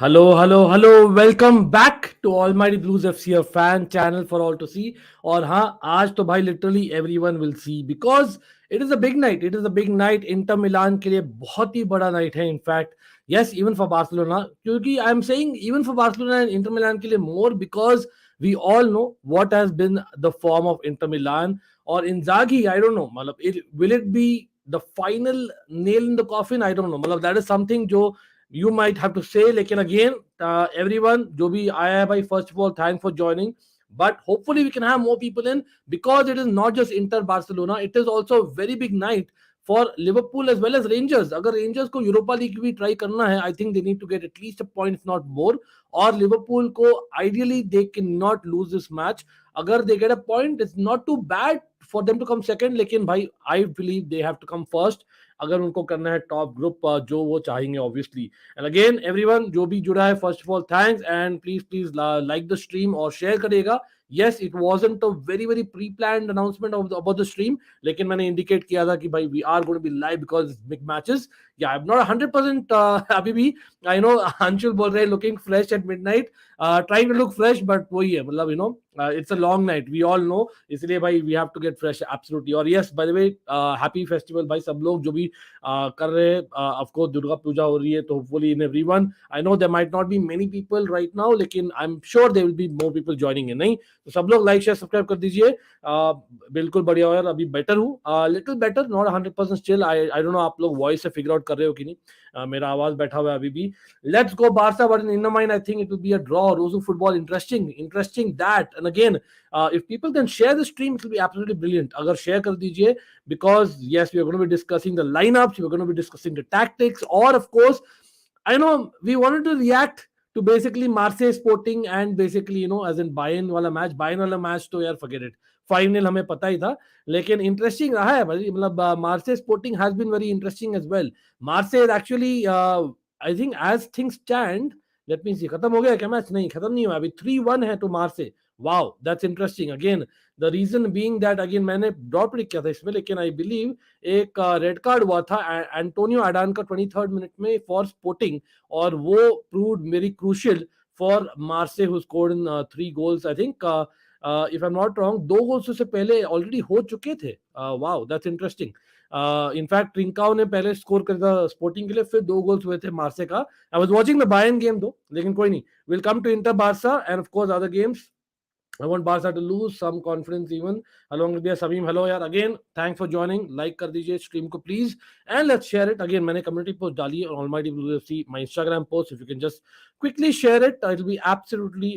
Hello welcome back to almighty blues FC a fan channel for all to see. और हाँ, आज तो भाई literally everyone will see because it is a big night Inter Milan के लिए बहुत ही बड़ा नाइट है। In fact yes, even for Barcelona, क्योंकि I am saying even for Barcelona and Inter Milan के लिए more because we all know what has been the form of Inter Milan और इंजागी। आई डोंट नो, मतलब it be the final nail in the coffin? I don't know, मतलब that is something जो you might have to say. लेकिन again, everyone जो भी आया है भाई, first of all thanks for joining, but hopefully we can have more people in because it is not just Inter Barcelona, it is also a very big night for Liverpool as well as Rangers. अगर Rangers को Europa league भी try करना है, I think they need to get at least a point if not more, और Liverpool को ideally they cannot lose this match. अगर they get a point, it's not too bad for them to come second, लेकिन भाई I believe they have to come first अगर उनको करना है top group, जो वो चाहेंगे ऑब्वियसली। एंड अगेन एवरीवन जो भी जुड़ा है, first of all thanks and please please like the stream और शेयर करिएगा। Yes, it wasn't a very very pre planned announcement of about the stream, लेकिन मैंने इंडिकेट किया था कि भाई we are going to be live because big matches. या I am not 100% अभी भी। आई नो अंशुल बोल रहे हैं looking fresh at midnight, trying to look fresh, but वही है, मतलब it's a long night, we all know, इसलिए भाई we have to get fresh absolutely. और yes, by the way, happy festival भाई सब लोग जो भी कर रहे हैं। ऑफ कोर्स दुर्गा पूजा हो रही है, तो hopefully in everyone, I know there might not be many people right now, लेकिन I am sure there will be more people joining in. नहीं तो सब लोग लाइक शेयर सब्सक्राइब कर दीजिए। बिल्कुल बढ़िया हो यार, अभी बेटर हूँ, little better, not 100% still. I don't no आप लोग वॉइस से फिगर आउट कर रहे हो कि नहीं। मेरा आवाज बैठा हुआ है अभी भी। Let's go Barca, but in mind I think it will be a draw. रोजू football interesting that. And again, if people can share the stream, it will be absolutely brilliant. अगर शेयर कर दीजिए, because yes, we are going to be discussing the lineups, we are going to be discussing the tactics, or of course, I know we wanted to react to basically Marseille Sporting and basically as in Bayern वाला match तो यार forget it, final हमें पता ही था, लेकिन interesting रहा है भाई। मतलब Marseille Sporting has been very interesting as well. Marseille actually, I think as things stand, let me see, खत्म हो गया क्या मैच? नहीं, खत्म नहीं हुआ अभी, 3-1 है to Marseille. Wow, that's interesting. Again the reason being that, again मैंने ड्रॉ प्रिडिक्ट किया था इसमें, लेकिन आई बिलीव एक रेड कार्ड हुआ था एंटोनियो एडान का 23rd मिनट में फॉर स्पोर्टिंग, और वो proved very crucial for मार्से who scored in 3 goals. I think if I am not wrong, 2 goals उससे पहले ऑलरेडी हो चुके थे। Wow, that's interesting. इनफैक्ट ट्रिंकाओ ने पहले स्कोर कर था स्पोर्टिंग के लिए, फिर 2 गोल्स हुए थे मार्से का। I was watching the Bayern game दो, लेकिन कोई नहीं, will come to Inter Barca and of course other games. I want Barca to lose some confidence even along with their Samim. Hello यार, again thanks for joining. Like कर दीजिए stream को please and let's share it. Again मैंने community post डाली है on Almighty Blue FC, my Instagram post, if you can just quickly share it, it will be absolutely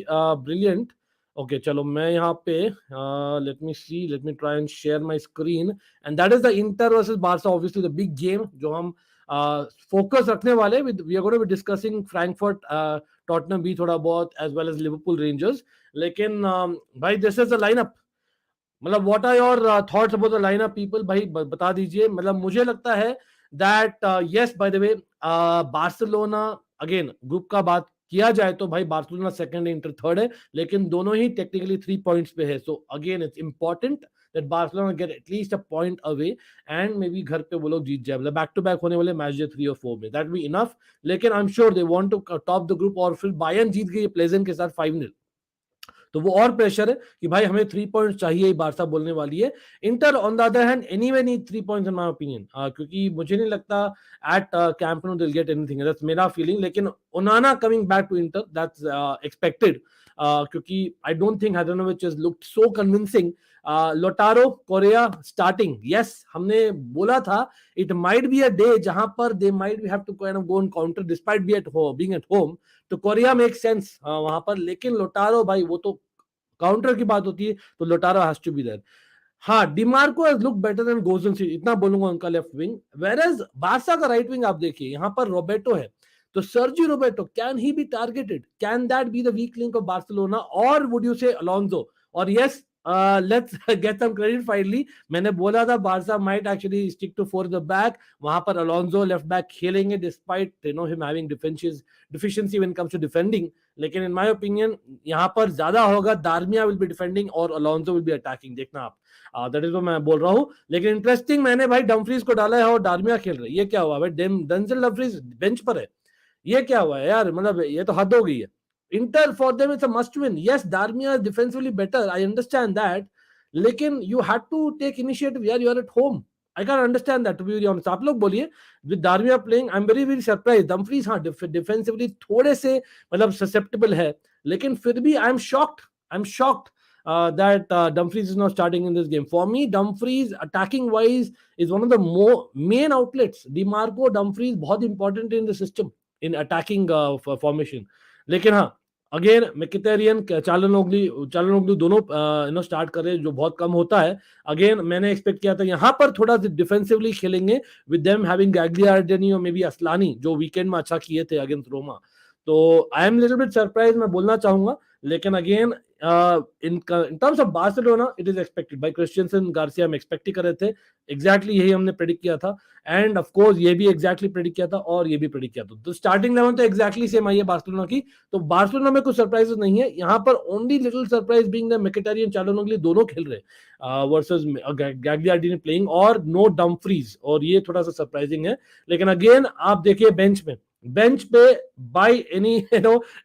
brilliant. Okay, चलो मैं यहाँ पे let me try and share my screen, and that is the Inter versus Barca, obviously the big game जो हम focus रखने वाले। we are going to be discussing Frankfurt, Tottenham भी थोड़ा बहुत, as well as Liverpool Rangers। लेकिन भाई this is the lineup, मतलब what are your thoughts about the lineup people? भाई बता दीजिए। मतलब मुझे लगता है that yes, by the way, Barcelona, again group का बात किया जाए तो भाई बार्सिलोना सेकंड है, इंटर थर्ड है, लेकिन दोनों ही टेक्निकली 3 पॉइंट्स पे है। So again it's important that Barcelona get at least a point away and maybe घर पे वो लोग जीत जाए। मतलब बैक टू बैक होने वाले मैच जो 3 और 4 में, दैट बी इनफ। लेकिन I am sure they want to top the group, और फिर बायर्न जीत गई प्लेजेंट के साथ 5-0, तो वो और प्रेशर है कि भाई हमें 3 पॉइंट्स चाहिए ही, बारसा बोलने वाली है। Inter on the other hand anyway need 3 points in my opinion, क्योंकि मुझे नहीं लगता at Camp Nou they will get anything, that's मेरा फीलिंग। लेकिन Onana coming back to Inter, that's expected, क्योंकि I don't think Haidaranovich has looked so convincing. Lautaro Correa starting, yes, हमने बोला था it might be a day जहां पर they might have to kind of go on counter despite be at home, being at home, तो Correa make sense वहां पर। लेकिन लोटारो भाई, वो तो काउंटर की बात होती है, तो Lautaro has to be there. हाँ, Dimarco has look better than Gosens, इतना बोलूंगा उनका left wing. Whereas Barca का राइट विंग आप देखिए, यहाँ पर रोबेटो है, तो Sergi Roberto, can he be targeted? Can that be the weak link of Barcelona, और वुड यू से अलोंसो? और yes, let's get some credit finally, मैंने बोला था Barca might actually stick to 4 the back, वहां पर Alonso left back खेलेंगे despite him having deficiency when comes to defending. लेकिन in my opinion यहाँ पर ज्यादा होगा, दार्मिया विल बी डिफेंडिंग और अलोंसो विल बी अटैकिंग, देखना आप। दैट इज व्हाट मैं बोल रहा हूँ। लेकिन इंटरेस्टिंग, मैंने भाई डमफ्रीज को डाला है और दार्मिया खेल रहे, ये क्या हुआ भाई? डेंजल डमफ्रीज बेंच पर है, ये क्या हुआ है यार, मतलब ये तो हद हो गई है. Inter for them it's a must win. Yes, Darmian is defensively better, I understand that, लेकिन you have to take initiative यार, you are at home. I can understand that, to be very honest. आप लोग बोलिए, with Darmian playing I am very very surprise. Dumfries हाँ defensively थोड़े से मतलब susceptible है, लेकिन फिर भी I am shocked. I am shocked that Dumfries is not starting in this game. For me, Dumfries attacking wise is one of the more main outlets. DiMarco, Dumfries बहुत important in the system in attacking formation. लेकिन हाँ, again मिकिटेरियन चालनोग्लू दोनों start कर रहे हैं, जो बहुत कम होता है. अगेन मैंने एक्सपेक्ट किया था यहाँ पर थोड़ा डिफेंसिवली खेलेंगे विद देम हैविंग गैग्लियार्डिनी और मे बी असलानी, जो वीकेंड में अच्छा किए थे अगेंस्ट रोमा. तो I am little bit surprise, मैं बोलना चाहूंगा. लेकिन again in terms of Barcelona, it is expected by Christensen, Garcia हम एक्सपेक्ट ही कर रहे थे. एग्जैक्टली यही हमने प्रेडिक्ट किया था, एंड ऑफ कोर्स ये भी एग्जैक्टली प्रेडिक्ट किया था और ये भी प्रेडिक्ट किया था. तो स्टार्टिंग 11 तो एग्जैक्टली सेम आई है बार्सिलोना की. तो बार्सिलोना में कुछ सरप्राइजेस नहीं है यहाँ पर. Only little surprise being the Mkhitaryan Calhanoglu दोनों खेल रहे वर्सेस गैग्लियार्डिनी प्लेइंग, और नो डम्फ्रीज, और ये थोड़ा सा सरप्राइजिंग है. लेकिन अगेन आप देखिए बेंच पे बाय एनी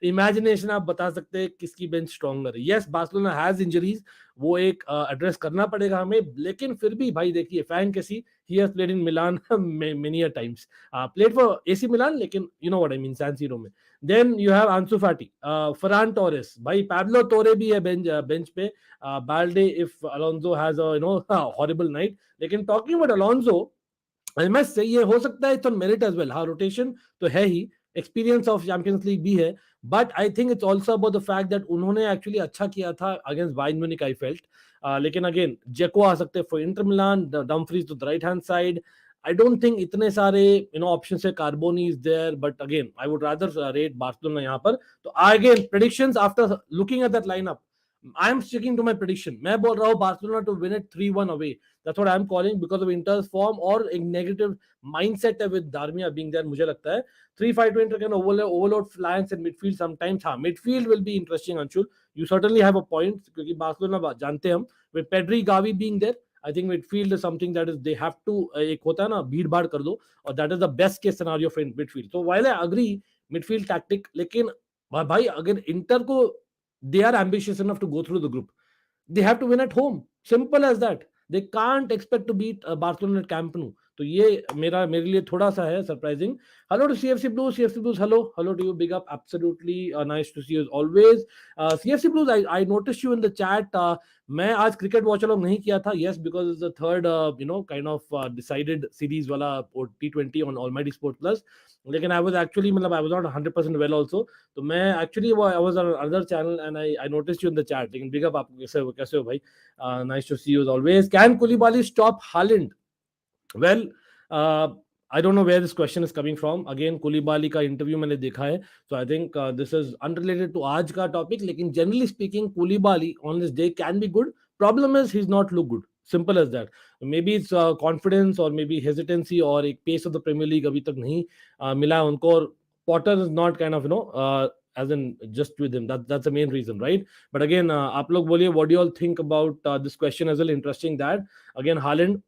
इमेजिनेशन आप बता सकते हैं किसकी बेंच स्ट्रॉन्गर है. यस, बार्सिलोना हैज इंजरीज, वो एक एड्रेस करना पड़ेगा हमें. लेकिन फिर भी भाई देखिए, Franck Kessie, he has played in Milan many a times, played for AC Milan, लेकिन you know what I mean, San Siro में. Then you have Ansu Fati, Farhan Torres, भाई पैब्लो तोरे भी है बेंच पे. Balde if Alonso has a horrible night. लेकिन talking about Alonso, I must say ये हो सकता है it's on merit as well. हाँ, रोटेशन तो है ही, एक्सपीरियंस ऑफ चैंपियंस लीग भी है, but I think it's also about the fact that उन्होंने एक्चुअली अच्छा किया था against Bayern Munich, I felt. लेकिन अगेन जेको आ सकते हैं for Inter Milan, Dumfries to the right hand side. I don't think इतने सारे ऑप्शंस है. Carboni is there, but again I would rather rate Barcelona यहाँ पर. तो अगेन predictions after looking at that lineup, I am sticking to my prediction. मैं बोल रहा हूँ Barcelona to win it 3-1 away. That's what I'm calling because of Inter's form और एक negative mindset है with Darmian being there. मुझे लगता है 3-5 Inter can overload flanks and midfield sometimes. हाँ, midfield will be interesting, Anshul. You certainly have a point, क्योंकि Barcelona जानते हैं हम, with Pedri, Gavi being there, I think midfield is something that is they have to एक होता है ना, भीड़ भाड़ कर दो, और that is the best case scenario for midfield. So while I agree midfield tactic, लेकिन भाई अगर Inter को they are ambitious enough to go through the group, they have to win at home. Simple as that. They can't expect to beat Barcelona at Camp Nou. तो ये मेरे लिए थोड़ा सा है surprising. Hello to CFC blues, hello to you, big up, absolutely nice to see you always. CFC blues, I notice you in the chat. मैं आज cricket watch along नहीं किया था, yes, because it's the third kind of decided series वाला T20 on almighty sport plus. लेकिन I was actually, मतलब I was not 100% well also. तो मैं actually I was on other channel and I noticed you in the chat. लेकिन big up आपको, कैसे हो भाई? Nice to see you as always. Can Koulibaly stop Haaland? Well, I don't know where this question is coming from. Again, Koulibaly का interview मैंने देखा है, so I think this is unrelated to आज का टॉपिक. लेकिन generally speaking, Koulibaly on this day can be good. Problem is he's not look good. Simple as that. Maybe it's confidence or maybe hesitancy और एक pace of the Premier League अभी तक नहीं मिला उनको. और Potter is not kind of as in just with him. That's the main reason, right? But again, आप लोग बोलिए, what do you all think about this question as well? Interesting that again Haaland,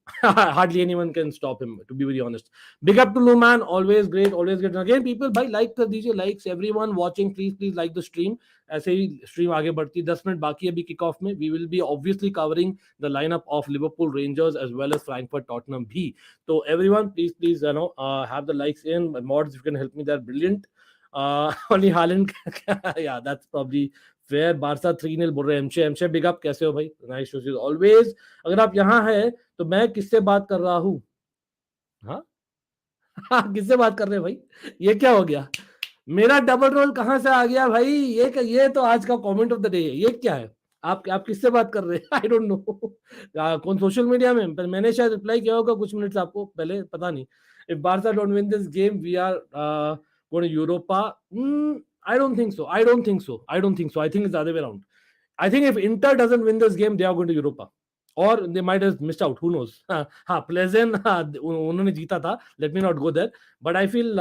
hardly anyone can stop him, to be very honest. Big up to Luman, always great, always great. And again, people, भाई like कर दीजिए, likes, everyone watching, please like the stream. ऐसे ही stream आगे बढ़ती. 10 minute बाकी है अभी kick off में. We will be obviously covering the lineup of Liverpool, Rangers as well as Frankfurt, Tottenham भी. So everyone, please have the likes in. Mods, if you can help me there, brilliant. Only Haaland. Yeah, that's probably fair. Barca 3-0 बोल रहे हैं. एमशे big up, कैसे हो भाई? Nice to see you always. अगर आप यहाँ हैं तो मैं किससे बात कर रहा हूँ? हाँ किससे बात कर रहे हैं भाई? ये क्या हो गया? मेरा डबल रोल कहाँ से आ गया भाई? ये तो आज का कमेंट ऑफ द डे है. ये क्या है? आप किससे बात कर रहे हैं? I don't no. कौन सोशल मीडिया में? पर मैंने शायद रिप्लाई किया होगा कुछ मिनट्स आपको पहले, पता नहीं. If Barca don't win this game we are going to Europa. I don't think so. I think it's the other way around. I think if Inter doesn't win this game, they are going to Europa. Or they might have missed out. Who knows? हाँ, Plzen उन्होंने जीता था. Let me not go there. But I feel,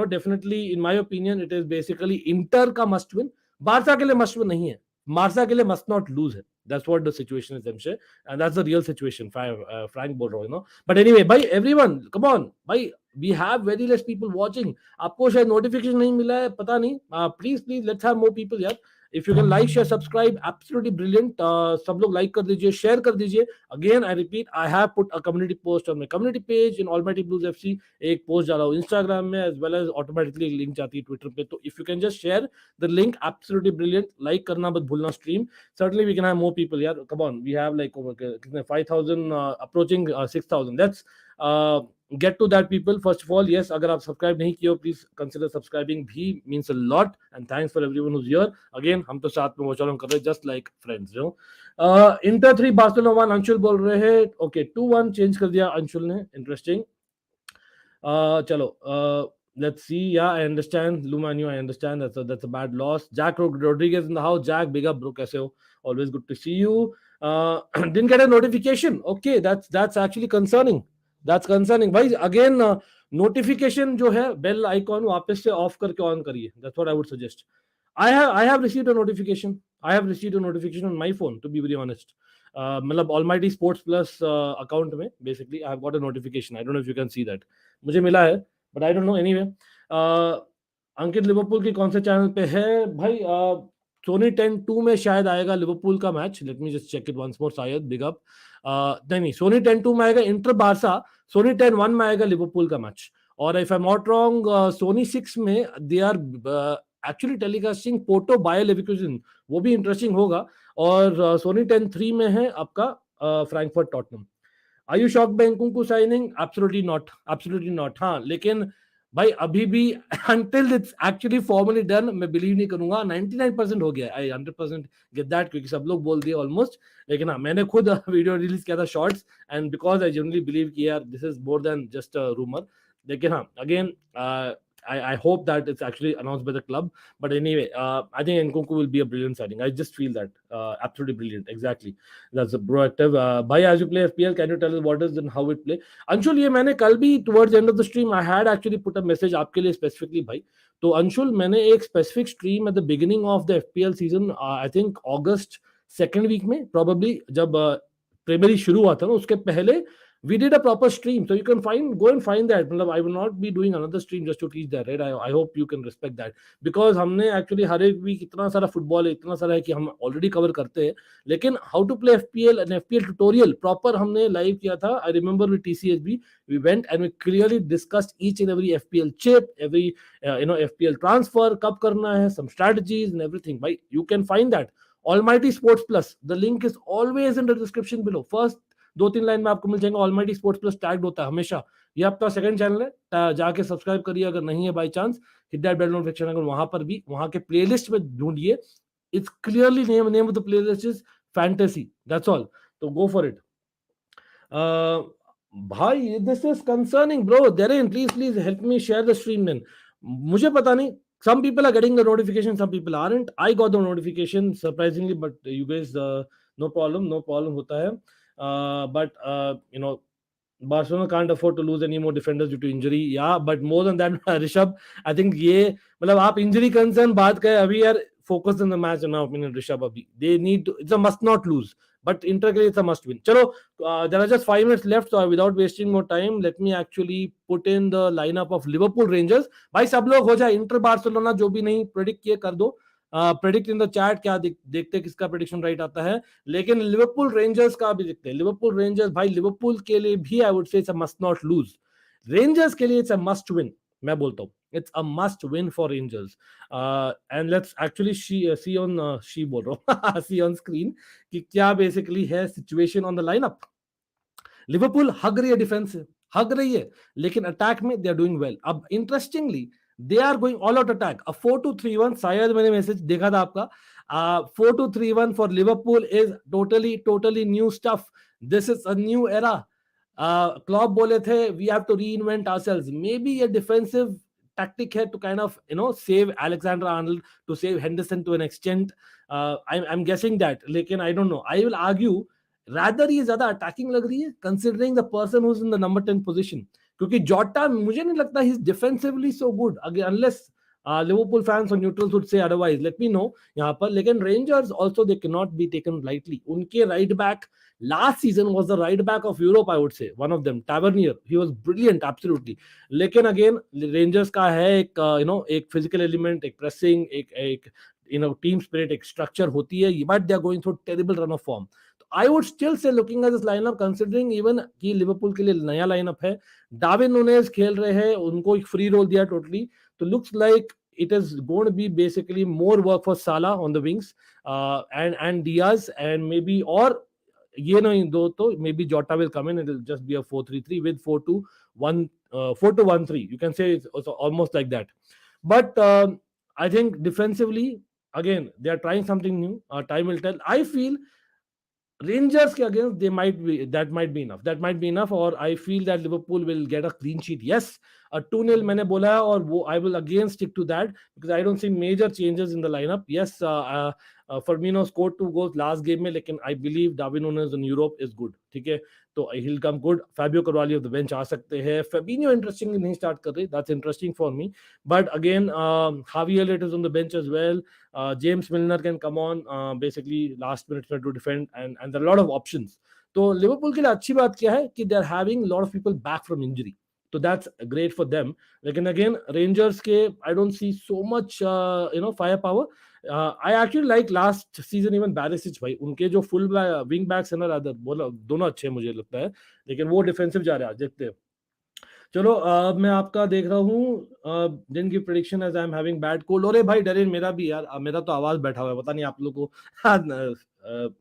definitely, in my opinion, it is basically Inter का must win. Barca के लिए must win नहीं है. Barca के लिए must not lose है. That's what the situation is, and that's the real situation. Frank बोल रहा हूँ, But anyway, भाई, everyone, come on, भाई. We have very less people watching. आपको शायद नोटिफिकेशन नहीं मिला है, पता नहीं. Please please let's have more people यार. If you can like share subscribe, absolutely brilliant. सब लोग लाइक कर दीजिए, शेयर कर दीजिए. Again I repeat, I have put a community post on my community page in almighty blues FC. एक post डाला हूं इंस्टाग्राम में, as well as automatically link जाती है ट्विटर पे. तो if you can just share the link, absolutely brilliant. Like करना मत भूलना stream. Certainly we can have more people. Yeah, come on, we have like over 5,000 approaching 6,000. Let's get to that people. First of all, yes, अगर आप subscribe नहीं किए हो, please consider subscribing. भी means a lot, and thanks for everyone who's here. Again, हम तो साथ में watchalong कर रहे हैं, just like friends, you know. Inter 3 Barcelona 1. Anshul बोल रहे हैं. Okay, 2-1 चेंज कर दिया अंशुल ने. Interesting. Chalo. Let's see. Yeah, I understand. Lumanu, I understand. That's a bad loss. Jack Rodriguez in the house. Jack, big up, bro. Kaise ho? Always good to see you. Didn't get a notification. Okay, that's actually concerning. That's concerning. भाई again notification जो है bell icon वापस से off करके on करिए. That's what I would suggest. I have received a notification. I have received a notification on my phone, to be very honest. मतलब Almighty Sports Plus account में basically I have got a notification. I don't know if you can see that. मुझे मिला है, but I don't know anyway. Ankit Liverpool की कौन से channel पे है भाई? सोनी 10-2 में शायद आएगा लिवरपूल का match. Let me just check it once more. शायद बिग अप. नहीं, सोनी 10-2 में आएगा इंटर बारसा. सोनी 10-1 में आएगा लिवरपूल का मैच. और if I am not wrong, Sony 6 में they are actually telecasting Porto Bayer Leverkusen. वो भी इंटरेस्टिंग होगा. और सोनी 10-3 में है आपका Frankfurt Tottenham. Are you shocked by Nkunku signing? Absolutely not, absolutely not. हाँ, लेकिन भाई अभी भी until it's actually formally done मैं बिलीव नहीं करूंगा. 99% हो गया. आई 100% गेट दैट, क्योंकि सब लोग बोल दिए ऑलमोस्ट. लेकिन हाँ, मैंने खुद वीडियो रिलीज किया था shorts, and because I generally believe कि यार this is more than just a rumour. लेकिन हाँ, again I hope that it's actually announced by the club. But anyway, I think Nkunku will be a brilliant signing. I just feel that. Absolutely brilliant. Exactly. That's a proactive. Bhai, as you play FPL, can you tell us what is and how it play? Anshul, ये मैंने कल भी towards the end of the stream, I had actually put a message आपके लिए specifically भाई. तो अंशुल, मैंने एक specific stream at the beginning of the FPL season, I think August second week में, probably जब Premier League शुरू हुआ था ना, उसके पहले we did a proper stream, so you can go and find that. I will not be doing another stream just to teach that, right? I hope you can respect that, because हमने actually हर एक week इतना सारा football है, इतना सारा है कि हम already cover करते हैं. लेकिन how to play FPL and FPL tutorial proper हमने live किया था. I remember with TCSB we went and we clearly discussed each and every FPL chip, every FPL transfer कब करना है, some strategies and everything. Right? You can find that. Almighty Sports Plus, the link is always in the description below. First 2-3 line में आपको मिल जाएगा. Almighty sports plus tagged होता है हमेशा. ये आपका सेकंड चैनल है, जाके सब्सक्राइब करिए. अगर नहीं है by chance, hit that bell notification. अगर वहां पर भी, वहां के प्लेलिस्ट में ढूंढिए. It's clearly name of the playlist is fantasy. That's all. तो गो फॉर इट. भाई this is concerning bro. Darren please help me share the stream. Then मुझे पता नहीं, some people are getting the notification, some people aren't. I got the notification surprisingly, but you guys no problem होता है. But Barcelona can't afford to lose any more defenders due to injury. Yeah, but more than that, Rishabh, I think ये मतलब आप injury concern बात करें अभी यार, focus in the match in my opinion. Rishabh अभी they need to, it's a must not lose, but Inter के लिए it's a must win. चलो, there are just 5 minutes left, so without wasting more time, let me actually put in the lineup of Liverpool Rangers. भाई सब लोग हो जाए. Inter Barcelona जो भी नहीं प्रेडिक्ट किए कर दो. प्रेडिक्ट इन द चैट, क्या देखते हैं किसका प्रेडिक्शन राइट आता है. लेकिन लिवरपूल रेंजर्स का भी देखते हैं. लिवरपूल रेंजर्स भाई, लिवरपूल के लिए भी आई वुड से it's a must not lose. Rangers के लिए इट्स अ मस्ट विन. मैं बोलता हूँ it's a must win for rangers. And let's actually see on बोल रहा हूँ सी ऑन स्क्रीन कि क्या बेसिकली है situation on the lineup. Liverpool हग रही है, डिफेंस हग रही है, लेकिन अटैक में दे आर डूइंग वेल. अब interestingly they are going all out attack. 4-2-3-1, शायद मैंने मैसेज देखा था आपका. 4-2-3-1 for Liverpool is totally new stuff. This is a new era. Klopp बोले थे we have to reinvent ourselves. Maybe ये defensive tactic है to kind of save Alexander Arnold, to save Henderson to an extent. I'm guessing that, लेकिन I don't know. I will argue rather ये ज्यादा attacking लग रही है considering the person who's in the number 10 position. क्योंकि जोटा मुझे नहीं लगता he's defensively so good, unless Liverpool fans और neutrals would say otherwise, let me know यहाँ पर। लेकिन Rangers also they can not be taken lightly. उनके right back last season was the right back of Europe, I would say one of them, Tavernier, he was brilliant absolutely. लेकिन again Rangers का है एक एक physical element, एक pressing, एक team spirit, एक structure होती है, but they are going through terrible run of form. तो I would still say looking at this lineup, considering even कि लिवरपूल के लिए नया लाइनअप है, डार्विन नूनेज खेल रहे हैं, उनको एक फ्री रोल दिया टोटली, तो looks like it is going to be basically more work for Salah on the wings, and Diaz, and maybe, or ये नहीं दो तो maybe Jota will come in, it will just be a 4-3-3 with 4-2-1, 4-2-1-3, you can say it's also almost like that. But I think defensively, again they are trying something new, time will tell. I feel Rangers के against they might be, that might be enough, or I feel that Liverpool will get a clean sheet. Yes, a 2-0 मैंने बोला है, और वो I will again stick to that because I don't see major changes in the lineup. Yes, Firmino scored 2 goals last game में, लेकिन I believe Darwin Núñez in Europe is good, ठीक है, तो he'll come good. Fabio Carvalho of the bench आ सकते हैं, Fabinho interesting नहीं start कर रहे, that's interesting for me, but again Javi Elliott is on the bench as well. James Milner can come on basically last minute to defend, and there are a lot of options. तो Liverpool के लिए अच्छी बात क्या है कि they are having lot of people back from injury, तो that's great for them. लेकिन अगेन रेंजर्स के I don't see so much firepower. I actually like last season even Barisic, भाई उनके जो फुल विंग बैक्स है ना, rather बोला दोनों अच्छे मुझे लगता है, लेकिन वो डिफेंसिव जा रहे हैं, आज देखते हैं. चलो मैं आपका देख रहा हूँ दिन की prediction as I am having bad cold. अरे भाई डरेन, मेरा भी यार, मेरा तो आवाज बैठा हुआ है, पता नहीं आप लोग को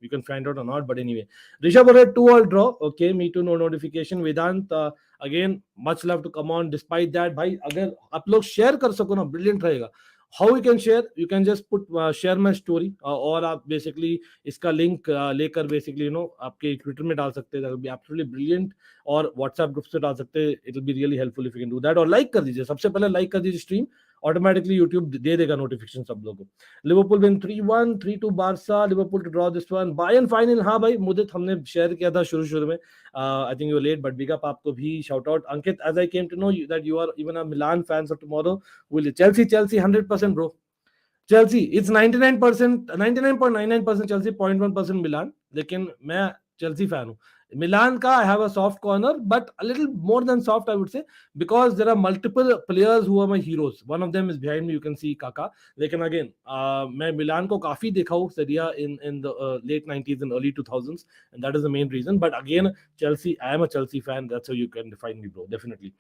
यू कैन फाइंड आउट और नॉट, बट एनीवे. ऋषभ बोले 2 all draw, okay me too, no notification. Vedant again much love to come on despite that. भाई अगर आप लोग शेयर कर सको ना, ब्रिलियंट रहेगा. How you can share, you can just put share my story, और आप बेसिकली इसका लिंक लेकर बेसिकली आपके ट्विटर में डाल सकते हैं, that will be absolutely brilliant, और व्हाट्सएप ग्रुप से डाल सकते हैं, it will be really helpful if you can do that. और लाइक कर दीजिए, सबसे पहले लाइक कर दीजिए स्ट्रीम, ऑटोमेटिकली यूट्यूब दे देगा नोटिफिकेशन सब लोगों को. Liverpool win 3-1, 3-2 Barca, Liverpool to draw this one, Bayern final. हाँ भाई मुझे हमने शेयर किया था शुरू शुरू में, I think you late, but big up आपको भी, shout out. Ankit, as I came to know that you are even a Milan fan, so tomorrow will Chelsea, Chelsea 100% bro. Chelsea it's 99%, 99.99% Chelsea, 0.1% Milan, लेकिन मैं Chelsea fan हूं. Milan का I have a soft corner, but a little more than soft I would say, because there are multiple players who are my heroes. One of them is behind me, you can see Kaka. लेकिन again मैं Milan को काफी देखा हूं Serie A in the late 90s and early 2000s, and that is the main reason. But again Chelsea, I am a Chelsea fan, that's how you can define me bro, definitely.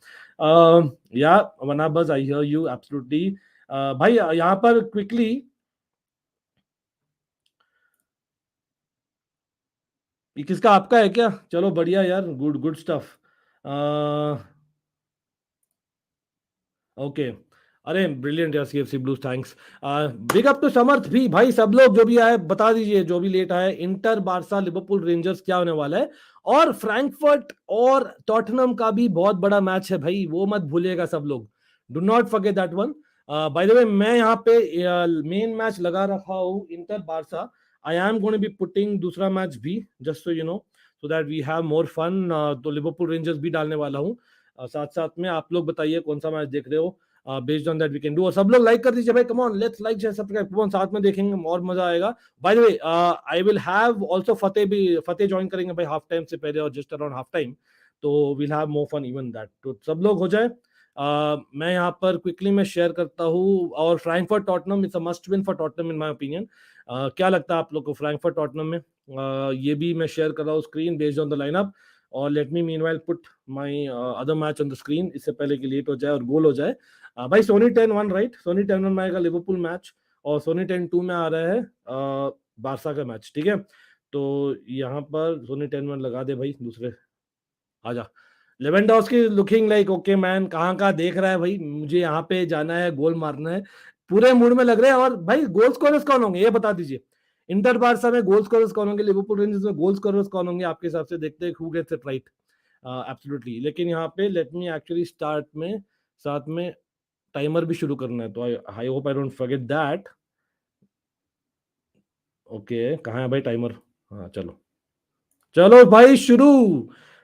या वनाबज, I hear you absolutely. भाई यहाँ पर quickly, ये किसका, आपका है क्या? चलो बढ़िया यार, गुड गुड स्टफ. ओके, अरे ब्रिलियंट यार, CFC blues, thanks. Big up to Samarth भी भाई. सब लोग जो भी आए बता दीजिए, जो भी लेट आए, इंटर, बारसा, लिवरपूल, रेंजर्स क्या होने वाला है. और फ्रैंकफर्ट और टॉटनहम का भी बहुत बड़ा मैच है भाई, वो मत भूलिएगा सब लोग, do not forget that one. By the way मैं यहाँ पे मेन मैच लगा रखा हूँ, Inter Barca. I am going to be putting दूसरा मैच भी, just so you know, so that we have more fun. तो लिवरपूल रेंजर्स भी डालने वाला हूँ. साथ साथ में आप लोग बताइए कौन सा मैच देख रहे हो, based on that we can do. और सब लोग लाइक कर दीजिए भाई, come on, let's like share subscribe, come on, साथ में देखेंगे और मजा आएगा. By the way I will have also Fateh भी, फतेह ज्वाइन करेंगे भाई हाफ टाइम से पहले और जस्ट अराउंड हाफ टाइम, तो will have more fun even that. तो सब लोग हो जाए. मैं यहाँ पर क्विकली मैं शेयर करता हूँ. और Frankfurt Tottenham, it's a must win for Tottenham in my opinion. क्या लगता है आप लोग को फ्रैंकफर्ट टॉटनहम में? ये भी मैं शेयर कर रहा हूँ screen based on the lineup. और let me meanwhile put my other match on the screen, इससे पहले कि लेट हो जाए और गोल हो जाए. भाई सोनी 10-1 राइट, सोनी 10-1 में आएगा लिवरपूल मैच, और सोनी 10-2 में आ रहा है बारसा का मैच, ठीक है. तो यहाँ पर सोनी 10-1 लगा दे भाई, दूसरे आजा. Lewandowski looking like okay man, कहाँ कहाँ देख रहा है भाई, मुझे यहाँ पे जाना है, गोल मारना है, पूरे मूड में लग रहे हैं. और भाई गोल स्कोरर्स कौन होंगे ये बता दीजिए. इंटर बारसा में गोल स्कोरर्स कौन होंगे, लिवरपूल रेंजर्स में गोल स्कोरर्स कौन होंगे आपके हिसाब से? देखते हैं who gets it right. Absolutely. लेकिन यहाँ पे लेट मी एक्चुअली स्टार्ट में, साथ में टाइमर भी शुरू करना है, तो I hope I don't forget that. Okay, कहाँ है भाई टाइमर? हाँ चलो, चलो भाई शुरू,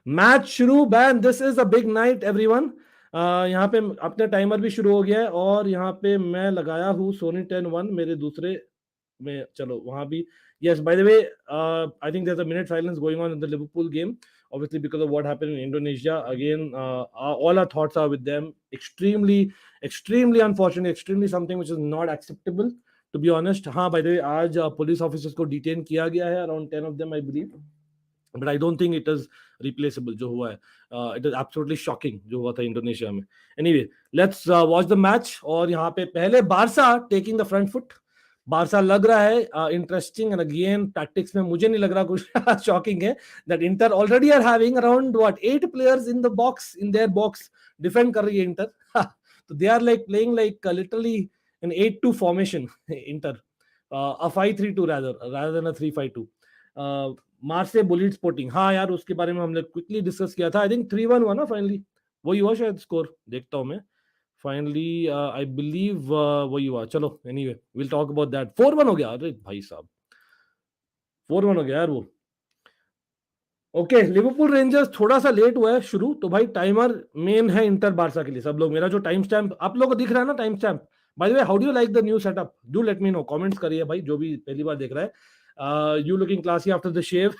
मैच शुरू. Ban, this is a big night everyone. यहाँ पे अपना टाइमर भी शुरू हो गया है और यहाँ पे मैं लगाया हूँ सोनी 10-1 मेरे दूसरे में। चलो वहां भी, yes, by the way, I think there's a minute silence going on in the Liverpool game, obviously because of what happened in Indonesia. Again, all our thoughts are with them. Extremely unfortunate, extremely something which is not acceptable, to be honest. हाँ, by the way, आज police officers को detain किया गया है, around 10 of them, I believe. But I don't think it is replaceable जो हुआ है. It is absolutely shocking जो हुआ था इंडोनेशिया में. Anyway, let's watch the match. और यहाँ पे पहले Barça taking the front foot. Barça लग रहा है इंटरेस्टिंग, एंड अगेन टैक्टिक्स में मुझे नहीं लग रहा कुछ शॉकिंग है. That Inter already are having around what 8 players in the box, in their box. Defend कर रही है इंटर. तो they are like playing like literally an 8-2 formation. Inter, a 5-3-2 rather than a 3-5-2. मार्से bullet sporting, हाँ यार उसके बारे में हमने क्विकली डिस्कस किया था. आई थिंक 3-1 हुआ ना फाइनली. वही हुआ शायद स्कोर, देखता हूँ मैं. फाइनली आई बिलीव वही हुआ. चलो anyway, will talk about that. 4-1 हो गया. अरे भाई साहब, 4-1 हो गया यार वो. ओके, लिवरपूल रेंजर्स थोड़ा सा लेट हुआ है शुरू, तो भाई टाइमर मेन है इंटर बारसा के लिए. सब लोग, मेरा जो टाइम स्टैम्प आप लोगों को दिख रहा है ना, time stamp. By the way, how do you like the new setup? Do let me know, comments करिए भाई जो भी पहली बार देख रहा है. You looking classy after the shave.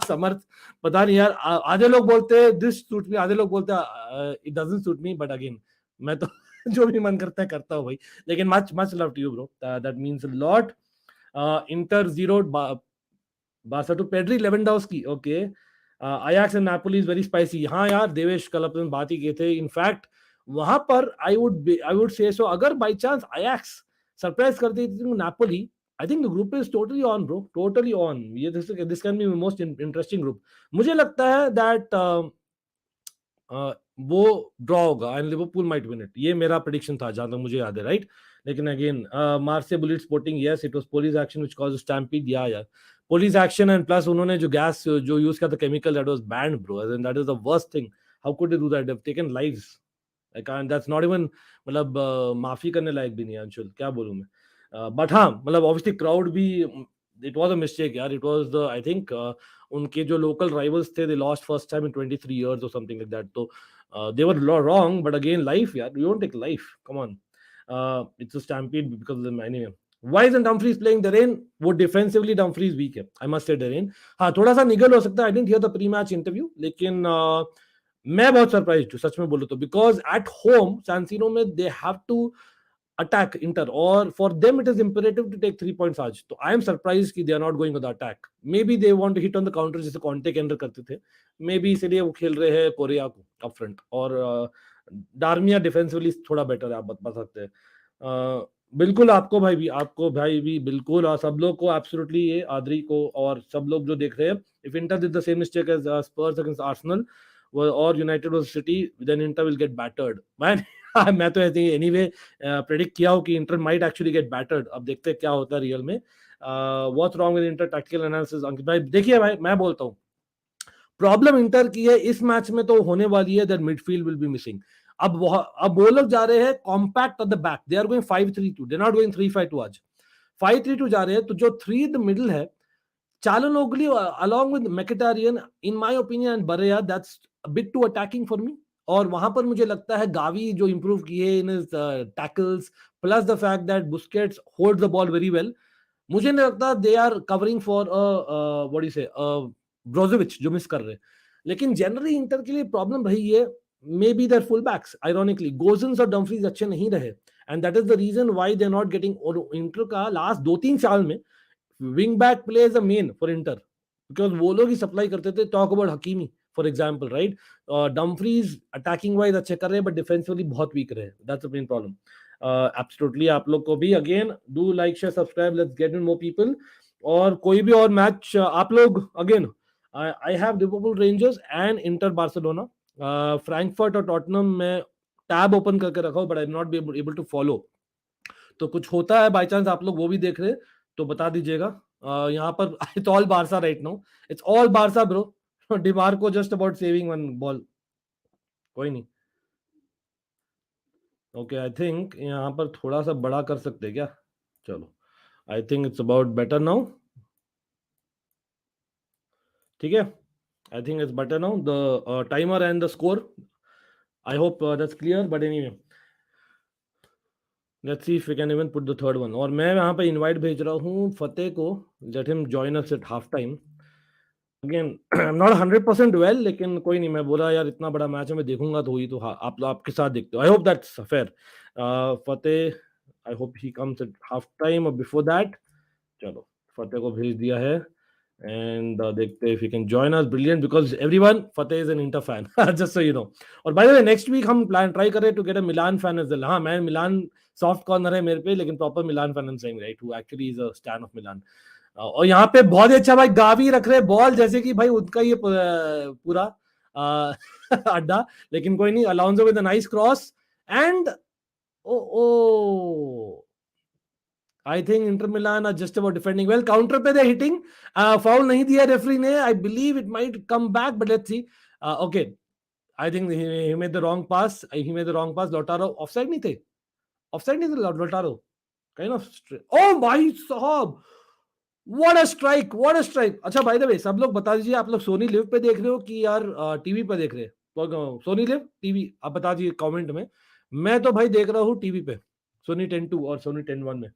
Samarth, पता नहीं यार, आधे लोग बोलते हैं दिस सूट मी, आधे लोग बोलते हैं it doesn't suit me. But again, मैं तो जो भी मन करता है करता हूँ भाई. लेकिन much much love to you bro, that means a lot. Inter 0, Barca two Pedri Lewandowski. Okay, Ajax and Napoli is very spicy. हाँ यार देवेश, कल अपन बात ही किए थे. इनफैक्ट वहां पर आई वुड से सो, अगर बाय चांस अयाक्स सरप्राइज कर देती थी Napoli, I think the group is totally on bro, totally on. ये this can be most interesting group. मुझे लगता है दैट वो ड्रॉ होगा and Liverpool might win it. ये मेरा प्रेडिक्शन था जहां तक मुझे याद है, राइट. लेकिन again, मार्से bullet sporting, yes it was police action which caused stampede. या यार, पुलिस एक्शन एंड प्लस उन्होंने जो गैस जो यूज किया था, chemical, that was band bro. And that is the worst thing. How could they do that? They have taken lives. I can't, that's not even, मतलब माफी करने लायक भी नहीं है अंशुल, क्या बोलूं मैं. बट हाँ, मतलब ऑब्वियसली क्राउड भी, इट वाज अ मिस्टेक यार. It was the, I think उनके जो लोकल राइवल्स थे, they lost first time in 23 years और समथिंग लाइक दैट. तो they were wrong, but again, life, yeah, you don't take life. Come on, it's a stampede because of them anyway. Why isn't Dumfries playing? Derain, वो defensively Dumfries weak है. I must say Derain. हाँ, थोड़ा सा निगल हो सकता है. I didn't hear the pre-match interview, लेकिन मैं बहुत सरप्राइज्ड हूँ सच में बोलूँ तो, बिकॉज एट होम सैनसीरो में they have to attack Inter, और for them it is imperative to take 3 points आज. तो आई एम सरप्राइज कि they are not going with the attack. Maybe they want to hit on the counter, जैसे Conte के अंदर करते थे. May be इसलिए वो खेल रहे हैं कोरिया को अप फ्रंट, और डार्मिया डिफेंसिवली थोड़ा बेटर है, आप बता सकते हैं. बिल्कुल आपको भाई भी, बिल्कुल, और सब लोग को एब्सोल्युटली, ये आदरी को और सब लोग जो देख रहे हैं, if Inter did the same mistake as Spurs against Arsenal और United versus City, then Inter will get battered man. मैं तो ऐसे ही एनीवे प्रेडिक्ट किया हो कि Inter might actually get battered. अब देखते हैं क्या होता है रियल में. What's wrong with Inter tactical analysis? Ankit भाई देखिए भाई, मैं बोलता हूँ प्रॉब्लम इंटर की है इस मैच में तो होने वाली है, that midfield will be missing. अब वो लोग जा रहे हैं compact at the back. They are going 5-3-2, they not going 3-5-2. आज 5-3-2 जा रहे हैं. तो जो 3 द मिडिल है, Chalanoglu along with Mkhitaryan, in my opinion, and Barrea, that's a bit too attacking for me. और वहां पर मुझे लगता है गावी जो इंप्रूव किए in tackles, plus the fact that Busquets hold the ball very well, मुझे नहीं लगता they are covering for what you say Brozovic जो मिस कर रहे. लेकिन जनरली इंटर के लिए प्रॉब्लम रही है maybe their full backs. Ironically Gosens और डम्फ्रीज अच्छे नहीं रहे, and that is the reason why they are not getting. और इंटर का लास्ट 2-3 साल में wing back plays a main for Inter, because वो लोग ही सप्लाई करते थे. Talk about Hakimi for example, right. Dumfries attacking wise अच्छे कर रहे हैं, बट डिफेंसिवली बहुत वीक रहे. That's the main problem. Absolutely आप लोग को भी again do like share subscribe, let's get in more people. और कोई भी और मैच आप लोग, again I have Liverpool Rangers and Inter Barcelona, Frankfurt और टॉटनम में टैब ओपन करके रखा हूं, but I am not be able to follow. तो कुछ होता है बाय चांस आप लोग वो भी देख रहे हैं तो बता दीजिएगा. यहाँ पर it's all Barca right now, it's all Barca bro. Dimarco just about saving one ball. कोई नहीं. ओके, आई थिंक यहाँ पर थोड़ा सा बड़ा कर सकते हैं क्या? चलो, आई think it's about better now. ठीक है, I think it's better now. The timer and the score, I hope that's clear. But anyway, let's see if we can even put the third one. और मैं यहाँ पे invite भेज रहा हूँ फतेह को. Let him join us at half time. Again, I'm not 100% well, लेकिन कोई नहीं. मैं बोला यार इतना बड़ा मैच है, मैं देखूंगा तो हुई तो हाँ, आप आपके साथ देखते हो. I hope that's fair. Fateh, I hope he comes at half time or before that. चलो फतेह को भेज दिया है. And देखते हैं if he can join us. Brilliant, because everyone, Fateh is an Inter fan. Just so you know. और by the way, next week हम plan try करें to get a Milan fan as well. हाँ, मैं Milan soft corner है मेरे पे, लेकिन proper Milan fan I'm saying, right, who actually is a stan of Milan. और यहाँ पे बहुत ही अच्छा भाई गावी रख रहे बॉल, जैसे कि भाई उनका ये पूरा अड्डा. लेकिन कोई नहीं. Alonso with a nice cross and oh, I think Inter Milan are just about defending well. Counter पे they're hitting. Foul नहीं दिया रेफरी ने. I believe it might come back, but let's see. Okay. I think he made the wrong pass. He made the wrong pass. Lautaro offside नहीं थे. Offside नहीं थे Lautaro. Kind of. Oh my साहब. What a strike. What a strike. अच्छा by the way, सब लोग बता दीजिए, आप लोग सोनी लिव पे देख रहे हो कि यार टीवी पे देख रहे हैं. तो सोनी लिव टीवी आप बता दीजिए कमेंट में. मैं तो भाई देख रहा हूँ टीवी पे. सोनी 10-2 और सोनी 10-1 में.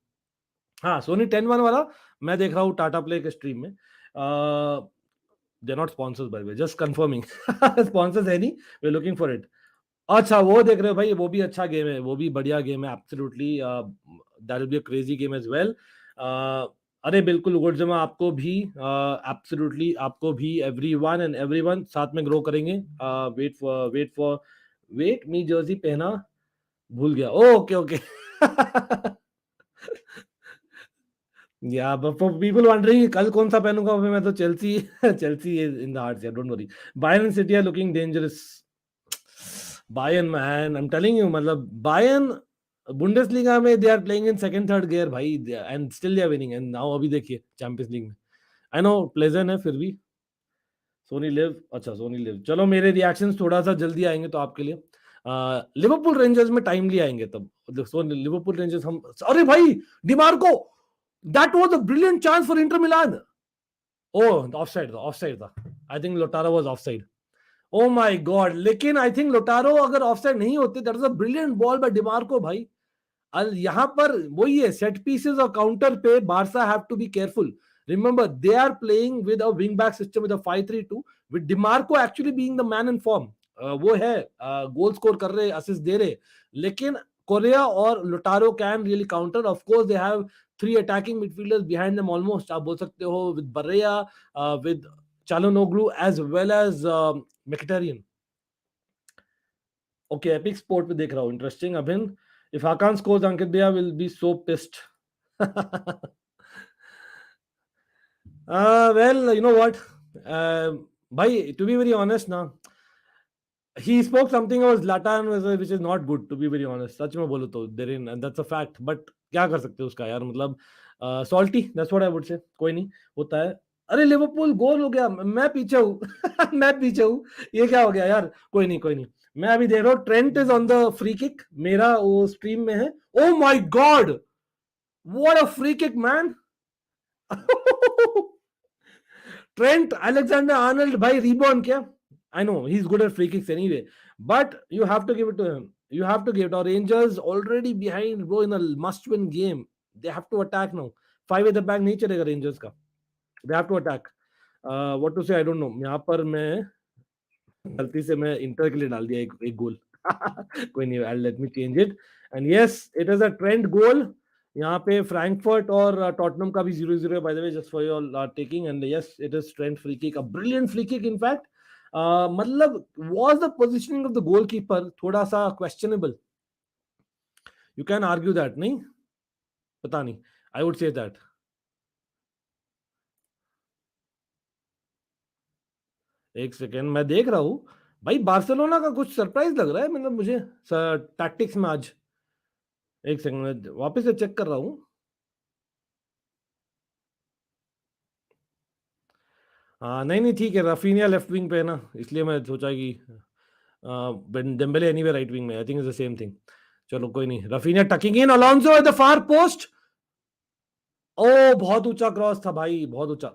हाँ, सोनी 10-1 वाला मैं देख रहा हूँ टाटा प्ले के स्ट्रीम में. They not sponsors by the way, just confirming. Sponsors है नहीं, we are looking for it. अच्छा वो देख रहे हो भाई, वो भी अच्छा गेम है, वो भी बढ़िया गेम है. Absolutely that will be a crazy game as well. अरे बिल्कुल गुडजमा, आपको भी एब्सोल्युटली आपको भी एवरीवन एंड एवरीवन साथ में ग्रो करेंगे. वेट मी जर्सी पहना भूल गया. Okay okay. Yeah for people wondering कल कौन सा पहनूंगा, मैं तो Chelsea. Chelsea in the hearts, don't worry. Bayern City are looking dangerous. Bayern man, I am telling you, मतलब बायर्न बुंडेसलीगा में they are playing in second third gear भाई, and still they are winning. And now अभी देखिए champions League में. I know प्लेजन है फिर भी. Soni live, अच्छा सोनी लिव. चलो मेरे रिएक्शंस थोड़ा सा जल्दी आएंगे तो आपके लिए. लिवरपूल रेंजर्स में टाइमली आएंगे तब. लिवरपूल रेंजर्स हम, अरे भाई DeMarco, that was a brilliant chance for Inter Milan. Oh, offside था. I think Lautaro was offside. Oh my God. लेकिन I think Lautaro अगर offside नहीं होते, that was a brilliant ball by DiMarco भाई. यहाँ पर वही है, सेट पीसेस और काउंटर पे Barca have to be careful. Remember they are playing with a wing back system with a 5-3-2 with Dimarco actually being the man in form. वो है goal score कर रहे, असिस्ट दे रहे. लेकिन कोरिया और Lautaro can really counter. Of course they have 3 attacking midfielders behind them almost. आप बोल सकते हो with Barella, with Calhanoglu as well as Mkhitaryan. Okay, epic sport पे देख रहा हूँ. इंटरेस्टिंग. अभिन, if Hakan scores, Ankit Bhaiya will be so pissed. Well, you know what? Bhai, to be very honest, now he spoke something about Zlatan which is not good, to be very honest. सच में बोलो तो therein, and that's a fact. But क्या कर सकते हो उसका यार, मतलब salty, that's what I would say. कोई नहीं, होता है. अरे लिवरपूल गोल हो गया, मैं पीछे हूँ. मैं पीछे हूँ, ये क्या हो गया यार. कोई नहीं कोई नहीं. मैं अभी देख रहा हूँ Trent is on the free kick, मेरा वो स्ट्रीम में है. Oh my god, what a free kick man. Trent Alexander Arnold भाई रीबॉर्न क्या. I know he's good at free kicks anyway, but you have to give it to him. You have to give it. Our Rangers already behind, bro, in a must-win game. They have to attack now. 5 at the back नहीं चलेगा Rangers का. They have to attack. What to say? I don't know. यहाँ पर मैं गलती से मैं inter के लिए डाल दिया एक गोल. कोई नहीं, I'll let me change it. And yes, it is a trend goal. यहाँ पे फ्रैंकफर्ट और टॉटनम का भी 0-0 है, by the way, just for your taking. And yes, it is Trent free kick, a brilliant free kick in fact. मतलब was the positioning of the goalkeeper थोड़ा सा questionable. You can argue that, नहीं पता नहीं, I would say that. एक second, मैं देख रहा हूँ भाई, बार्सिलोना का कुछ सरप्राइज लग रहा है, मतलब मुझे टैक्टिक्स में आज. एक सेकंड में वापस से चेक कर रहा हूँ. हाँ नहीं नहीं ठीक है, रफीनिया लेफ्ट विंग पे है ना, इसलिए मैं सोचा कि डेम्बेले एनीवे राइट विंग में. I think is the same thing. चलो कोई नहीं. Raphinha tucking in, Alonso at the far post. ओ बहुत ऊंचा क्रॉस था भाई, बहुत ऊंचा.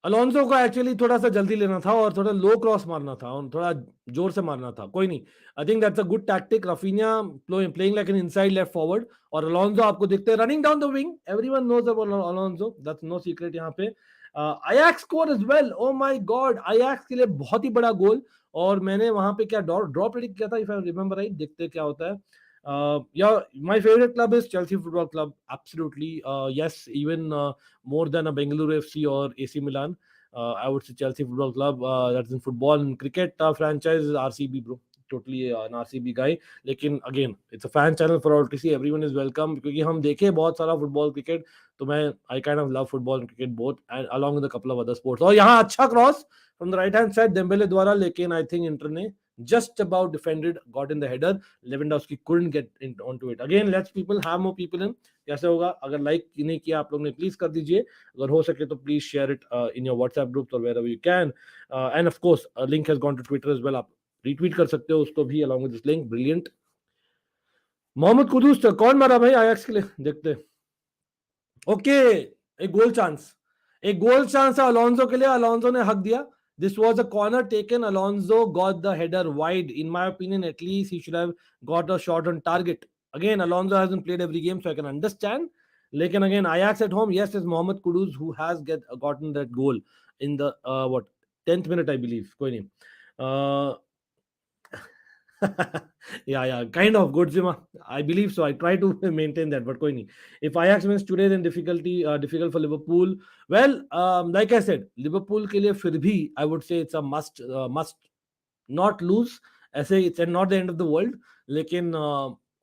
अलोंसो को एक्चुअली थोड़ा सा जल्दी लेना था और थोड़ा लो क्रॉस मारना था और थोड़ा जोर से मारना था, कोई नहीं। I think that's a good tactic. Raphinha playing like an inside left forward और अलोंसो आपको दिखते हैं running down the wing. Everyone knows about Alonso, that's no secret यहाँ पे। Ajax score as well, oh my God, Ajax के लिए बहुत ही बड़ा गोल। और मैंने वहां पे क्या ड्रॉ प्रेडिक्ट किया था, इफ आई रिमेंबर राइट, देखते हैं क्या होता है। Yeah, my favorite club is Chelsea Football Club. Absolutely, yes. Even more than a Bengaluru FC or AC Milan, I would say Chelsea Football Club. That's in football and cricket franchise is RCB, bro. Totally an RCB guy. लेकिन again, it's a fan channel for all to see. Everyone is welcome क्योंकि हम देखे बहुत सारा football cricket, तो मैं I kind of love football and cricket both and along with a couple of other sports. और यहाँ अच्छा cross from the right hand side Dembélé द्वारा, लेकिन I think इंटर ने just about defended, got in the header. Lewandowski couldn't get onto it. Again, let's people have more people in. कैसे होगा? अगर like नहीं किया आप लोग ने, प्लीज कर दीजिए। अगर हो सके तो please share it in your WhatsApp group और wherever you can. And of course, a link has gone to Twitter as well. आप retweet कर सकते हो उसको भी along with this link. Brilliant. Mohammad Quddus कौन मारा भाई आयक्स के लिए, देखते। ओके, एक गोल चांस, एक गोल चांस है अलोंसो के लिए, अलोंसो ने हक दिया। This was a corner taken. Alonso got the header wide. In my opinion, at least he should have got a shot on target. Again, Alonso hasn't played every game, so I can understand. Lekin again, Ajax at home, yes, it's Mohamed Kudus who has gotten that goal in the what 10th minute, I believe. कोई नहीं. Uh, yeah, kind of Godzilla. I believe so. I try to maintain that, but koi nahi. If Ajax wins today, then difficult for Liverpool. Well, like I said, Liverpool के लिए फिर भी I would say it's a must not lose. ऐसे it's not the end of the world, लेकिन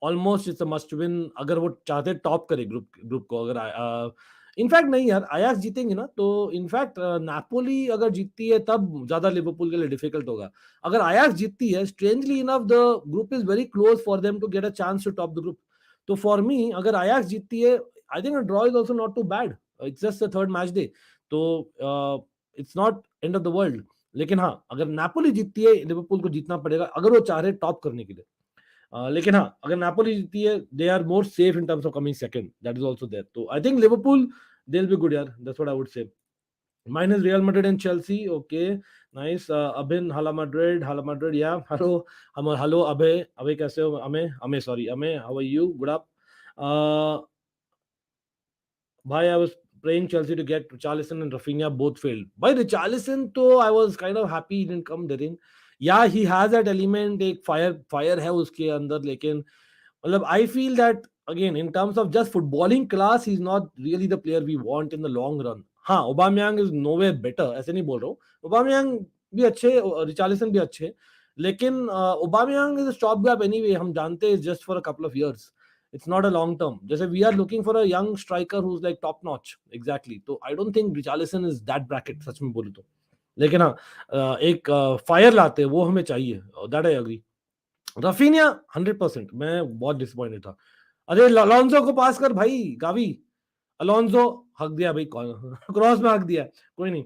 almost it's a must win अगर वो चाहते top करे ग्रुप को। अगर इनफैक्ट नहीं यार, अयाक्स जीतेंगे ना तो इनफैक्ट नापोली अगर जीतती है तब ज्यादा लिवरपूल के लिए डिफिकल्ट होगा। अगर अयाक्स जीतती है, strangely enough the group is very close for them to get a chance to top the group. तो फॉर मी अगर अयाक्स जीतती है, I think draw is also not too bad. It's just the third match day, तो it's not end of the world. लेकिन हाँ, अगर Napoli जीतती है, लिवरपूल को जीतना पड़ेगा अगर वो चाह रहे टॉप करने के लिए। लेकिन हाँ, अगर नापोली जीतती है, they are more safe in terms of coming second, that is also there. तो I think Liverpool they will be good यार, that's what I would say. Mine is Real Madrid and Chelsea. Okay, nice. Abhin, Hala Madrid. Yeah, hello, Abhay, कैसे हो? Ame, how are you? Good up. Uh, Bhai, I was praying Chelsea to get Richarlison and Rafinha both failed. By Richarlison, though, I was kind of happy he didn't come therein. Yeah, he has that element, एक fire है उसके अंदर, लेकिन मतलब I feel that again in terms of just footballing class, he's not really the player we want in the long run. हाँ, ओबामयांग is nowhere better, ऐसे नहीं बोल रहा हूँ। ओबामयांग भी अच्छे, रिचार्लिसन भी अच्छे, लेकिन ओबामयांग is a stopgap anyway, हम जानते हैं just for a couple of years. It's not a long term. जैसे we are looking for a young striker who's like top notch. Exactly. तो I don't think Richarlison is that bracket, सच में बोलूँ तो। लेकिन हाँ, एक फायर लाते हैं वो हमें चाहिए, दैट आई एग्री। रफीनिया 100%, मैं बहुत डिसअपॉइंटेड था। अरे अलोंसो को पास कर भाई, गावी। अलोंसो हक दिया भाई, क्रॉस में हक दिया, कोई नहीं।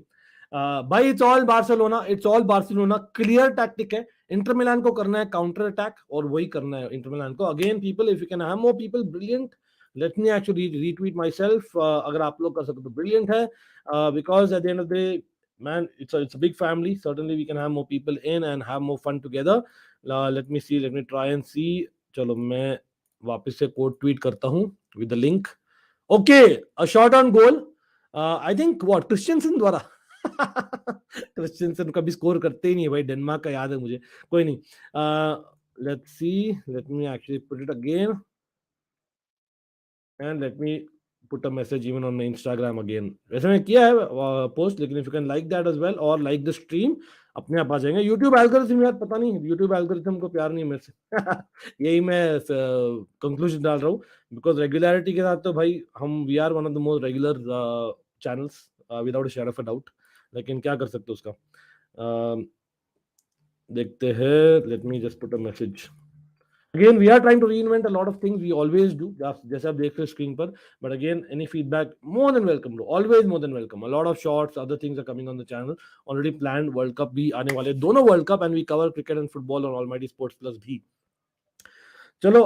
भाई it's all Barcelona clear tactic है। इंटर मिलान को करना है काउंटर अटैक और वही करना है इंटर मिलान को। Again people, if you can have more people, brilliant. Late me actually retweet my self, अगर आप लोग कर सकते तो ब्रिलियंट है, because at the end of the day man, it's a big family. Certainly we can have more people in and have more fun together. Let me see, let me try and see. चलो मैं वापस से code tweet करता हूँ with the link. Okay, a shot on goal. I think what Christiansen द्वारा Christiansen कभी score करते ही नहीं है भाई, डेनमार्क का याद है मुझे, कोई नहीं। Let's see, late me actually put it again and let me put a message even on my Instagram again. वैसे मैं किया है पोस्ट, लेकिन if you can like that as well or like the stream, अपने आप आ जाएंगे। YouTube algorithm यार पता नहीं, YouTube एल्गोरिथम को प्यार नहीं मेरे से यही मैं कंक्लूजन डाल रहा हूँ, बिकॉज रेगुलरिटी के साथ तो भाई हम we are one of the most regular channels without share of a doubt, लेकिन क्या कर सकते हो उसका। देखते हैं, let me just put a message. Again, we are trying to reinvent a lot of things. We always do. जैसे आप देख रहे हो स्क्रीन पर, but again, any feedback more than welcome, bro. Always more than welcome. A lot of shorts, other things are coming on the channel. Already planned World Cup भी आने वाले, दोनों World Cup, and we cover cricket and football on Almighty Sports Plus भी. चलो,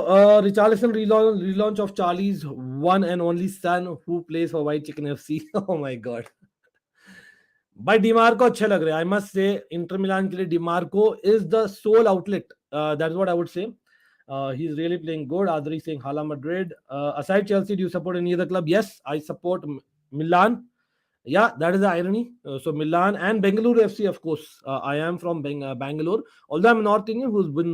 Richarlison relaunch of Charlie's one and only son who plays for White Chicken FC. Oh my God. भाई DeMarco अच्छे लग रहे हैं, आई मस्ट से। Inter Milan के लिए Dimarco is the sole outlet, that's what I would say. He is really playing good. Adri saying Hala Madrid. Aside Chelsea, do you support any other club? Yes, I support Milan. Yeah, that is the irony. So Milan and Bengaluru FC, of course. I am from Bangalore. Although I'm a North Indian who's been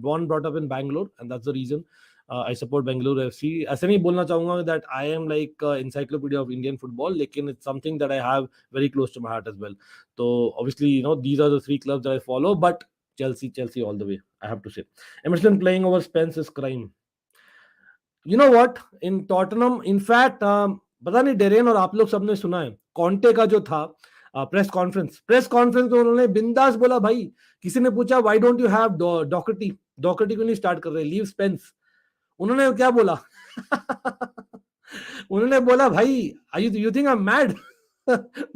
born brought up in Bangalore, and that's the reason I support Bengaluru FC. ऐसे नहीं बोलना चाहूंगा that I am like encyclopedia of Indian football, लेकिन it's something that I have very close to my heart as well. So obviously, you know, these are the three clubs that I follow, but Chelsea all the way, I have to say. Emerson playing over Spence is crime. You know what, in Tottenham, in fact, पता नहीं Darren और आप लोग सबने सुना है Conte का जो था प्रेस कॉन्फ्रेंस में उन्होंने बिंदास बोला भाई, किसी ने पूछा व्हाई डोंट यू हैव डॉकर्टी, डॉकर्टी क्यों नहीं स्टार्ट कर रहे, लीव स्पेंस. उन्होंने क्या बोला उन्होंने बोला भाई you think I am mad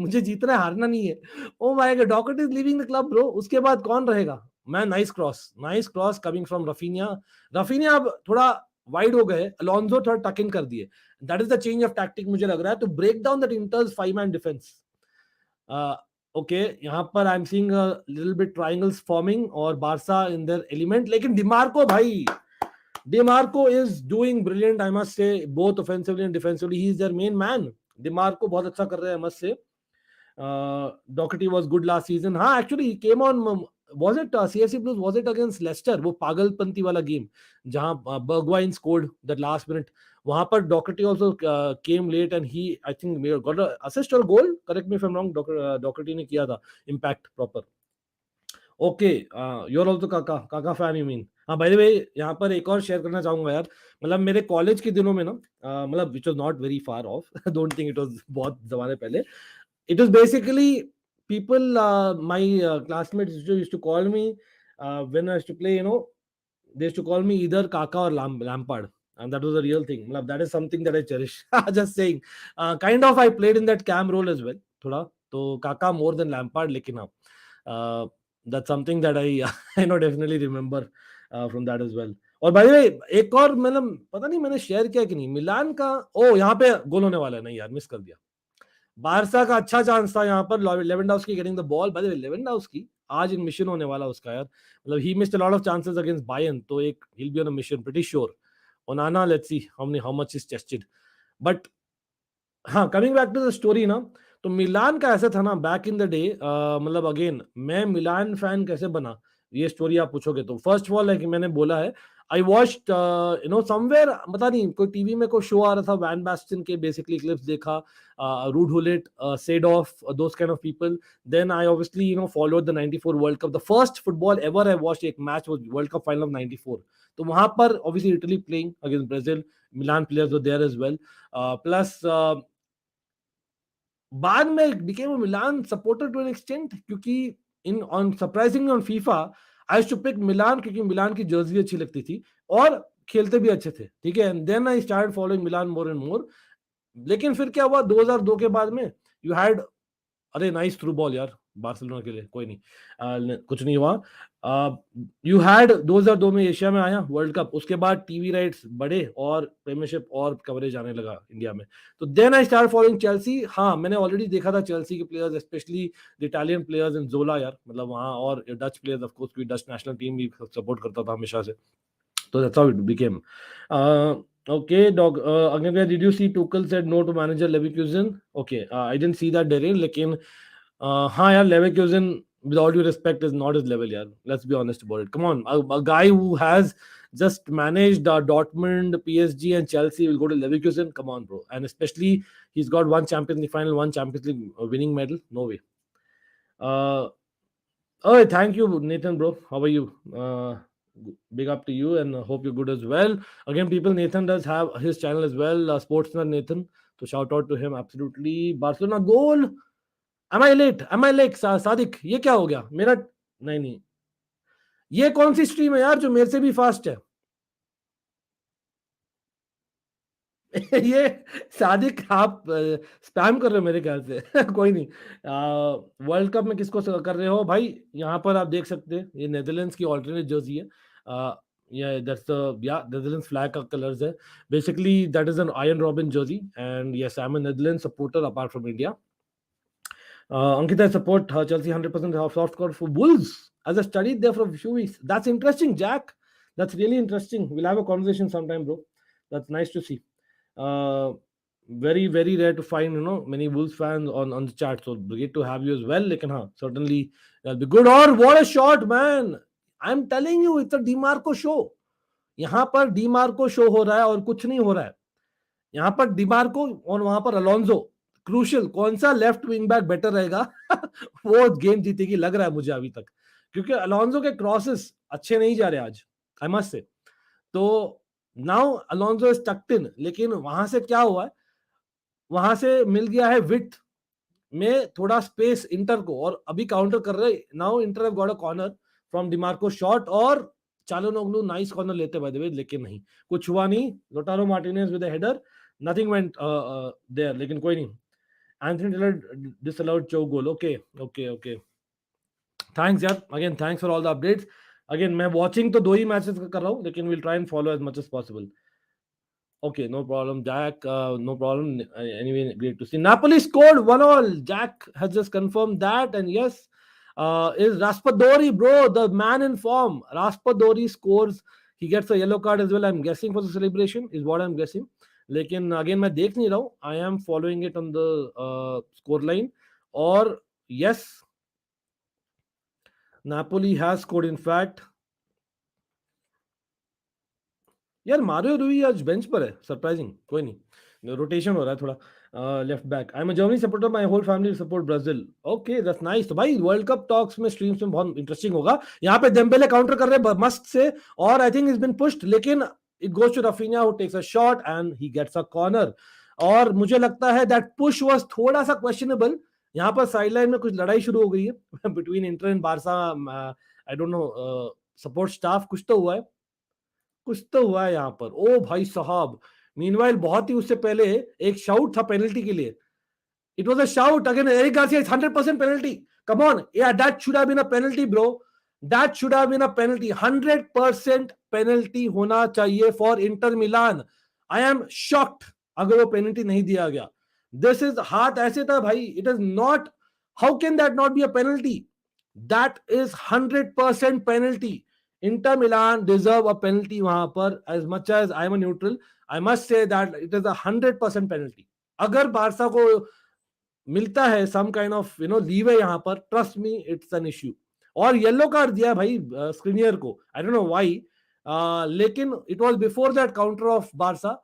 मुझे जीतना है, हारना नहीं है. Oh my God, Docherty is leaving the club bro. उसके बाद कौन रहेगा. Man, nice cross coming from Raphinha. Raphinha अब थोड़ा वाइड हो गए, अलोंसो थोड़ा टक इन कर दिए. That is the change of tactic मुझे लग रहा है, to break down that Inter's five man defence. Okay, यहाँ पर I am seeing little bit triangles forming और बारसा इन देयर एलिमेंट. लेकिन डिमार्को भाई, Dimarco is doing brilliant, I must say, both offensively and defensively. He is their main man. Dimarco बहुत अच्छा कर रहे हैं, must say. Doherty was good last season. हाँ, actually he came on. Was it CFC Blues? Was it against Leicester? वो पागलपंती वाला game जहाँ Bergwijn scored that last minute. वहां पर Doherty also came late and he, I think, got an assist or goal. Correct me if I'm wrong. Doherty ने किया था impact proper. Okay, you're also काका fan, you mean. हाँ, bye the वे, यहाँ पर एक और शेयर करना चाहूंगा यार. मतलब मेरे कॉलेज के दिनों में ना, मतलब which was not very far of, don't think it was बहुत जमाने पहले. It was basically people, my classmates used to call me when I used to play, you know, they used to call me either Kaka or Lampard, and that was a real thing. Matlab, that is something that I cherish. Just saying. Kind of, I played in that cam role as well. Thoda, to Kaka more than Lampard, lekin हाँ, that's something that I I know definitely remember from that as well. और bye the वे एक और, मतलब पता नहीं मैंने share किया कि नहीं, मिलान का, ओ यहाँ पे गोल होने वाला है, नहीं यार मिस कर दिया. बारसा का अच्छा चांस था यहाँ पर, Lewandowski getting the ball. By the way Lewandowski आज इन मिशन होने वाला उसका यार, मतलब ही missed a lot of chances against Bayern, तो एक he'll be on a mission pretty sure. Onana, let's see how much is tested. But हाँ, coming back to the story ना, तो मिलान का ऐसा था ना बैक इन द डे. मतलब अगेन, मैं मिलान फैन कैसे बना, ये स्टोरी आप पूछोगे तो फर्स्ट ऑफ ऑल है कि मैंने बोला है, I watched you know somewhere, पता नहीं कोई टीवी में कोई शो आ रहा था, वैन बैस्टन के बेसिकली क्लिप्स देखा, Ruud Gullit, Seedorf, those kind of people. Then I obviously you know followed the 94 World Cup, the first football ever I watched एक match was World Cup final of 94. तो वहां पर obviously Italy playing against Brazil, Milan players were there as well. Plus बाद में became a Milan supporter to an extent, क्योंकि in on surprisingly on FIFA I used to pick Milan, क्योंकि Milan की Jersey अच्छी लगती थी और खेलते भी अच्छे थे, ठीक है. And then I start following Milan more and more. लेकिन फिर क्या हुआ 2002 के बाद में, यू हैड, अरे नाइस थ्रू बॉल यार बार्सिलोना के लिए, कोई नहीं, कुछ नहीं हुआ. यू हैड 2002 में एशिया में आया वर्ल्ड कप, उसके बाद टीवी राइट्स बढ़े और प्रीमियरशिप और कवरेज आने लगा इंडिया में. तो then I start following Chelsea. हाँ, मैंने ऑलरेडी देखा था चेल्सी के players, specially the Italian players in Zola यार, मतलब वहाँ, और डच प्लेयर्स ऑफ कोर्स, क्योंकि डच नेशनल टीम भी सपोर्ट करता था हमेशा से. So that's how it became. Okay, dog. Again, did you see Tuchel said no to manager Leverkusen? Okay, I didn't see that, Darren. लेकिन हाँ यार, Leverkusen, with all due respect, is not his level, यार. Let's be honest about it. Come on, a guy who has just managed Dortmund, PSG, and Chelsea will go to Leverkusen. Come on, bro. And especially he's got one Champions League final, one Champions League winning medal. No way. Oh, thank you, Nathan, bro. How are you? Big up to you, and hope you're good as well. Again, people, Nathan does have his channel as well, Sportsman Nathan. So shout out to him. Absolutely. Barcelona goal. Am I late? Am I late? Sadiq, ये क्या हो गया मेरा? नहीं नहीं, ये कौन सी stream है यार जो मेरे से भी फास्ट है? ये सादिक, आप स्पैम कर रहे हो मेरे ख्याल से. कोई नहीं. वर्ल्ड कप में किसको कर रहे हो भाई? यहाँ पर आप देख सकते हैं, ये नेदरलैंड्स की ऑल्टरनेट जर्सी है. Yeah, that's the, yeah, Netherlands flag का colors है. Basically, that is an Iron Robin jersey, and yes, I'm a Netherlands supporter apart from India. Ankit, I support Chelsea 100% of soft score for Wolves as I studied there for a few weeks. That's interesting, Jack. That's really interesting. We'll have a conversation sometime, bro. That's nice to see. Uh, very, very rare to find, many Wolves fans on the chat. So great to have you as well. Lekin, certainly that'll be good. Or what a shot, man. I'm telling you, it's a DiMarco show. यहाँ पर डीमार्को show हो रहा है और कुछ नहीं हो रहा है. यहाँ पर डिमार्को और वहां पर अलोंजो क्रूशियल. कौन सा लेफ्ट विंग बैक बेटर रहेगा वो गेम जीतेगी लग रहा है मुझे अभी तक, क्योंकि अलोंजो के क्रॉसेस अच्छे नहीं जा रहे आज, आई मस्ट से. तो now Alonso is tucked in, लेकिन वहां से क्या हुआ है, वहां से मिल गया है विथ में थोड़ा स्पेस इंटर को, और अभी काउंटर कर रहे. Now Inter have got a corner from Dimarco shot, और चालोनोग्लू नाइस कॉर्नर लेते बाय द वे, लेकिन नहीं, कुछ हुआ नहीं. Lautaro Martinez with a header, nothing went there, लेकिन कोई नहीं. एंथनी टेलर डिसअलाउड चौक goal. Okay okay okay, thanks यार, again thanks for all the updates. Again मैं वॉचिंग तो 2 ही मैचेस कर रहा हूँ, लेकिन will try and follow as much as possible. Okay, no problem, Jack. No problem. Anyway, great to see. Napoli scored 1-all. Jack has just confirmed that. And yes, is Raspadori, bro, the man in form. Raspadori scores. He gets a yellow card as well. I'm guessing for the celebration, is what I'm guessing. लेकिन again मैं देख नहीं रहा हूँ. I am following it on the score line. और yes, Napoli has scored in fact. यार Mario Rui आज bench पर है, सरप्राइजिंग. कोई नहीं, रोटेशन हो रहा है थोड़ा left back. I am a Germany supporter, my whole family support Brazil. Okay, that's nice. तो भाई वर्ल्ड कप टॉक्स में स्ट्रीम्स में बहुत इंटरेस्टिंग होगा. यहाँ पे डेम्बेले काउंटर कर रहे हैं मस्त से, और I think is been pushed, लेकिन it goes to Raphinha who takes a shot and he gets a corner. और मुझे लगता है दैट पुश वाज थोड़ा सा क्वेश्चनेबल. यहाँ पर साइडलाइन में कुछ लड़ाई शुरू हो गई है between inter and Barca. I don't no, support staff कुछ तो हुआ है, कुछ तो हुआ है यहाँ पर. ओ भाई साहब, मीनवाइल बहुत ही उससे पहले एक शाउट था पेनल्टी के लिए. It was a shout again. Eric Garcia is 100% penalty. Come on, ya that should have been a penalty bro. That should have been a penalty. 100% penalty होना चाहिए for Inter Milan. I am shocked अगर वो penalty नहीं दिया गया. This is, हाथ ऐसे था भाई. It is not, how can that not be a penalty? That is 100% penalty. Inter Milan deserve a penalty वहां पर. As much as I am a neutral, I must say that it is 100% penalty. अगर Barça को मिलता है some kind of leave है यहाँ पर, trust me it's an issue. और येलो कार्ड दिया भाई स्क्रीनियर को, आई डोंट नो व्हाई. लेकिन it was before that counter of Barça,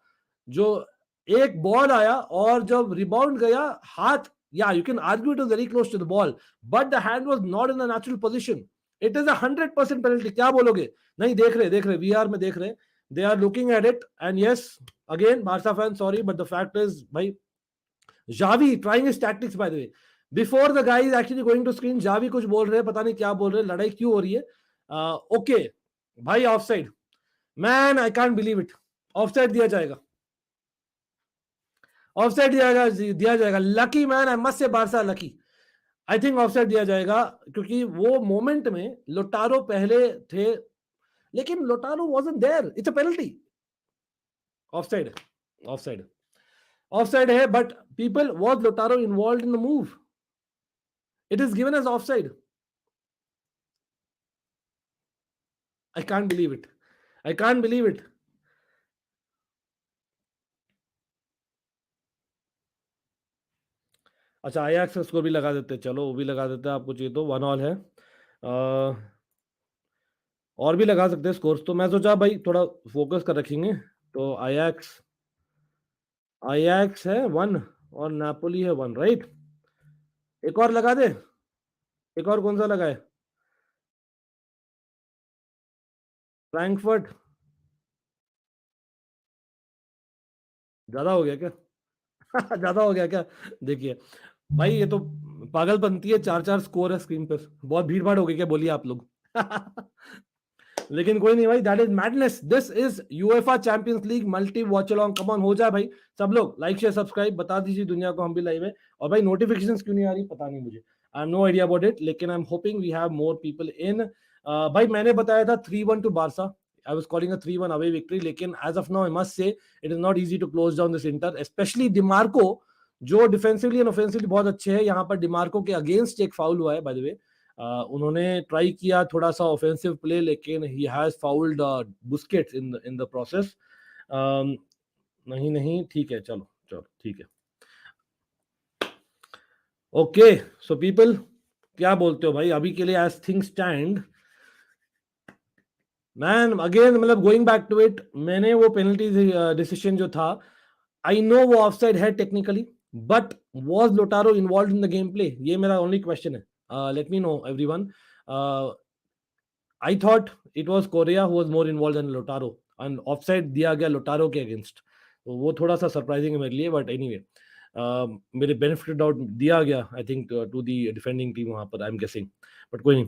जो एक बॉल आया और जब रिबाउंड गया हाथ, या you can argue it was very close to the ball, but the hand was not in the natural position. It is 100% penalty. क्या बोलोगे? नहीं, देख रहे वीआर में देख रहे, दे are looking at it. And yes, again Barça fan sorry, but the fact is भाई, Xavi trying his tactics bye the way before the guys actually going to screen. Xavi कुछ बोल रहे हैं, पता नहीं क्या बोल रहे हैं, लड़ाई क्यों हो रही है. ओके भाई, of side. Man I can't believe it. Of side दिया जाएगा, ऑफ साइड दिया जाएगा. लकी मैन, आई मस्ट से Barça lucky. I think of side दिया जाएगा, क्योंकि वो मोमेंट में लोटारो पहले थे, लेकिन Lautaro wasn't there. It's a penalty. Offside, offside, offside है. But people, was Lautaro involve in the move? It is given as offside. I can't believe it. I can't believe it. अच्छा, Ajax का score भी लगा देते हैं. चलो वो भी लगा देते हैं, आपको चाहिए तो. 1-all है. और भी लगा सकते हैं स्कोर्स, तो मैं सोचा भाई थोड़ा फोकस कर रखेंगे. तो आयाक्स, आयाक्स है 1 और नापोली है 1, राइट. एक और लगा दे. एक और कौन सा लगाए? फ्रैंकफर्ट. ज्यादा हो गया क्या? ज्यादा हो गया क्या? देखिए भाई, ये तो पागलपंती है. 4-4 स्कोर है स्क्रीन पर. बहुत भीड़ भाड़ हो गई क्या, बोलिए आप लोग. लेकिन कोई नहीं भाई, that is madness. This is UEFA champions league multi watch along. Come on, हो जाए भाई सब लोग. लाइक शेयर सब्सक्राइब, बता दीजिए दुनिया को हम भी लाइव है. और भाई नोटिफिकेशंस क्यों नहीं आ रही पता नहीं मुझे. I am no idea about it, लेकिन I am hoping we have more people in. भाई मैंने बताया था 3-1 to Barca. I was calling a 3-1 away victory, लेकिन as of now I must say it is not easy to close down this Inter, especially DiMarco. जो defensively and offensively बहुत अच्छे हैं। यहाँ पर डिमार्को के अगेंस्ट एक फाउल हुआ है बाय द वे। उन्होंने ट्राई किया थोड़ा सा ऑफेंसिव प्ले, लेकिन he has fouled Busquets in the process. नहीं नहीं ठीक है, चलो चलो ठीक है। ओके सो पीपल, क्या बोलते हो भाई अभी के लिए as thing stand? Man again मतलब गोइंग बैक टू इट, मैंने वो पेनल्टी डिसीजन जो था, आई नो वो ऑफसाइड है technically, but was Lautaro involve in the game play? ये मेरा ओनली क्वेश्चन है। Let me know everyone. I thought it was Correa who was more involve than Lautaro, and offside दिया गया लोटारो के against. तो वो थोड़ा सा सरप्राइजिंग है मेरे लिए, बट एनीवे मेरे बेनिफिट डाउट दिया गया I think to the defending team वहां पर, आई एम गेसिंग, बट कोई नहीं।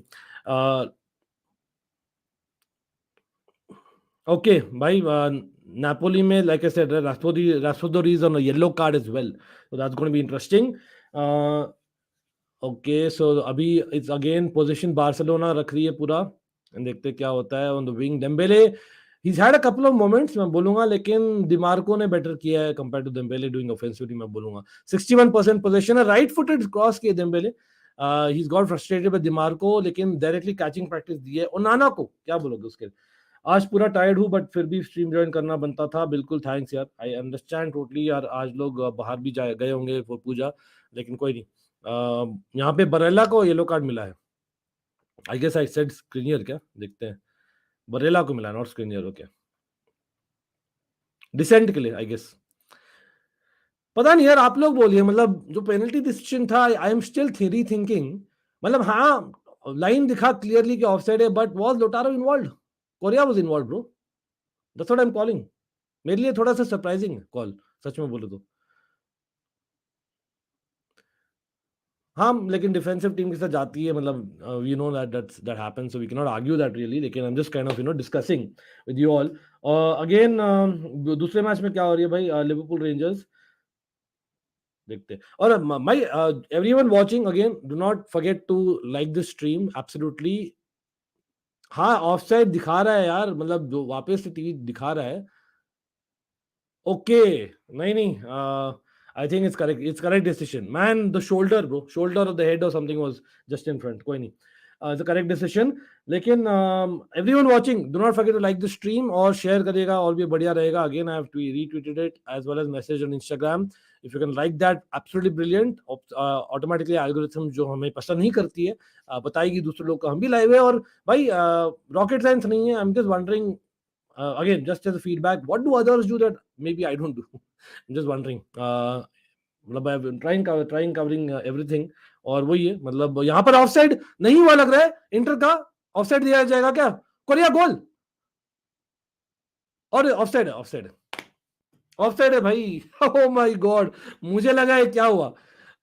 ओके भाई, Napoli में like I said, Raspadori is on a yellow card as well, so that's going to be interesting. Okay so अभी इट्स अगेन पोजीशन बार्सिलोना रख रही है पूरा, देखते क्या होता है। On the wing Dembélé, he's had a couple of moments मैं बोलूंगा, लेकिन डिमार्को ने बेटर किया है compare to Dembele doing offensively, मैं बोलूंगा। 61% पोजीशन है, राइट फुटेड क्रॉस किए Dembele. he's got frustrated with Dimarco, लेकिन डायरेक्टली कैचिंग प्रैक्टिस दी है। ओनाना को क्या बोलोगे उसके? आज पूरा टायर्ड हूँ, बट फिर भी स्ट्रीम ज्वाइन करना बनता था। बिल्कुल थैंक्स यार, आई अंडरस्टैंड टोटली यार। आज लोग बाहर भी जाए गए होंगे फॉर पूजा, लेकिन कोई नहीं। यहाँ पे बरेला को येलो कार्ड मिला है। I guess I said Skriniar, क्या देखते हैं। बरेला को मिला, नॉट स्क्रीनियर। ओके, डिसेंट के लिए आई गेस। पता नहीं यार, आप लोग बोलिए। मतलब जो पेनल्टी डिसीजन था, आई एम स्टिल री थिंकिंग। मतलब हाँ, लाइन दिखा क्लियरली कि ऑफसाइड है, but was Lautaro involve? Korea was involve bro, that's what I am calling. मेरे लिए थोड़ा सा सरप्राइजिंग है कॉल, सच में बोले तो। हाँ, लेकिन डिफेंसिव टीम के साथ जाती है, मतलब we know that happens, so we can not argue that really, लेकिन I am just kind of discussing with you all. Again दूसरे मैच में क्या हो रही है भाई? लिवरपूल रेंजर्स देखते हैं। और my everyone watching, again do not forget to like this stream absolutely. हाँ, ऑफसाइड दिखा रहा है यार, मतलब जो वापस से टीवी दिखा रहा है। ओके, नहीं नहीं, I think it's correct decision man. The shoulder bro, shoulder of the head और something was just in front, कोई नहीं, इट्स अ करेक्ट डिसीजन। लेकिन everyone watching, do not forget to like the stream और share करिएगा, और भी बढ़िया रहेगा। Again I have retweeted it as well as message on Instagram. If you can like that, absolutely brilliant. Automatically algorithm जो हमें पसंद नहीं करती है, बताएगी दूसरे लोग को हम भी लाइव है। और भाई रॉकेट साइंस नहीं है, I am just wondering, again just as a feedback, what do others do that maybe I don't do? I'm just wondering. मतलब I've been trying covering everything, और वही है, मतलब यहाँ पर ऑफसाइड नहीं हुआ लग रहा है। इंटर का ऑफसाइड दिया जाएगा क्या? कोरिया गोल, और ऑफसाइड है, ऑफसाइड है, ऑफसाइड है भाई। ओह माय गॉड, मुझे लगा है क्या हुआ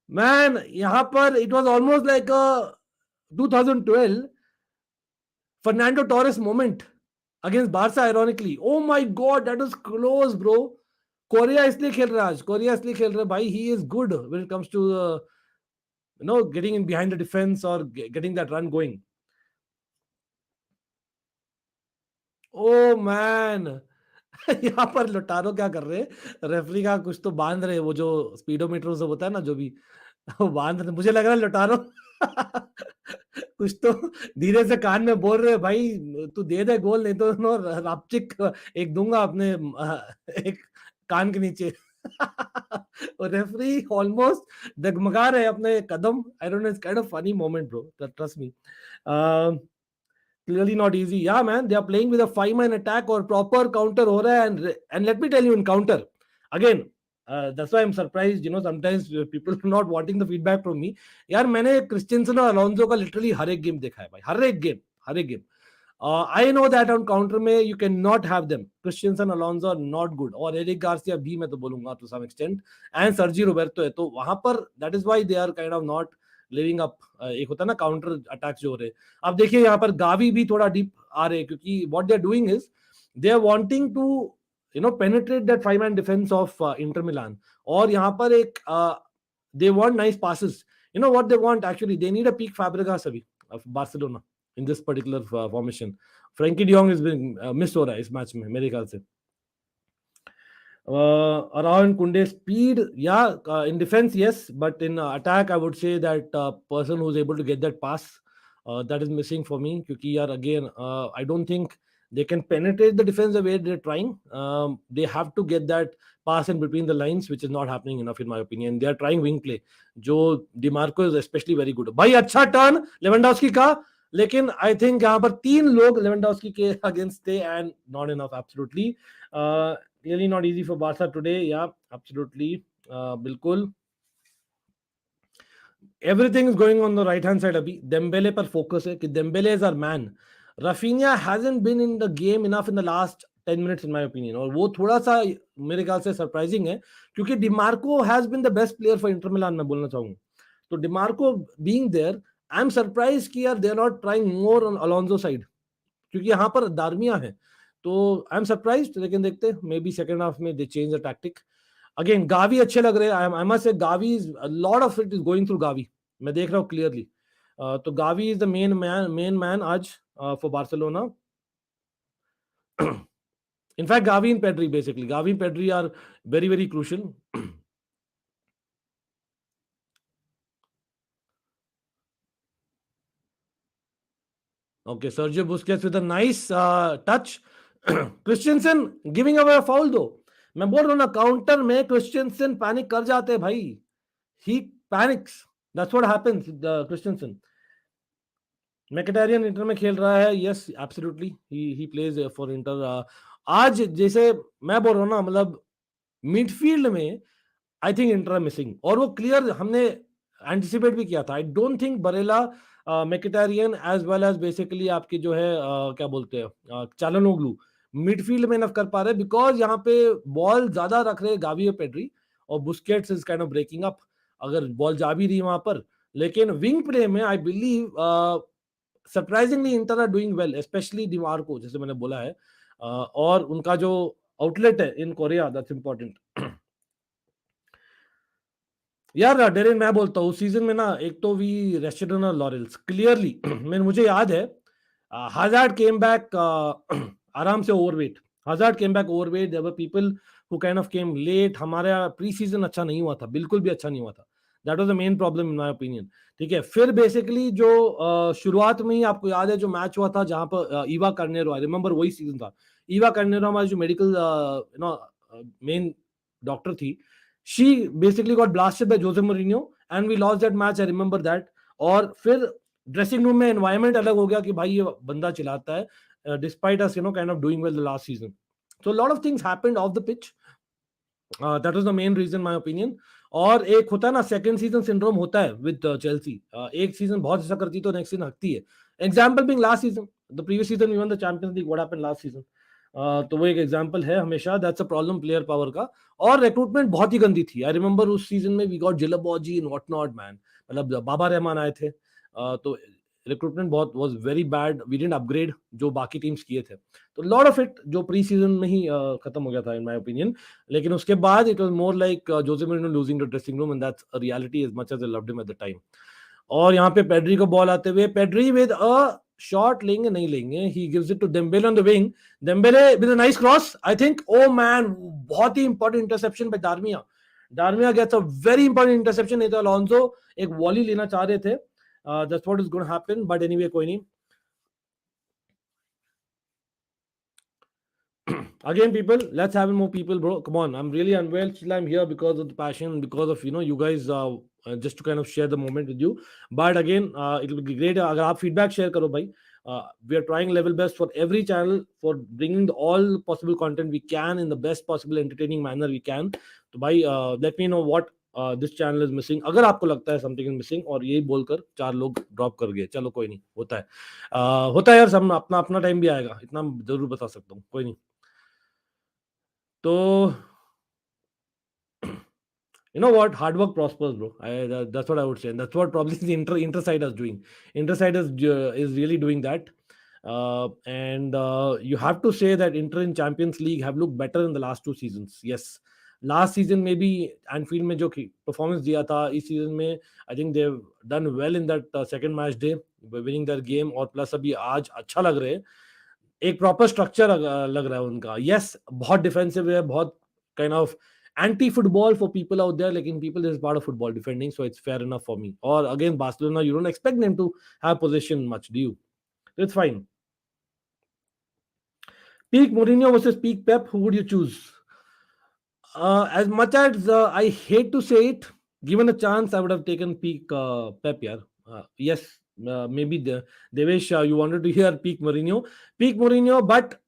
मैन। यहाँ पर it was almost like 2012 Fernando Torres moment against Barça ironically. Oh my god, that was close bro. Korea इसलिए खेल रहा है आज, कोरिया इसलिए खेल रहा है भाई, he is good when it comes to getting in behind the defense or getting that run going. Oh man, यहाँ पर लोटारो क्या कर रहे हैं? रेफरी का कुछ तो बांध रहे हैं, वो जो स्पीडोमीटर से होता है ना, जो भी वो बांध रहे। मुझे लग रहा है लोटारो कुछ तो धीरे से कान में बोल रहे भाई, तू दे दे गोल, नहीं तो नो रापचिक एक दूंगा अपने एक कान के नीचे। और रेफरी ऑलमोस्ट डगमगा रहे अपने कदम। I don't know, it's kind of funny moment bro, trust me. Clearly not easy. Yeah, man, they are playing with a 5-man attack और proper counter हो रहा है, and let me tell you in counter again, that's why I'm surprised, sometimes people are not wanting the feedback from me. यार मैंने Christiansen और Alonso का literally हर एक game देखा है भाई, हर एक game. I know that on counter में you cannot have them. Christensen, Alonso are not good, और एरिक गार्सिया भी मैं तो बोलूंगा to some extent, and Sergi Roberto है, तो वहां पर that is why they are kind of not living up. एक होता है ना काउंटर अटैक जो हो रहे हैं। अब देखिए यहाँ पर गावी भी थोड़ा डीप आ रहे हैं, क्योंकि what they are doing is they are wanting to penetrate that 5-man defence of Inter Milan. और यहाँ पर एक they want nice passes. What they want actually, they need a peak Fabregas अभी of Barcelona in this particular formation. Frenkie de Jong is being miss हो रहा है इस match में मेरे ख्याल से। Around Kunde's speed, yeah, in defense, yes, but in attack, I would say that person who's able to get that pass, that is missing for me. Because yeah, again, I don't think they can penetrate the defense the way they're trying. They have to get that pass in between the lines, which is not happening enough in my opinion. They are trying wing play. जो DeMarco is especially very good. भाई अच्छा turn Lewandowski का, लेकिन I think यहाँ पर तीन लोग Lewandowski के अगेंस्ट थे and not enough absolutely. Really not easy for Barca today. Yeah, absolutely. बिल्कुल. Everything is going on the right hand side अभी. Dembele पर focus है कि Dembele is our man. Rafinha hasn't been in the game enough in the last 10 minutes in my opinion. और वो थोड़ा सा मेरे ख्याल से सरप्राइजिंग है क्योंकि Dimarco has been the best player for Inter Milan मैं बोलना चाहूंगा. तो Dimarco being there, I am surprise कि यार they are not trying more on Alonso side क्योंकि यहाँ पर दारमिया है. तो आई एम सरप्राइज, लेकिन देखते हैं मे बी सेकंड हाफ में they change the tactic. Again Gavi अच्छे लग रहे हैं. I must say Gavi is lot of it is going through Gavi. मैं देख रहा हूँ क्लियरली. तो Gavi is the main man आज for Barcelona. In fact Gavi in Pedri, basically Gavi in Pedri are very very crucial. Okay, Sergio Busquets with a nice touch. Christensen giving away a foul though. मैं बोल रहा हूँ ना, counter में Christiansen panic कर जाते हैं भाई. He panics. That's what happens Christensen. Mkhitaryan Inter में खेल रहा है. Yes absolutely he plays for Inter. आज जैसे मैं बोल रहा हूँ ना, मतलब मिडफील्ड में आई थिंक इंटर मिसिंग, और वो क्लियर हमने एंटिसिपेट भी किया था. I don't think Barella, Mkhitaryan as well as basically आपकी जो है क्या बोलते हैं चालनोग्लू मिडफील्ड में इनफ कर पा रहे, बिकॉज यहाँ पे बॉल ज्यादा रख रहे गावी और पेड्री, और Busquets is kind of breaking up अगर बॉल जा भी रही है वहां पर. लेकिन विंग प्ले में I believe surprisingly Inter are doing well, specially Dimarco जैसे मैंने बोला है. और उनका जो आउटलेट है इन कोरिया, दैट्स इंपॉर्टेंट. यार डेरिन मैं बोलता हूँ उस सीजन में ना, एक तो we rested on laurels clearly. मैं मुझे याद है हजार्ड केम बैक आराम से overweight. Hazard came back overweight. There were people who kind of came late. हमारा प्री सीजन अच्छा नहीं हुआ था, बिल्कुल भी अच्छा नहीं हुआ था. That was the main problem in my opinion. ठीक है, फिर बेसिकली जो शुरुआत में ही आपको याद है जो मैच हुआ था जहां पर ईवा कर्नेरो, आई रिमेंबर वही सीजन था. ईवा कर्नेरो हमारी जो मेडिकल मेन डॉक्टर थी, she basically got blasted by Jose Mourinho and we lost that match. I remember that. और फिर ड्रेसिंग रूम में एनवायरनमेंट अलग हो गया कि भाई ये बंदा चिल्लाता है despite us kind of doing well the last season. So lot of things happened off the pitch. That was the main reason my opinion. और एक होता है ना सेकंड सीजन सिंड्रोम होता है विद चेल्सी. एक सीजन बहुत अच्छा करती है तो नेक्स्ट सीजन हकती है. Example being last season, the previous season we won the Champions League. What happened last season? तो वो एक एग्जांपल है हमेशा. That's a problem player power का. और रिक्रूटमेंट बहुत ही गंदी थी. आई रिमेंबर उस सीजन में वी गॉट जिलबॉजी एंड व्हाट नॉट मैन. मतलब बाबा रहमान आए थे. तो रिक्रूटमेंट बहुत was very bad. We didn't upgrade जो बाकी टीम्स किए थे. तो लॉट ऑफ इट जो प्री सीजन में ही खत्म हो गया था इन माय ओपिनियन. लेकिन उसके बाद it was more like Jose Mourinho losing the dressing room and that's a reality as much as I loved him at the time. और यहाँ पे पेड्री को बॉल आते हुए, पेड्री विद अ शॉट लेंगे नहीं लेंगे, he gives it to Dembele on the wing. Dembele with a nice cross. I think oh man, बहुत ही important interception by Darmian. Darmian gets a very important interception. नहीं तो Alonso एक volley लेना चाह रहे थे. That's what is gonna happen, but anyway कोई नहीं. Again, people, let's have more people, bro. Come on, I'm really unwell. Still, I'm here because of the passion, because of you guys, just to kind of share the moment with you. But again, it will be great. अगर आप feedback share करो भाई. We are trying level best for every channel for bringing all possible content we can in the best possible entertaining manner we can. तो भाई let me know what this channel is missing. अगर आपको लगता है something is missing और यही बोलकर चार लोग ड्रॉप कर गए, चलो कोई नहीं, होता है. होता है यार, सब अपना अपना टाइम भी आएगा, इतना जरूर बता सकता हूँ. कोई नहीं. तो you know what, hard work prospers, bro. That's what I would say, and that's what probably the inter side is doing. Inter side is really doing that. And you have to say that Inter in Champions League have looked better in the last two seasons. Yes, last season maybe Anfield में जो performance दिया था, इस season में I think they've done well in that second match day by winning their game. और plus अभी आज अच्छा लग रहे हैं. एक प्रॉपर स्ट्रक्चर लग रहा है उनका. यस, बहुत डिफेंसिव है, बहुत kind of anti-football for people out there. Lekin people is part of football defending, so it's fair enough for me. Or again, Barcelona, you don't expect them to have possession much, do you? It's fine. Peak Mourinho versus peak Pep. Who would you choose? As much as I hate to say it, given a chance, I would have taken peak Pep. Yeah. Yes, maybe Devesh, you wanted to hear peak Mourinho. Peak Mourinho, but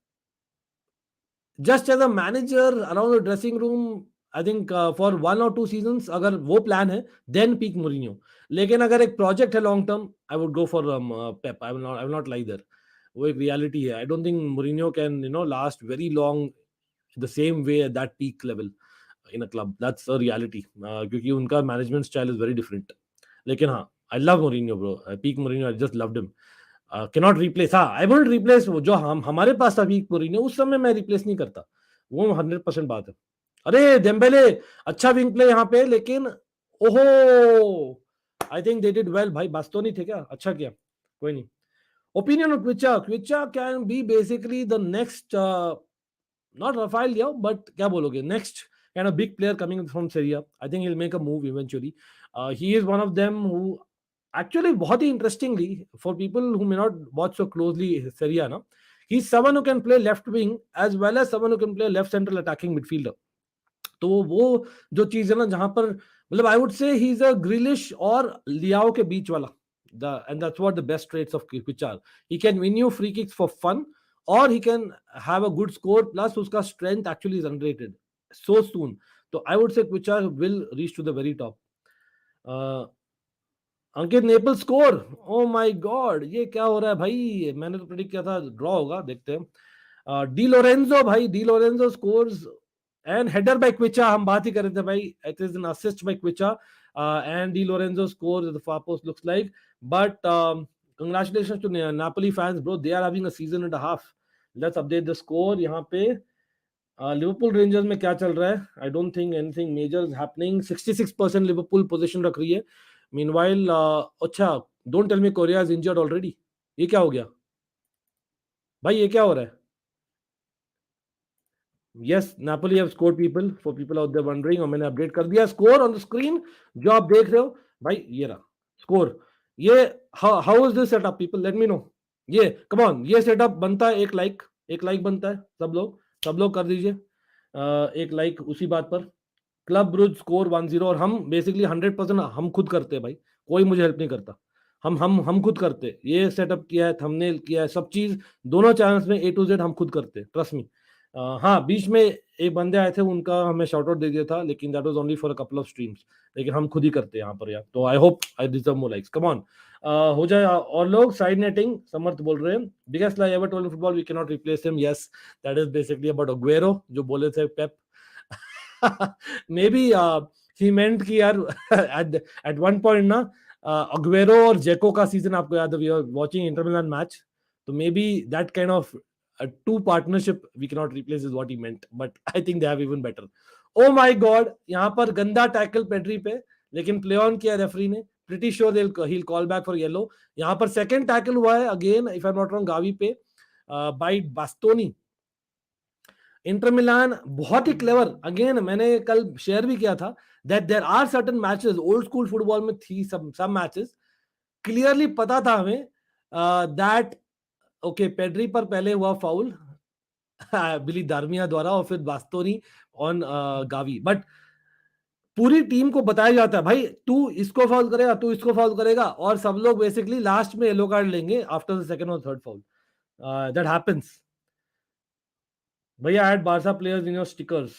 just as a manager around the dressing room, I think for 1 or 2 seasons, अगर वो plan है, then peak Mourinho. लेकिन अगर एक project है long term, I would go for Pep. I will not lie there. वो एक reality है. I don't think Mourinho can last very long the same way at that peak level in a club. That's a reality. क्योंकि उनका management style is very different. लेकिन हाँ, I love Mourinho, bro. Peak Mourinho, I just loved him. Cannot replace. हाँ, I would replace जो हमारे पास था week Mourinho, उस समय मैं रिप्लेस नहीं करता. वो 100% बात है. अरे डेम्बेले अच्छा विंग प्ले यहाँ पे, लेकिन ओहो, I think they did well. भाई बास्तोनी थे क्या? अच्छा किया, कोई नहीं. Opinion of Kvicha can be basically the next, not Rafael Leao, but क्या बोलोगे, next kind of big player coming from Serie A. I think he'll make a move eventually. He is one of them who actually बहुत ही interestingly, for people who may not watch so closely Serie A, ना, he's someone who can play left wing as well as someone who can play left central attacking midfielder. तो वो जो चीज है ना, जहां पर मतलब आई वुड से ही इज अ ग्रिलिश और लियाओ के बीच वाला. And that's what the best traits of Kiwicha are. He can win you free kicks for fun, or he can have a good score. Plus, uska strength actually is underrated so soon. So I would say Kiwicha will reach to the very top. Ankit nipple score. Oh my God, ये क्या हो रहा है भाई? मैंने तो predict किया था ड्रॉ होगा, देखते हैं. डी लोरेंजो भाई, Di Lorenzo scores and header by Kvicha. हम बात ही कर रहे थे भाई, it is an assist by Kvicha and Di Lorenzo score the far post looks like. But congratulations to Napoli fans, bro. They are having a season and a half. Let's update the score यहाँ पे. Liverpool rangers में क्या चल रहा है? I don't think anything major is happening. 66% Liverpool position रख रही है. मीनवाइल अच्छा, don't tell me Correa is injured already. ये क्या हो गया भाई? ये क्या हो रहा है? Yes, Napoli have scored people, for people out there wondering. और मैंने अपडेट कर दिया स्कोर ऑन द स्क्रीन जो आप देख रहे हो भाई. ये रहा स्कोर. ये how is this setup people? Late me no. ये कम ऑन, ये सेटअप बनता है एक लाइक बनता है. सब लोग कर दीजिए एक लाइक उसी बात पर. Club ब्रुज score 1-0. और हम बेसिकली 100% हम खुद करते हैं भाई, कोई मुझे हेल्प नहीं करता. हम खुद करते हैं. ये सेटअप किया है, थंबनेल किया है, सब चीज दोनों चैनल्स में A to Z हम खुद करते हैं, ट्रस्ट मी. हाँ, बीच में एक बंदे आए थे, उनका हमें शॉर्ट आउट दे दिया था, लेकिन that was only for a couple of streams. लेकिन हम खुद ही करते हैं यहाँ पर यार. तो I hope I deserve more likes. Come on, हो जाए. और लोग साइड नेटिंग समर्थ बोल रहे हैं, biggest lie ever told in football, we can not replace him. Yes, that is basically about Aguero, जो बोले थे पेप. मे बी ही मेंट कि यार एट वन पॉइंट ना, अग्वेरो और जेको का सीजन आपको याद है, we are watching Inter Milan match. तो may be that kind of a two partnership we cannot replace is what he meant, but I think they have even better. Oh my god, यहाँ पर गंदा tackle Pedri पे, लेकिन play on किया referee ने. Pretty sure he'll call back for yellow. यहाँ पर second tackle हुआ है again, if I am not wrong, Gavi पे बाय बास्तोनी. इंटर मिलान बहुत ही क्लेवर. अगेन मैंने कल शेयर भी किया था that there are certain matches, old school football में थी सब मैचेस, क्लियरली पता था हमें दैट ओके पेड्री पर पहले हुआ फाउल बिली दार्मिया द्वारा, और फिर बास्तोनी ऑन गावी. बट पूरी टीम को बताया जाता है भाई, तू इसको फाउल करेगा, तू इसको फाउल करेगा, और सब लोग बेसिकली लास्ट में येलो कार्ड लेंगे आफ्टर द सेकंड और थर्ड फाउल. That happens. भैया add Barça players in your stickers.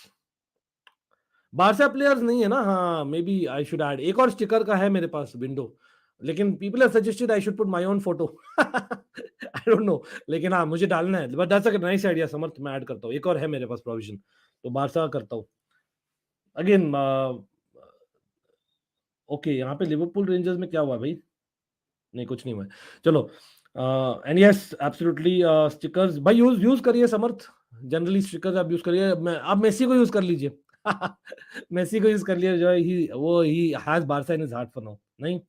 Barça players नहीं है ना? हाँ, maybe I should add. एक और स्टिकर का है मेरे पास विंडो, लेकिन people have suggested I should put my own photo. I don't know, लेकिन हाँ मुझे डालना है. But that's a nice idea Samarth, मैं ऐड करता हूँ. एक और है मेरे पास प्रोविजन, तो बारसा करता हूँ अगेन. ओके, यहाँ पे लिवरपूल रेंजर्स में क्या हुआ भाई? नहीं, कुछ नहीं हुआ. चलो, एंड यस एब्सोल्युटली स्टिकर्स भाई यूज करिए समर्थ. जनरली स्टिकर्स आप यूज करिए. आप मेसी को यूज कर लीजिए. मेसी को यूज कर लिए, जो he has Barça in his heart for now. नहीं,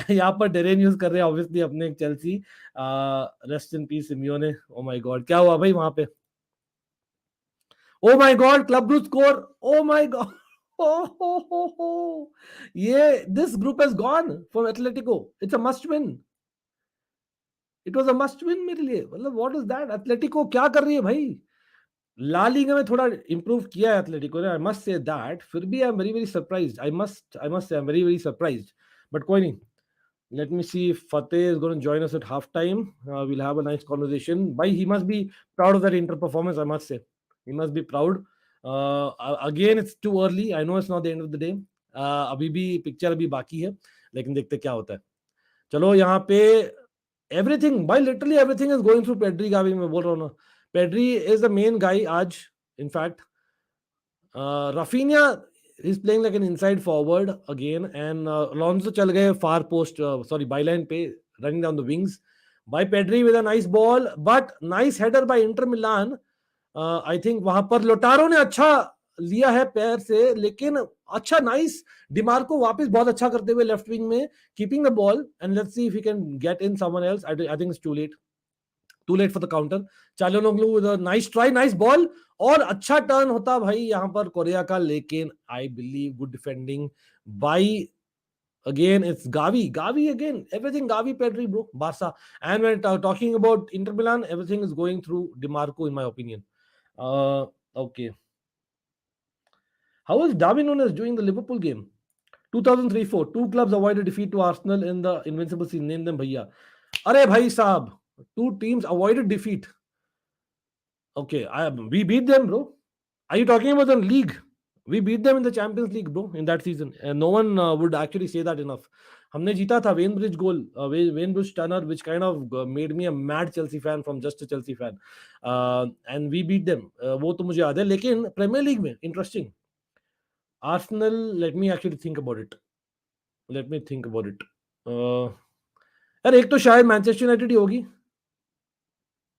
यहाँ पर डेरेन यूज कर रहे हैं ऑब्वियसली अपने Chelsea. Rest in peace Simeone. Oh my God, क्या हुआ भाई वहां पे? Oh my God, Club Brugge score, oh my God, ये this group has gone for Atletico, it's a must win, it was a must win मेरे लिए। मतलब what is that, Atletico क्या कर रही है भाई। ला लीगा में थोड़ा इंप्रूव किया है एथलेटिको ने, आई मस्ट से दैट, फिर भी I am very very surprised, I must से आई am very very surprised, but कोई नहीं। Let me see if Fateh is going to join us at halftime. We'll have a nice conversation. Bhai, he must be proud of that Inter performance, I must say. He must be proud. Again, it's too early. I know it's not the end of the day. अभी भी picture अभी बाकी है, लेकिन देखते क्या होता है। चलो यहाँ पे एवरीथिंग भाई, literally everything is going through Pedri Gavi, मैं बोल रहा हूँ ना, पेड्री इज द मेन गाई आज। In fact Rafinha is playing like an inside forward again, and Alonso चल गए far post, sorry, byline पे, running down the wings by Pedri with a nice ball, but nice header by Inter Milan. I think वहां पर लोटारो ने अच्छा लिया है पैर से, लेकिन अच्छा नाइस डिमार्को वापस बहुत अच्छा करते हुए लेफ्ट विंग में, keeping the ball, and let's see if he can get in someone else. I think it's too late for the counter. Calhanoglu with a nice try, nice ball, और अच्छा turn होता भाई यहाँ पर Korea का, लेकिन I believe good defending by again it's Gavi again, everything Gavi, Pedri, bro, Barca. And when talking about Inter Milan, everything is going through DiMarco in my opinion. Okay, how is Darwin Nunes doing the Liverpool game? 2003-4, two clubs avoided defeat to Arsenal in the invincible season, name them bhaiya. Are bhai sahab, two teams avoided defeat. Okay, we beat them, bro. Are you talking about the league? We beat them in the Champions League, bro, in that season. And no one would actually say that enough. हमने जीता था, Wayne Bridge goal, Wayne Bridge Turner, which kind of made me a mad Chelsea fan from just a Chelsea fan. And we beat them. वो तो मुझे याद है, लेकिन Premier League में interesting. Arsenal, let me actually think about it. Let me think about it. यार एक तो शायद मैनचेस्टर यूनाइटेड ही होगी,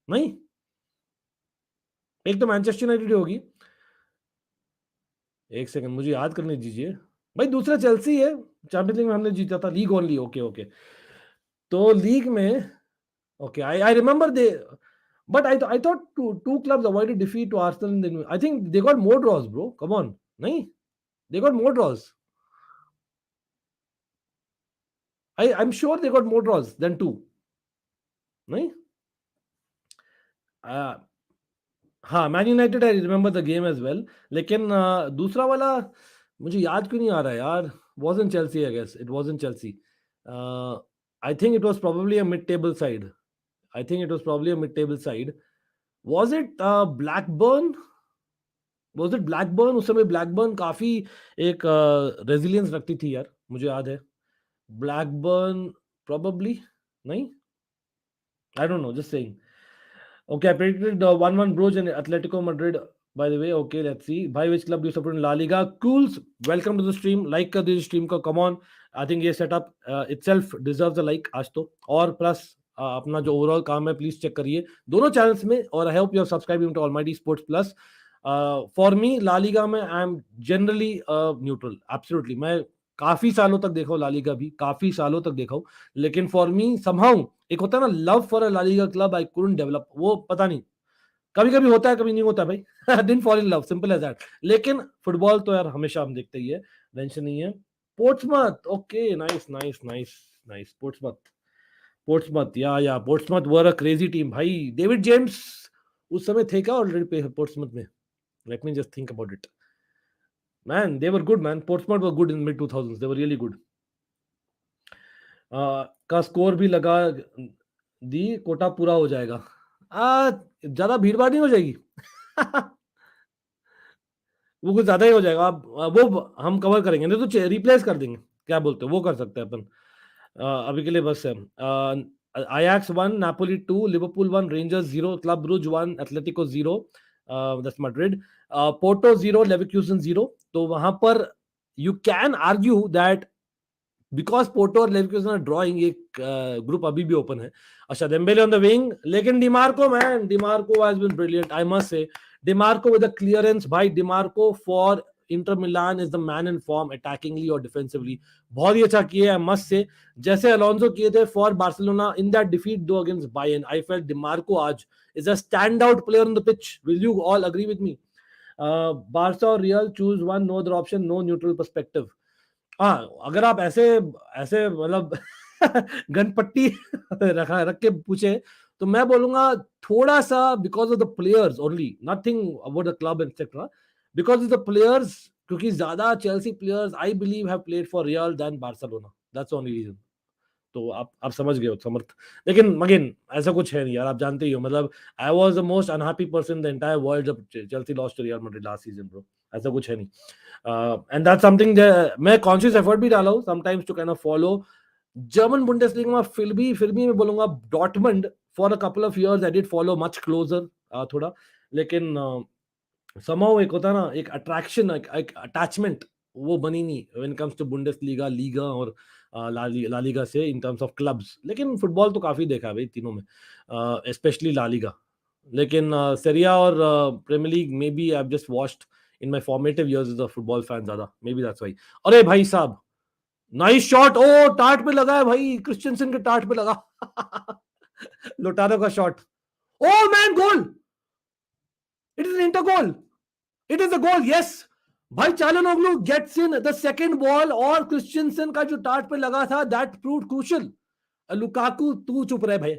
नहीं? एक तो मैनचेस्टर यूनाइटेड ही होगी। एक सेकंड मुझे याद करने दीजिए भाई, दूसरा चेल्सी है, चैंपियंस लीग में हमने जीता था, लीग ओनली, ओके ओके। तो लीग में okay, I remember they, but I thought two clubs avoided defeat to Arsenal in the, I think they got more draws, bro, come on, नहीं, they got more draws, I am sure they got more draws than two, नहीं? हाँ, Man United, I remember the game as well, लेकिन दूसरा वाला मुझे याद क्यों नहीं आ रहा है यार। Was in Chelsea, I guess it was in Chelsea. I think it was probably a mid table side, I think it was probably a mid table side. Was it Blackburn, was it Blackburn? उस समय Blackburn काफी एक resilience रखती थी यार, मुझे याद है। ब्लैकबर्न प्रोबेबली, नहीं, I don't no, just saying. Okay, I predicted 1-1 Bruges and Atletico Madrid. By the way, okay, let's see. By which club do you support in La Liga? Cools, welcome to the stream. Like कर दीजिए stream को, come on. I think ये setup itself deserves a like आज तो, और plus अपना जो overall काम है प्लीज चेक करिए दोनों चैनल्स में, और I hope you have subscribed to Almighty Sports Plus. For me, La Liga में I am generally neutral. Absolutely, मैं काफी सालों तक देखा हूँ ला लीगा भी, काफी सालों तक देखा हूँ, लेकिन फॉर मी समहाउ एक होता है ना love for a La Liga club, I couldn't develop, वो पता नहीं, कभी कभी होता है कभी नहीं होता भाई। I didn't fall in love, simple as that. लेकिन फुटबॉल तो यार हमेशा हम देखते ही है, टेंशन नहीं है। Portsmouth, okay, nice nice nice nice, Portsmouth, Portsmouth, या Portsmouth were a crazy team भाई। डेविड जेम्स उस समय थे क्या ऑलरेडी पोर्ट्समथ में? Let me just think about it. Man, they were good, man. Portsmouth were good in mid 2000s. They were really good. का score भी लगा दी, कोटा पूरा हो जाएगा। ज्यादा भीड़ भाड़ नहीं हो जाएगी? वो कुछ ज्यादा ही हो जाएगा। आप वो हम कवर करेंगे, नहीं तो रिप्लेस कर देंगे, क्या बोलते हो, वो कर सकते हैं अपन। अभी के लिए बस है। Ajax 1, Napoli 2, Liverpool 1, Rangers 0, Club Brugge 1, Atletico 0, that's Madrid, Porto 0, Leverkusen 0। तो वहां पर you can argue that because Porto और लेवरकुसेन आर ड्रॉइंग, एक ग्रुप अभी भी ओपन है। अच्छा, डेम्बेले ऑन द विंग, लेकिन Dimarco, man, Dimarco has been brilliant, I must say. Dimarco with the clearance भाई, Dimarco for Inter Milan is the man in form, attackingly और defensively बहुत ही अच्छा किए, आई मस्ट से। जैसे अलोंसो किए थे for Barcelona in that defeat two against Bayern, I felt Dimarco आज is a stand out player on the pitch. Will you all agree with me? Barça और Real, choose one, no other option, no neutral perspective. हाँ, अगर आप ऐसे ऐसे मतलब गनपट्टी रख के पूछे, तो मैं बोलूंगा थोड़ा सा because of the players only, nothing about the club etcetera, because of the players, क्योंकि ज्यादा Chelsea players I believe have played for Real than Barcelona, that's only reason. तो आप समझ गए हो समर्थ. लेकिन अगेन ऐसा कुछ है नहीं यार, आप जानते ही हो, मतलब I was the most unhappy person in the entire world जब Chelsea lost to Real Madrid last season bro. ऐसा कुछ है नहीं. एंड दैट्स समथिंग, मैं कॉन्शियस एफर्ट भी डाला हूँ sometimes to kind of follow German Bundesliga में. फिर भी मैं बोलूंगा Dortmund for a couple of years I did follow much closer थोड़ा. लेकिन समहाउ एक होता है ना, एक अट्रैक्शन, एक अटैचमेंट, वो बनी नहीं when comes to Bundesliga, Liga और ला लीगा से इन टर्म्स ऑफ क्लब्स. लेकिन फुटबॉल तो काफी देखा है भाई तीनों में, स्पेशली ला लीगा. लेकिन सेरिया और Premier League maybe I have just watched in my formative years as a football fan ज्यादा, मे बी दैट्स व्हाई. अरे भाई साहब, नाइस शॉट, ओ टाट पे लगा है भाई, क्रिश्चियनसन के टाट पे लगा. लोटारो का shot, oh man, goal, it is Inter goal, it is a goal, yes. भाई चालन gets in the second ball, और क्रिश्चियनसन का जो टाट पे लगा था दैट प्रूव्ड क्रूशियल. लुकाकू तू चुप रहे भाई.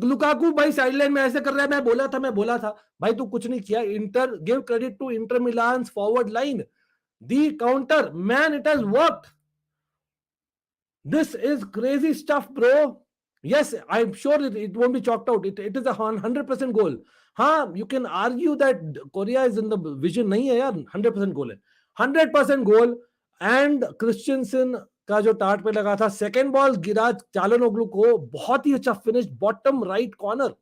लुकाकू भाई साइडलाइन में ऐसे कर रहा है, मैं बोला था भाई तू कुछ नहीं किया. Inter, give credit to Inter Milan forward line, the counter man, it has worked. This is crazy stuff, bro. Yes, I'm sure it won't be chalked out. It is a 100% goal. हाँ, you can argue that Korea is in the vision. नहीं है यार, 100% गोल है, 100% गोल. And Christiansen का जो टाट पे लगा था, सेकेंड बॉल गिरा चालोनोग्लू को, बहुत ही अच्छा finish, bottom right corner.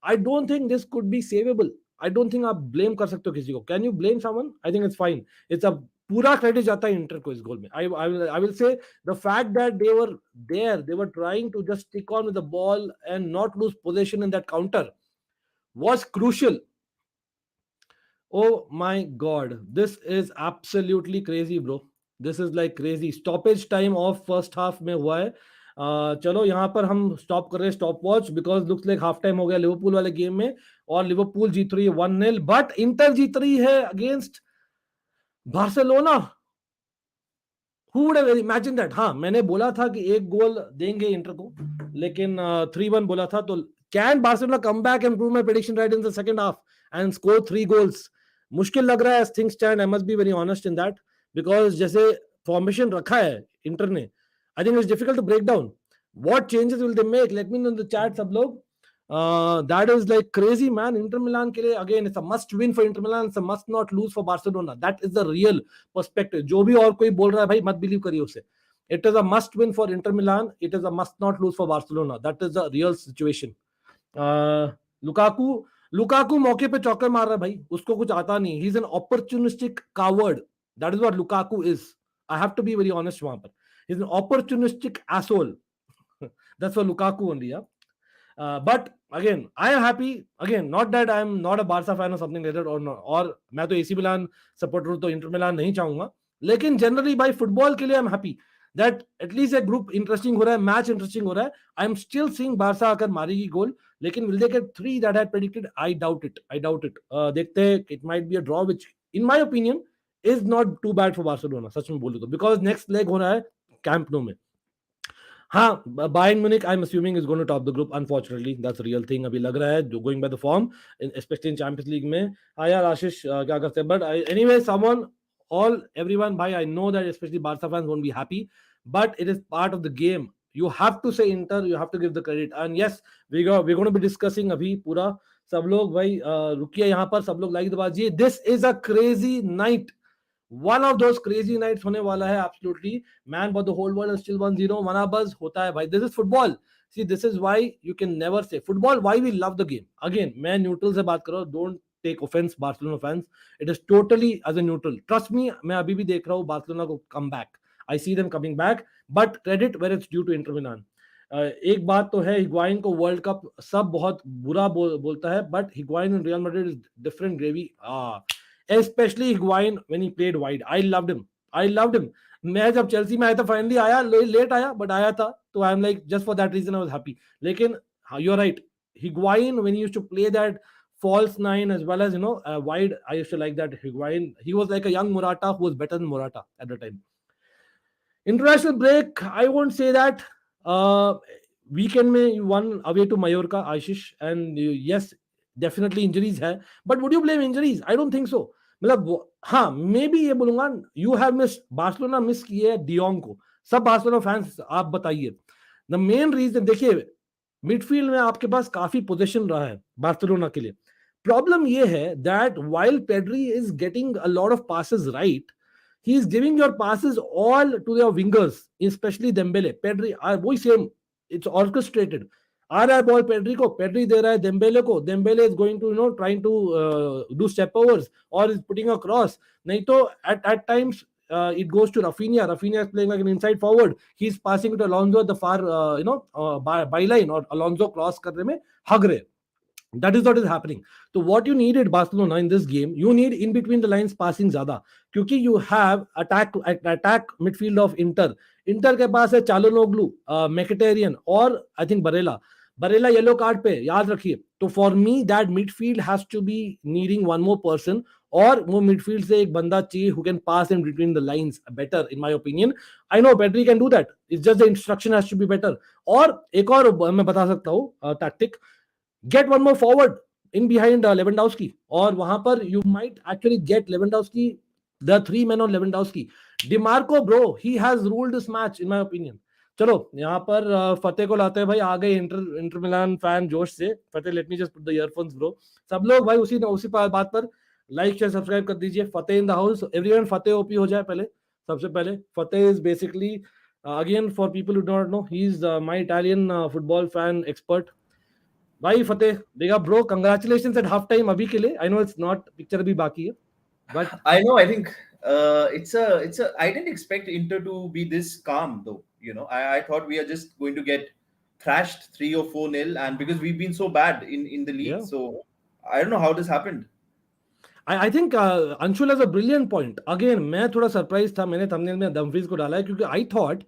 I don't think this could be saveable. I don't think आप ब्लेम कर सकते हो किसी को. Can you blame someone? I think it's fine. It's a पूरा क्रेडिट जाता है इंटर को इस गोल में. I will say the fact that they were trying to just stick on with the ball and not lose possession in that counter was crucial. Oh my god, this is absolutely crazy, bro. This is like crazy. Stoppage time of first half में हुआ है. चलो यहाँ पर हम stop कर रहे हैं, stop watch, because looks like half time हो गया लिवरपूल वाले गेम में, और लिवरपूल जीत रही है 1-0, बट इंटर जीत रही है against Barcelona. Who would have imagined that? हाँ, मैंने बोला था कि एक गोल देंगे इंटर को, लेकिन 3-1 बोला था. तो can Barcelona come back and prove my prediction right in the second half and score 3 goals? मुश्किल लग रहा है as things stand. I must be very honest in that, because जैसे फॉर्मेशन रखा है इंटर ने, I think it's difficult to break down. What changes will they make? Let me know in the chat सब लोग. That is like crazy, man. Inter Milan के लिए again it's a must win for Inter Milan, it's a must not lose for Barcelona. That is the real perspective. जो भी और कोई बोल रहा है भाई मत बिलीव करिए उसे. It is a must win for Inter Milan. It is a must not lose for Barcelona. That is the real situation. Lukaku Lukaku मौके पे चौकर मार रहा है भाई, उसको कुछ आता नहीं. He's an opportunistic coward. That is what Lukaku is. I have to be very honest वहां पर. He's an opportunistic asshole. That's for Lukaku only, yeah. But again, I am happy. Again, not that I am not a Barca fan or something like that, or not, और मैं तो AC Milan supporter हूँ, तो Inter Milan नहीं चाहूंगा. लेकिन generally भाई football के लिए I am happy that at least एक ग्रुप इंटरेस्टिंग हो रहा है, मैच इंटरेस्टिंग हो रहा है. I am still seeing Barça अगर मारेगी गोल, लेकिन will they get 3 that I predicted? I doubt it. देखते हैं. It might be a draw which in my opinion is not too bad for Barcelona, सच में बोलूं तो, बिकॉज नेक्स्ट लेग हो रहा है कैंप नो में. हाँ, Bayern Munich I am assuming is going to top the group, unfortunately that's real thing. अभी लग रहा है going by the form, specially in Champions League में. हाँ यार आशीष, क्या करते हैं, but anyway someone, all everyone, bhai, I know that especially Barca fans won't be happy, but it is part of the game. You have to say Inter, you have to give the credit. And yes, we're going to be discussing अभी पूरा. सब लोग भाई रुकिए यहाँ पर, सब लोग लाइक दबा दीजिए. This is a crazy night. One of those crazy nights होने वाला है absolutely, man. But the whole world is still 1-0. One buzz होता है भाई. This is football. See, this is why you can never say football, why we love the game. Again, मैं neutral से बात कर रहा हूँ. Don't take offense, Barcelona fans. It is totally as a neutral. Trust me, मैं अभी भी देख रहा हूँ Barcelona को come back. I see them coming back. But credit where it's due to Inter Milan. एक बात तो है, हिग्वाइन को वर्ल्ड कप सब बहुत बुरा बोलता है, but Higuain in Real Madrid is different gravy. Especially Higuain when he played wide. I loved him. मैं जब चेल्सी में आया था, फाइनली आया, लेट आया बट आया था, तो I am like just for that reason I was happy. लेकिन you are right, Higuain when he used to play that false nine as well as wide. I used to like that Higuain. He was like a young Morata who was better than Morata at the time. International break, I won't say that. Uh, Weekend में one away to Mallorca, Ashish, and yes, definitely injuries है. But would you blame injuries? I don't think so. मतलब हाँ, maybe ये बोलूंगा, you have missed, Barcelona miss किए है de Jong को. सब बार्सिलोना फैंस आप बताइए. द मेन रीजन देखिए, मिडफील्ड में आपके पास काफी पोजीशन रहा है बार्सिलोना के लिए. प्रॉब्लम ये है that while Pedri is getting a lot of passes right, he is giving your passes all to their wingers, especially Dembele. Pedri, वही same, it's orchestrated. आ रहा है बॉल पेड्री को, पेड्री दे रहा है डेम्बेले को, Dembele is going to trying to do step overs or is putting a cross. नहीं तो at times it goes to Rafinha. Rafinha is playing like an inside forward. He's passing it to Alonso at the far byline, or Alonso cross करने में हग रहे. That is what is happening. So what you needed Barcelona in this game, you need in between the lines passing ज्यादा, क्योंकि you have attack midfield of Inter के पास है Calhanoglu, Mkhitaryan और I think Barella yellow card पे, याद रखिए. तो for me that midfield has to be needing one more person, और वो मिडफील्ड से एक बंदा चाहिए who can pass in between the lines better in my opinion. I know Pedri can do that, it's just the instruction has to be better. और एक और मैं बता सकता हूँ tactic, get one more forward in behind Lewandowski, और वहां पर you might actually get Lewandowski, the three men on Lewandowski. DiMarco bro, he has ruled this match in my opinion. चलो यहाँ पर फतेह को लाते हैं भाई. आ गए इंटर मिलान फैन जोश से. Fateh, let me just put the earphones bro. सब लोग भाई उसी बात पर लाइक शेयर सब्सक्राइब कर दीजिए. Fateh in the house, everyone. Fateh OP हो जाए पहले, सबसे पहले. Fateh is basically again for people who do not know, he is my Italian football fan expert. भाई फतेह देगा bro, congratulations at half time अभी के लिए. I know it's not, picture अभी बाकी है, but I know, I think it's a I didn't expect Inter to be this calm though. I thought we are just going to get thrashed 3 or 4-0, and because we've been so bad in the league, yeah, so I don't know how this happened. I think Anshul has a brilliant point. Again, मैं थोड़ा surprise था, मैंने thumbnail में Dumfries को डाला है क्योंकि I thought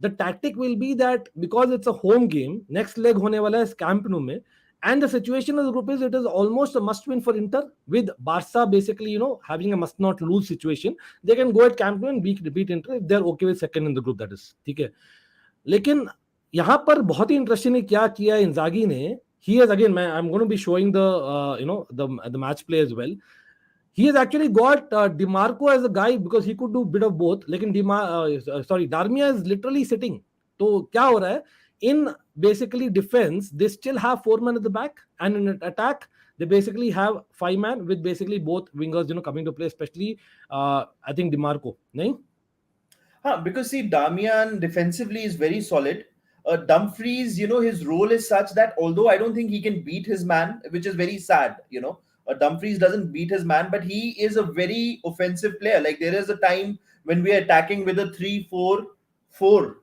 the tactic will be that because it's a home game, next leg होने वाला है Camp Nou में, and the situation of the group is it is almost a must win for Inter, with Barca basically having a must not lose situation. They can go at Camp Nou and beat Inter if they're okay with second in the group, that is ठीक है. लेकिन यहाँ पर बहुत ही interesting क्या किया इंजागी ने. He has again, I'm going to be showing the match play as well. He has actually got DiMarco as a guy because he could do bit of both. लेकिन Darmian is literally sitting. तो क्या हो रहा है? In basically defense, they still have 4 men at the back, and in attack, they basically have 5 men with basically both wingers, coming to play, especially I think DiMarco. नहीं? Because see, Damian defensively is very solid. Dumfries, his role is such that although I don't think he can beat his man, which is very sad, Dumfries doesn't beat his man, but he is a very offensive player. Like there is a time when we are attacking with a 3-4-4,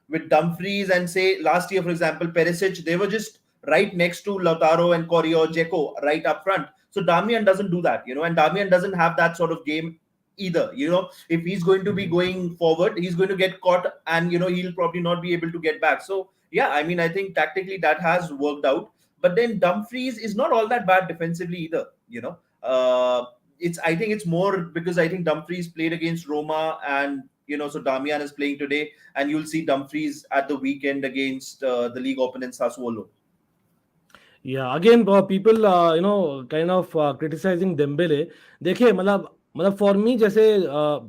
with Dumfries, and say last year, for example, Perisic, they were just right next to Lautaro and Correa, Dzeko right up front. So Damian doesn't do that, and Damian doesn't have that sort of game either. If he's going to be going forward, he's going to get caught, and he'll probably not be able to get back. So yeah, I mean, I think tactically that has worked out. But then Dumfries is not all that bad defensively either. I think it's more because I think Dumfries played against Roma, and so Damian is playing today, and you'll see Dumfries at the weekend against the league opponent Sassuolo. Yeah, again, people, kind of criticizing Dembele. देखिए मतलब for me, जैसे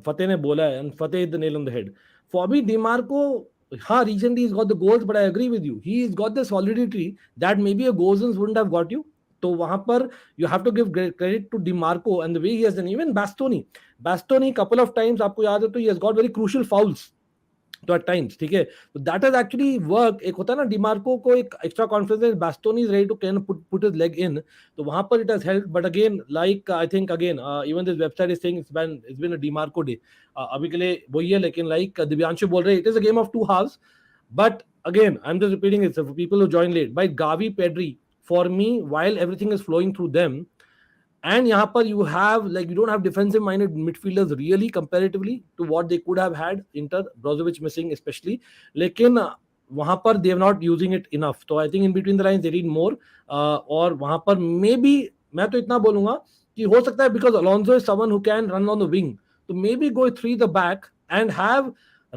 फतेह ने बोला है, and Fateh hit the nail on the head. For me, DiMarco, हाँ, recently he's got the goals, but I agree with you. He's got the solidity that maybe a Gozens wouldn't have got you. तो वहां पर you have to give credit to DiMarco and the way he has done. Even Bastoni couple of times, आपको याद है तो he has got very crucial fouls. तो at times, ठीक है, तो that has actually worked. एक होता है ना डिमार्को को एक extra confidence, Bastoni is ready to kind of put his leg in, तो वहां पर it has helped. But again, like I think again, even this website is saying it's been a DiMarco day. अभी के लिए वही है, लेकिन like Divyanshu बोल रहे, it is a game of two halves. But again, I'm just repeating it, so for people who join late, by Gavi, Pedri, for me, while everything is flowing through them, and यहाँ पर you have, like, you don't have defensive minded midfielders really comparatively to what they could have had. Inter, Brozovic missing especially, लेकिन वहां पर they are not using it enough. So I think in between the lines they need more, और वहां पर maybe मैं तो इतना बोलूंगा कि हो सकता है because Alonso is someone who can run on the wing, तो maybe go three the back and have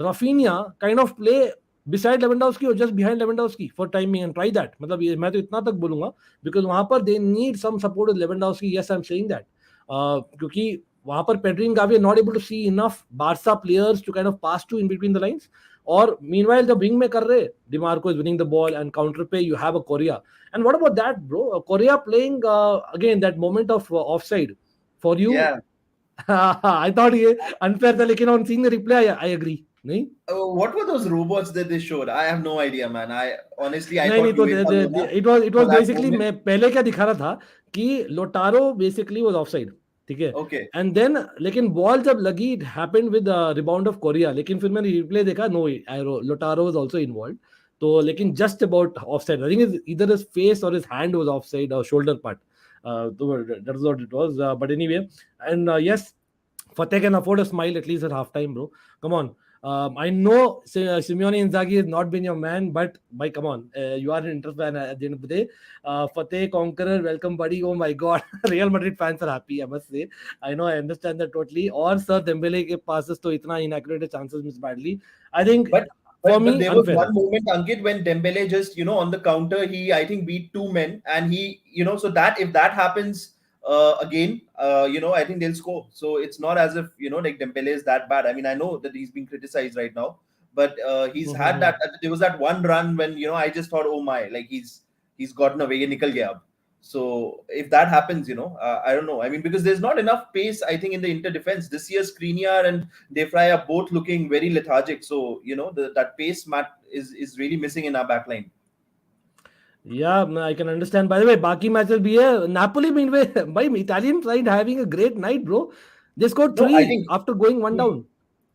Raphinha kind of play beside Lewandowski or just behind Lewandowski for timing and try that. मतलब ये मैं तो इतना तक बोलूंगा because वहां पर they need some support with Lewandowski. Yes, I'm saying that. क्योंकि वहां पर Pedri and Gavi are not able to see enough Barca players to kind of pass to in between the lines. और meanwhile the wing में कर रहे DiMarco is winning the ball and counter पे you have a Correa. And what about that, bro? Correa playing again that moment of offside for you. Yeah. I thought ये unfair था, लेकिन on seeing the replay I agree. नहीं What were those robots that they showed? I have no idea, man. I honestly I नहीं thought नहीं तो UEFA Luna it was for that basically moment. मैं पहले क्या दिखा रहा था कि लोटारो बेसिकली वाज ऑफसाइड, ठीक है, Okay. एंड देन लेकिन बॉल जब लगी it happened with rebound off Correa, लेकिन फिर मैंने रिप्ले देखा no Lautaro was also involved, तो लेकिन just about offside, I think इधर हिज फेस और हिज हैंड वाज ऑफसाइड और शोल्डर पार्ट, तो that was what it was, but anyway and yes Fateh can afford a smile at least at halftime, bro. Come on. I know Simeone Inzaghi has not been your man, but by come on, you are an Inter fan at the end of the day. Fateh Conqueror, welcome, buddy. Oh my God, Real Madrid fans are happy. I must say. I know, I understand that totally. Or Sir Dembele ke passes to itna inaccurate chances miss badly. I think But for me but there was unfair. one moment, Ankit, when Dembele just on the counter, he I think beat two men, and he so that if that happens again, I think they'll score. So it's not as if like Dembele is that bad. I mean, I know that he's being criticized right now, but he's had that. There was that one run when I just thought, oh my, like he's gotten away, ye nikal gaya ab. So if that happens, I don't know. I mean, because there's not enough pace, I think, in the Inter defense this year. Skriniar and De Vrij are both looking very lethargic. So that pace mat is really missing in our back line. Yeah, I can understand. By the way, बाकी matches भी है. Napoli meanwhile, by Italian side having a great night, bro. They scored No, I three think after going one down.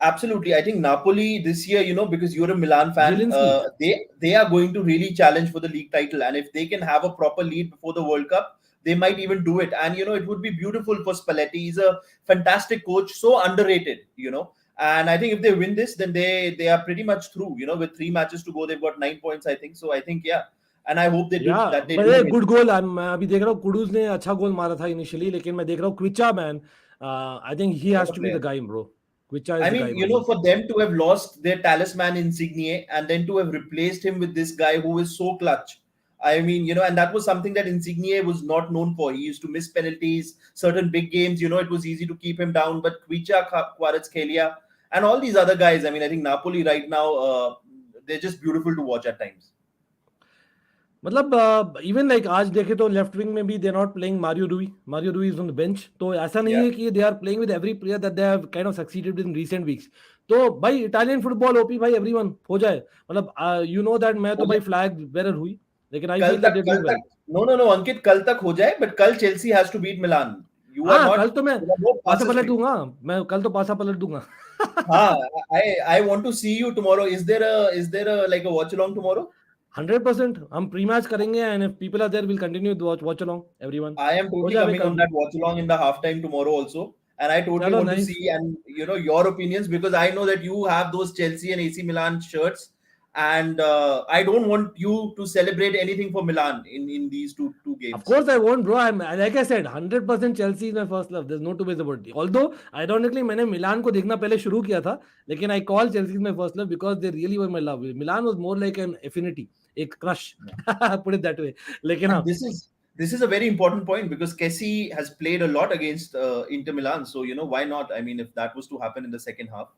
absolutely. I think Napoli this year, because you're a Milan fan, Zielinski. they are going to really challenge for the league title. And if they can have a proper lead before the World Cup, they might even do it. And it would be beautiful for Spalletti. He's a fantastic coach, so underrated. And I think if they win this, then they are pretty much through. With 3 matches to go, they've got 9 points, I think. So I think yeah, and I hope Yeah, they but do hey, win. good goal. मैं अभी देख रहा हूँ कुडूस ने अच्छा गोल मारा था initially, लेकिन मैं देख रहा हूँ क्विचा man. I think he What has a to be the player. guy, bro. Quicha is I the guy, mean, buddy. for them to have lost their talisman Insigne and then to have replaced him with this guy who is so clutch. I mean, and that was something that Insigne was not known for. He used to miss penalties, certain big games, it was easy to keep him down. But Kvicha, Kvaratskhelia, and all these other guys, I mean, I think Napoli right now, they're just beautiful to watch at times. मतलब even like आज देखे तो left wing में भी they not playing Mario Rui is on the bench, तो ऐसा नहीं Yeah. है कि they are playing with every player that they have kind of succeeded in recent weeks. तो भाई इटालियन फुटबॉल ओपी भाई एवरीवन हो जाए, मतलब यू नो दैट मैं तो भाई फ्लैग बेरर हुई, लेकिन आई फील दैट दे कल डूइंग वेल. तक no, Ankit, कल तक हो जाए, but कल Chelsea has to beat Milan. You are हाँ not, कल तो मैं there are no पासा passes पलट for you. दूंगा, मैं कल तो पासा पलट दूंगा. हाँ, I want to see you tomorrow. Is there a like a watch along tomorrow? 100% हम प्री मैच करेंगे and if people are there will continue to watch along everyone. I am हो totally जाए भाई coming कल. on that watch along in the halftime tomorrow also. And I totally चलो want to nice. see and your opinions, because I know that you have those Chelsea and AC Milan shirts, and I don't want you to celebrate anything for Milan in these two Of games. course I won't, bro. I'm like I said, 100% Chelsea is my first love. There's no two ways about it. Although ironically मैंने मिलान को देखना पहले शुरू किया था, लेकिन I call Chelsea my first love because they really were my love. Milan was more like an affinity, एक crush. Put it that way. लेकिन And हाँ, this is a very important point, because Kessie has played a lot against Inter Milan. So why not? I mean, if that was to happen in the second half.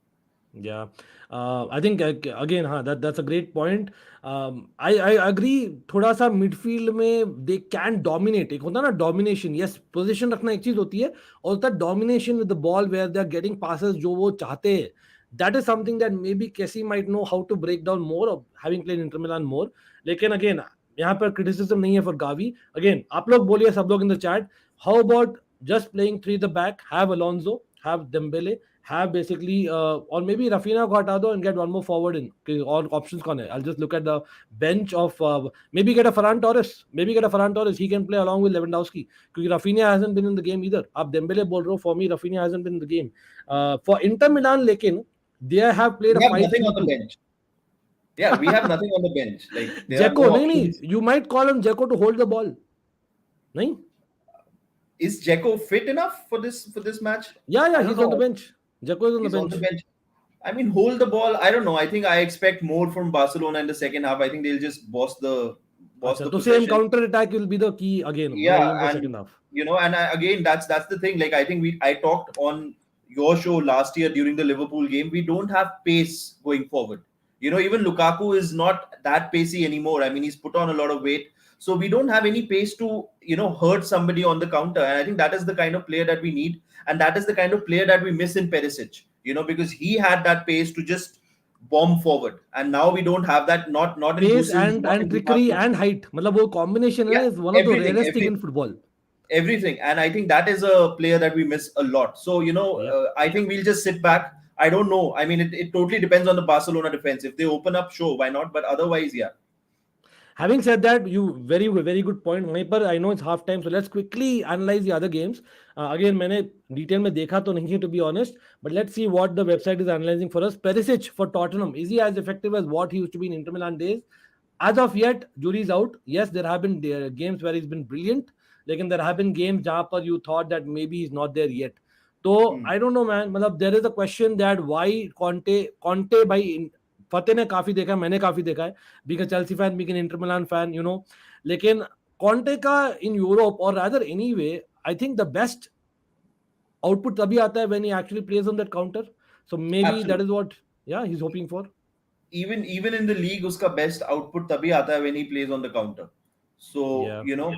yeah, I think again, हाँ, that's a great point. I agree. थोड़ा सा midfield में they can dominate. एक होता है ना domination. Yes, position रखना एक चीज होती है, और होता है domination with the ball where they are getting passes जो वो चाहते हैं. That is something that maybe Kessie might know how to break down more of having played Inter Milan more. लेकिन again, यहाँ पर criticism नहीं है for Gavi. Again, आप लोग बोलिए सब लोग in the chat. How about just playing three the back? Have Alonso, have Dembele, have basically or maybe Rafinha को हटा दो and get one more forward in. All options कौन है? I'll just look at the bench of maybe get a Ferran Torres. He can play along with Lewandowski क्योंकि Rafinha hasn't been in the game either. आप Dembele बोल रहे हो, for me Rafinha hasn't been in the game. For Inter Milan लेकिन they have played a We have nothing on the 5-3-2. bench. Yeah, we have nothing on the bench. Like, there are Dzeko no नहीं, options. you might call on Dzeko to hold the ball. नहीं? is Dzeko fit enough for this match? Yeah, I don't he's on the know. bench. Jacko is on the He's on the bench. bench. I mean, hold the ball. I don't know. I think I expect more from Barcelona in the second half. I think they'll just boss अच्छा, the तो same possession. counter attack will be the key again, मतलब Yeah, in the second and half. and again, that's the thing. Like, I think I talked on your show last year during the Liverpool game. We don't have pace going forward. Even Lukaku is not that pacey anymore. I mean, he's put on a lot of weight, so we don't have any pace to hurt somebody on the counter. And I think that is the kind of player that we need, and that is the kind of player that we miss in Perisic. Because he had that pace to just bomb forward, and now we don't have that. Not in Pace Gusils, and not in trickery Lukaku. and height, मतलब वो combination है Yeah, ना, is one of the everything, rarest thing in football. everything. And I think that is a player that we miss a lot. So Yep. I think we'll just sit back. I don't know. I mean, it totally depends on the Barcelona defense. If they open up, sure, why not? But otherwise, yeah. Having said that, you very good point वहीं पर. I know it's half time, so let's quickly analyze the other games. Again, मैंने detail में देखा तो नहीं है, to be honest, but let's see what the website is analyzing for us. Perisic for Tottenham, is he as effective as what he used to be in Inter Milan days? As of yet, jury's out. Yes, there have been games where he's been brilliant, लेकिन there have been games जहाँ पर you thought that maybe he's not there yet. तो Hmm. I don't know, man. मतलब there is a question that why Conte भाई, फतेह ने काफी देखा है, मैंने काफी देखा है, being a Chelsea fan, being an Inter Milan fan, लेकिन कॉन्टे का इन यूरोप और rather anyway, I think the best output तभी आता है when he actually plays on that counter. So maybe that Absolutely. is what, yeah, he's hoping for. Even in the league, uska best output tabhi aata hai when he plays on the counter. So Yeah.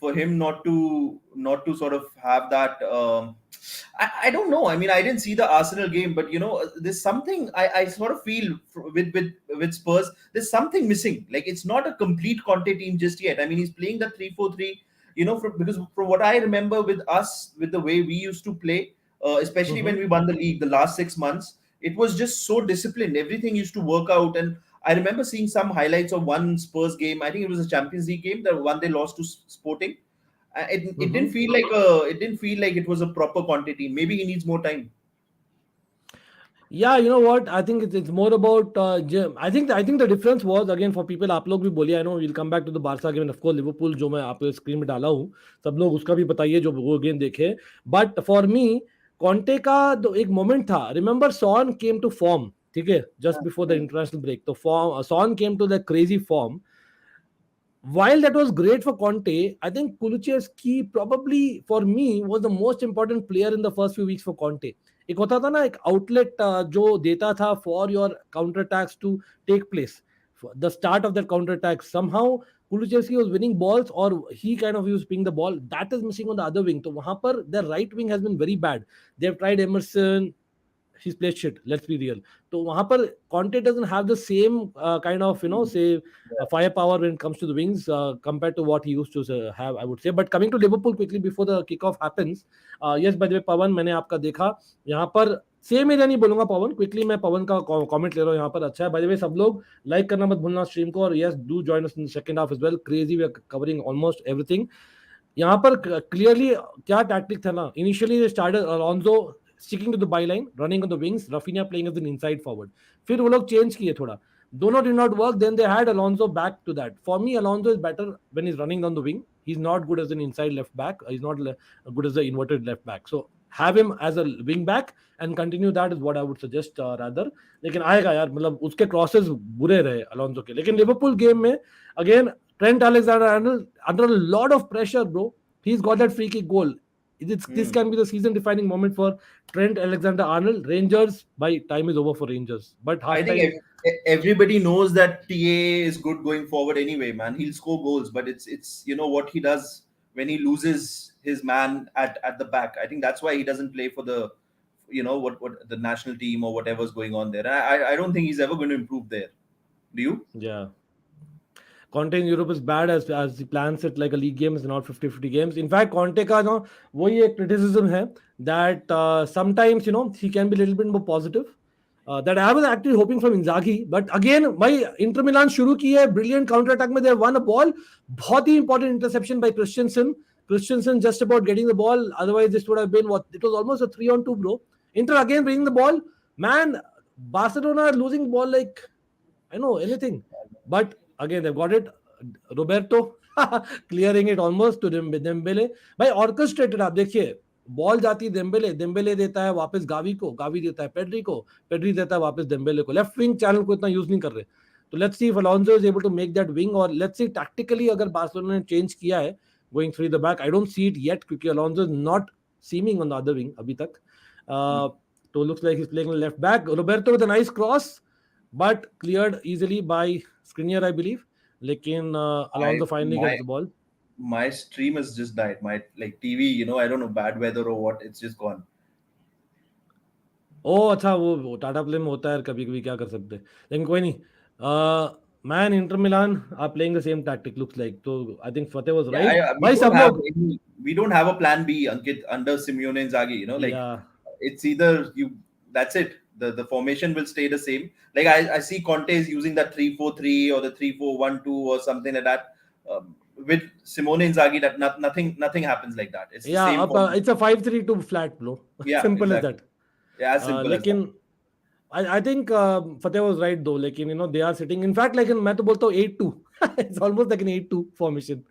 for him not to sort of have that. I don't know. I mean, I didn't see the Arsenal game, but there's something I sort of feel with Spurs. There's something missing. Like, it's not a complete Conte team just yet. I mean, he's playing the 3-4-3. Because from what I remember with us, with the way we used to play, especially when Mm-hmm. we won the league the last 6 months, it was just so disciplined. Everything used to work out. And I remember seeing some highlights of one Spurs game. I think it was a Champions League game, the one they lost to Sporting. It didn't Mm-hmm. feel like it was a proper Conte team. Maybe he needs more time. Yeah, you know what? I think it's more about. I think the difference was again for people. आप लोग भी बोलिए. I know we'll come back to the Barca game and of course Liverpool जो मैं आप screen में डाला हूँ. सब लोग उसका भी बताइए जो वो गेम देखे. But for me, कॉन्टे का तो एक मोमेंट था. Remember, Son came to form. ठीक है, just before the international break. तो Son came to the crazy form. While that was great for Conte, I think Kulusevski probably for me was the most important player in the first few weeks for Conte. एक होता था ना, एक outlet जो देता था for your counter attacks to take place. The start of that counter attack, somehow Kulusevski was winning balls or he kind of was picking the ball. That is missing on the other wing. तो वहां पर their right wing has been very bad. They've tried Emerson, he's played shit. Let's be real. So वहां पर Conte doesn't have the same kind of say firepower when it comes to the wings compared to what he used to have, I would say. But coming to Liverpool quickly before the kickoff happens, yes, by the way, Pawan, मैंने आपका देखा यहाँ पर. Same area नहीं बोलूंगा पवन, quickly मैं पवन का comment ले रहा हूँ यहाँ पर. अच्छा है, बाय द वे सब लोग लाइक करना मत भूलना स्ट्रीम को, और yes do join us in the second half as well. Crazy, we are covering almost everything. यहाँ पर क्लियरली क्या टैक्टिक था ना. Initially they started Alonso sticking to the byline, running on the wings, Rafinha playing as an inside forward. फिर वो लोग change किए थोड़ा, दोनों did not work. Then they had Alonso back to that. For me, Alonso is better when he's running on the wing. He's not good as an inside left back. He's not good as the inverted left back. So have him as a wing back and continue. That is what I would suggest rather. लेकिन आएगा यार, मतलब उसके crosses बुरे रहे Alonso के. लेकिन Liverpool game में again Trent Alexander-Arnold under a lot of pressure, bro. He's got that free kick goal. This can be the season defining moment for Trent Alexander-Arnold. Rangers, by time is over for Rangers. But I half think time, everybody knows that TA is good going forward anyway, man. He'll score goals, but it's what he does when he loses his man at the back. I think that's why he doesn't play for the what the national team or whatever's going on there. I don't think he's ever going to improve there. Do you? yeah. Conte in Europe is bad as he plans it like a league game is not 50-50 games. In fact, Conte का ना वही एक criticism है that sometimes he can be a little bit more positive. That I was actually hoping from Inzaghi, but again, भाई Inter Milan शुरू की है brilliant counter attack में, they won a ball, बहुत ही important interception by Christensen. Christensen just about getting the ball, otherwise this would have been what it was, almost a 3-on-2, bro. Inter again bringing the ball, man. Barcelona are losing ball like I know anything, but again they've got it. Roberto, clearing it almost two Dembélé. भाई orchestrated. आप देखिए, ball जाती है Dembélé, Dembélé देता है वापस Gavi को, Gavi देता है पेड्री को, पेड्री देता है वापस डेम्बेले को. लेफ्ट विंग चैनल को इतना यूज नहीं कर रहे. तो let's see if Alonso is able to make that wing, और लेट्स सी टैक्टिकली अगर बार्सिलोना ने चेंज किया है going through the back. I don't see it yet क्योंकि Alonso is not seeming on the other wing अभी तक. तो looks like he is playing left back. Roberto with a nice cross but cleared easily by Skriniar, I believe. लेकिन Alonso finally My gets the ball. my stream has just died. My like TV, I don't know, bad weather or what. It's just gone. अच्छा, वो Tata play में होता है कभी कभी, क्या कर सकते हैं. लेकिन कोई नहीं. Man Inter Milan are playing the same tactic looks like. तो I think Fateh was Yeah, right we भाई. don't सब have लोग we don't have a plan B, Ankit, under Simeone Inzaghi. Like या it's either you. That's it. The formation will stay the same. Like I see Conte is using that 3-4-3 or the 3-4-1-2 or something like that. With Simone Inzaghi, that nothing happens like that. It's the या same अब formation. It's a 5-3-2 flat bro. Yeah, simple as exactly. That. Yeah, as simple as that. लेकिन I think Fateh was right though. लेकिन they are sitting. In fact, like मैं तो बोलता हूँ 8-2. It's almost like an 8-2 formation.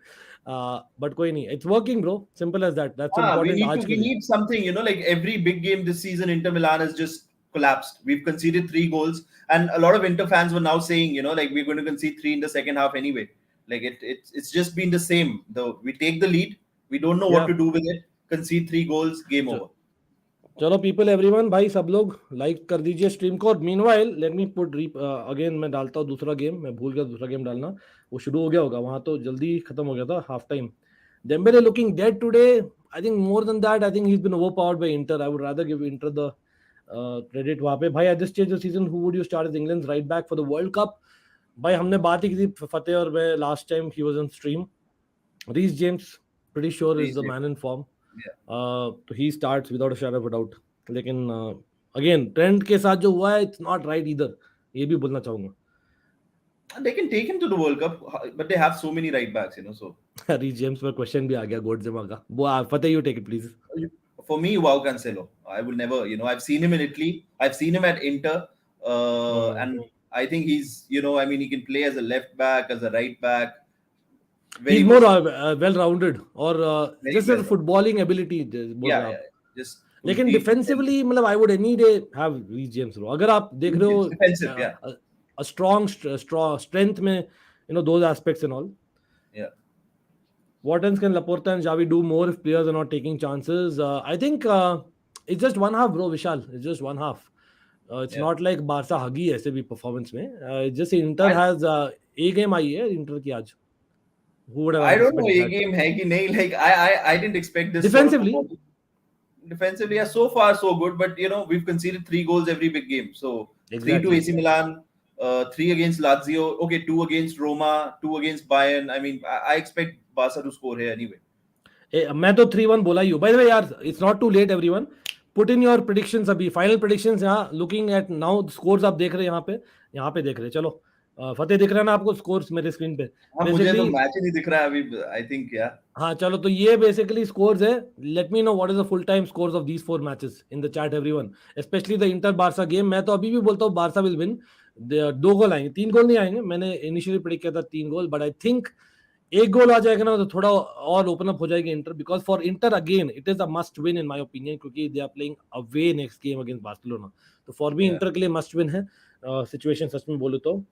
But कोई नहीं. It's working, bro. Simple as that. That's We important need to आज we के लिए. need something, like every big game this season, Inter Milan has just collapsed. We've conceded 3 goals, and a lot of Inter fans were now saying, like we're going to concede 3 in the second half anyway. Like it's just been the same. Though we take the lead, we don't know what Yeah. to do with it. Concede 3 goals, game over. चलो people everyone, भाई सब लोग like कर दीजिए stream को. और meanwhile let me put again, मैं डालता हूँ दूसरा गेम. मैं भूल गया दूसरा गेम डालना. वो शुरू हो गया होगा वहां, तो जल्दी खत्म हो गया था half time. Dembele looking dead today. I think more than that, I think he's been overpowered by Inter. I would rather give Inter the credit वहाँ पे. भाई at this stage of the season, who would you start as England's right back for the World Cup? भाई हमने बात ही की थी फतेह और मैं last time he was on stream. Reece James, pretty sure is Please, the man in form. yeah. तो he starts without a shadow of a doubt. लेकिन again trend के साथ जो हुआ है, इट्स नॉट राइट ईदर. ये भी बोलना चाहूंगा. They can take him to the World Cup, but they have so many right backs, so. Reece James पर क्वेश्चन भी आ गया गोडजिमा का. वो Fateh you take it please. For me, wow, Cancelo. I will never, I've seen him in Italy. I've seen him at Inter. And I think he's, I mean, he can play as a left back, as a right back. He's more well-rounded और Very just well. his footballing ability बोल रहे Yeah, हैं yeah. आप. Just लेकिन defensively मतलब I would any day have Reece James. अगर आप देख रहे हो defensive, yeah. a strong strength में those aspects and all. Yeah. What else can Laporta and Xavi do more if players are not taking chances? I think it's just one half, bro. Vishal, it's just one half. It's Yeah. not like Barca huggy ऐसे भी performance में. It's just Inter has a game आई है Inter की आज. Who would have I don't know anticipated ये that? game है कि नहीं. Like I didn't expect this. Defensively? Sort of defensively, yeah, so far so good. But we've conceded 3 goals every big game. So 3 to Exactly. AC Milan, 3 against Lazio. Okay, 2 against Roma, 2 against Bayern. I mean, I expect Barca to score here anyway. मैं तो 3-1 बोला ही हूँ. By the way यार, it's not too late everyone. Put in your predictions अभी. Final predictions यहाँ. Looking at now scores आप देख रहे हैं यहाँ पे देख रहे हैं. चलो फतेह दिख रहा है ना आपको स्कोर्स मेरे स्क्रीन पे. हाँ, मुझे तो मैच ही नहीं दिख रहा है अभी. आई थिंक या हाँ चलो, तो ये बेसिकली स्कोर्स है. Let me know what is the full time scores of these 4 matches in the chat everyone, specially the Inter Barca game. मैं तो अभी भी बोलता हूँ बारसा विल विन. 2 गोल आएंगे, 3 गोल नहीं आएंगे. मैंने इनिशियली प्रेडिक्ट किया था 3 गोल, बट आई थिंक 1 गोल आ जाएगा ना तो थोड़ा और ओपन अप हो जाएगी Inter. Because for Inter again it is a must win in my opinion, क्योंकि they are playing away next game against Barcelona. तो फॉर मी इंटर के लिए मस्ट विन है सिचुएशन. सच में बोलूँ तो